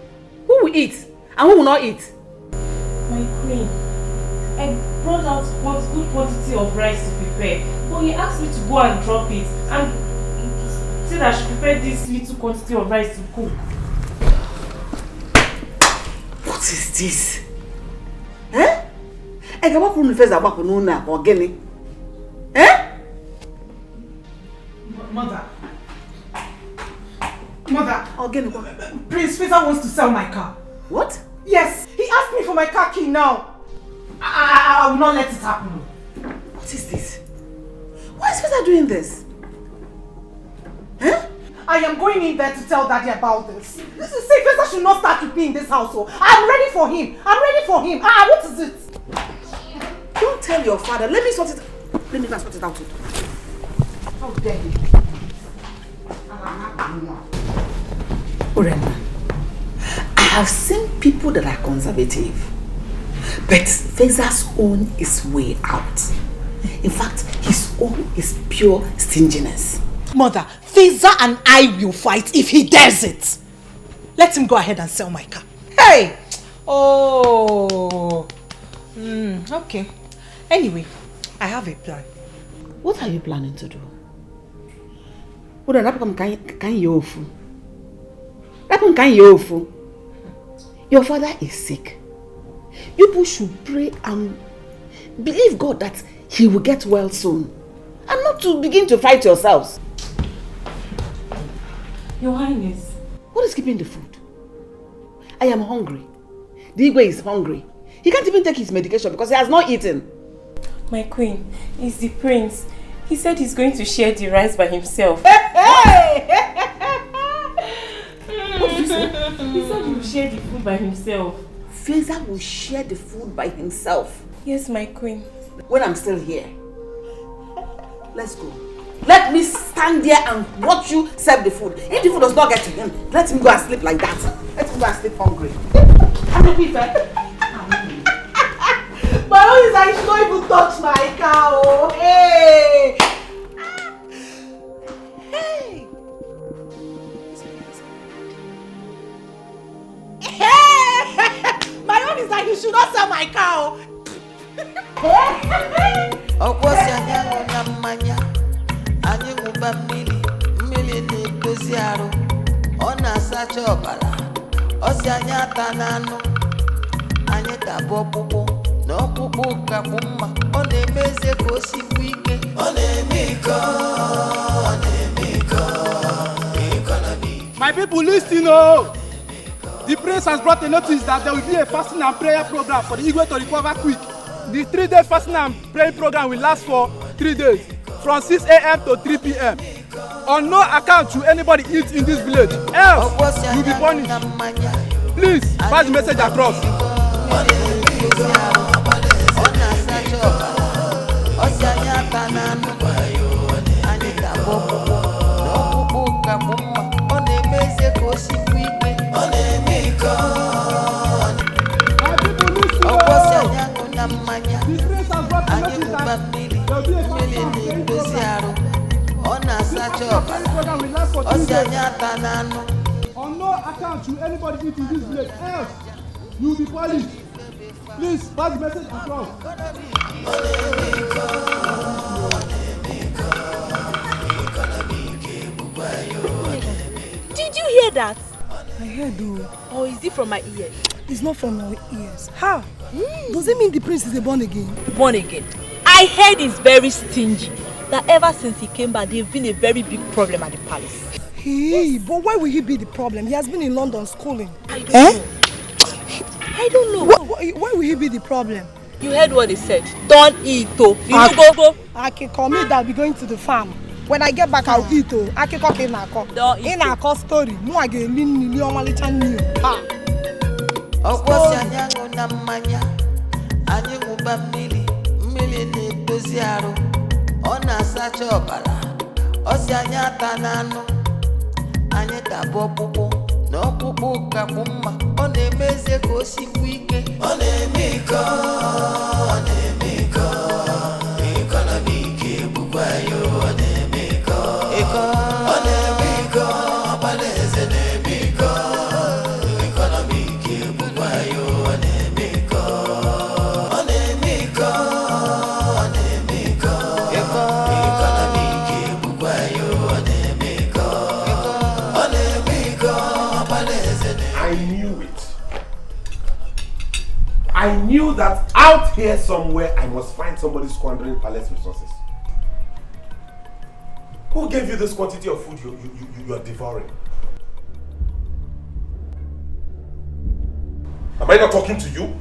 Who will eat and who will not eat? My queen, I brought out one good quantity of rice to prepare, but he asked me to go and drop it and said I should prepare this little quantity of rice to cook. What is this? Eh? I can walk from the face about Nuna or Guinea. Eh? Mother. Prince Faisal wants to sell my car. What? Yes, he asked me for my car key now. I will not let it happen. What is this? Why is Faisal doing this? Huh? I am going in there to tell Daddy about this. This is say Faisal should not start with me in this household. I'm ready for him. What is it? Don't tell your father. Let me sort it. Let me sort it out. How dare you? Urema, I have seen people that are conservative, but Faisal's own is way out. In fact, his own is pure stinginess. Mother, Faisal and I will fight if he dares it. Let him go ahead and sell my car. Hey! Oh. Okay. Anyway, I have a plan. What are you planning to do? Your father is sick. You people should pray and believe God that he will get well soon. And not to begin to fight yourselves. Your Highness. What is keeping the food? I am hungry. The Igwe is hungry. He can't even take his medication because he has not eaten. My queen, it's the prince. He said he's going to share the rice by himself. Hey! What did you say? He said he will share the food by himself. Faisal will share the food by himself? Yes, my queen. When I'm still here. Let's go. Let me stand there and watch you serve the food. If the food does not get to him, let him go and sleep like that. Let him go and sleep hungry. My own is I should not even touch my cow. Hey! Hey! Hey! My own is like you should not sell my cow. Anyị ṅụba mmiri na-edozi arụ, ọ na-asacha ọbara, ọ si anyị ata n'anụ, anyị ga-abụ ọkpụkpụ na ọkpụkpụ ka bụ mma, ọ na-eme eze ka o sikwu ike, ọ na-eme iko, ọ na-eme iko, economy. My people listen, oh! The prince has brought a notice that there will be a fasting and prayer program for the Igwe to recover quick. The 3-day fasting and praying program will last for 3 days. From 6 a.m. to 3 p.m. On no account should anybody eat in this village. Else, you'll be punished. Please, pass the message across. On no account should anybody eat in this village. Else, you'll be punished. Please, pass the message across. Did you hear that? I heard though. Or is it from my ears? It's not from our ears. How? Does it mean the prince is a born again? Born again. I heard he's very stingy. That ever since he came back, they've been a very big problem at the palace. Hey, but why will he be the problem? He has been in London schooling. I don't know. I don't know. Why will he be the problem? You heard what he said. Don't eat, oh. You go. Akiko, me that I'll be going to the farm. When I get back, I'll eat, oh. Akiko Kenako. Don't eat. In a story. No, I get Lini, Liomalitan new. Ona sacha ọbara osi anya tanano anya tabo pupu no pupu ka mumma ọ na-emeze ka o sikwu ike ọ na-emiko economic bukwa yo ọ na-emiko ọ na-emiko ọbaleze na-emiko economic bukwa yo ọ na-emiko ọ na-emiko I knew that out here somewhere I must find somebody squandering palace resources. Who gave you this quantity of food you are devouring? Am I not talking to you?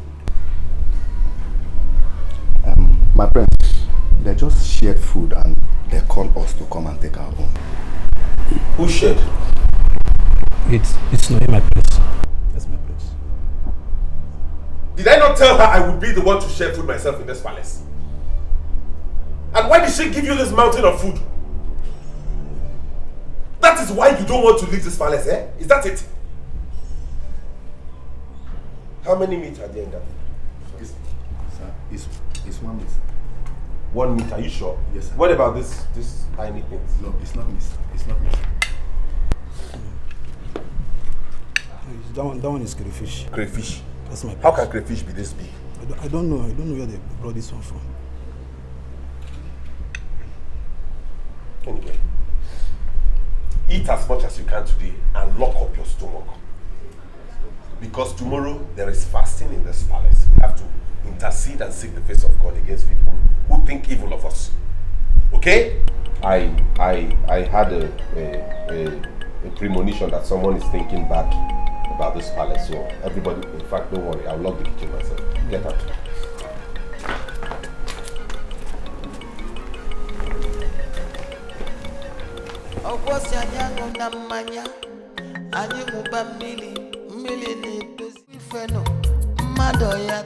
My friends, they just shared food and they called us to come and take our own. Who shared? It's not in my place. That's my place. Did I not tell her I would be the one to share food myself in this palace? And why did she give you this mountain of food? That is why you don't want to leave this palace, eh? Is that it? How many meat are there in that? It's 1 meat. 1 meat, are you sure? Yes, sir. What about this tiny thing? No, it's not meat. It's not meat. That one is crayfish. Crayfish? That's my place. How can crayfish be this big? I don't know. I don't know where they brought this one from. Anyway, eat as much as you can today and lock up your stomach. Because tomorrow there is fasting in this palace. We have to intercede and seek the face of God against people who think evil of us. Okay? I had a premonition that someone is thinking bad about this palace. So everybody, in fact, don't worry. I'll lock the kitchen myself. Get out.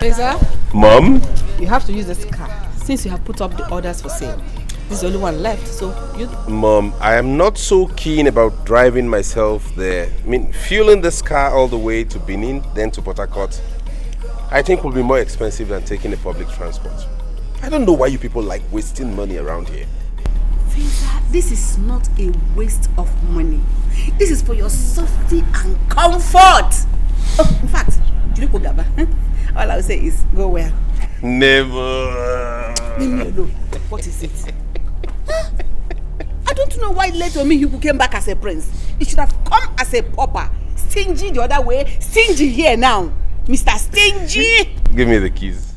Reza? Mom? You have to use this car since you have put up the orders for sale. This is the only one left, so you... Mom, I am not so keen about driving myself there. I mean, fueling this car all the way to Benin, then to Port Harcourt, I think will be more expensive than taking a public transport. I don't know why you people like wasting money around here. This is not a waste of money. This is for your safety and comfort. Oh, in fact, all I will say is go where? Never. Leave me alone. What is it? I don't know why later me you came back as a prince. You should have come as a pauper. Stingy the other way, stingy here now. Mr. Stingy! Give me the keys.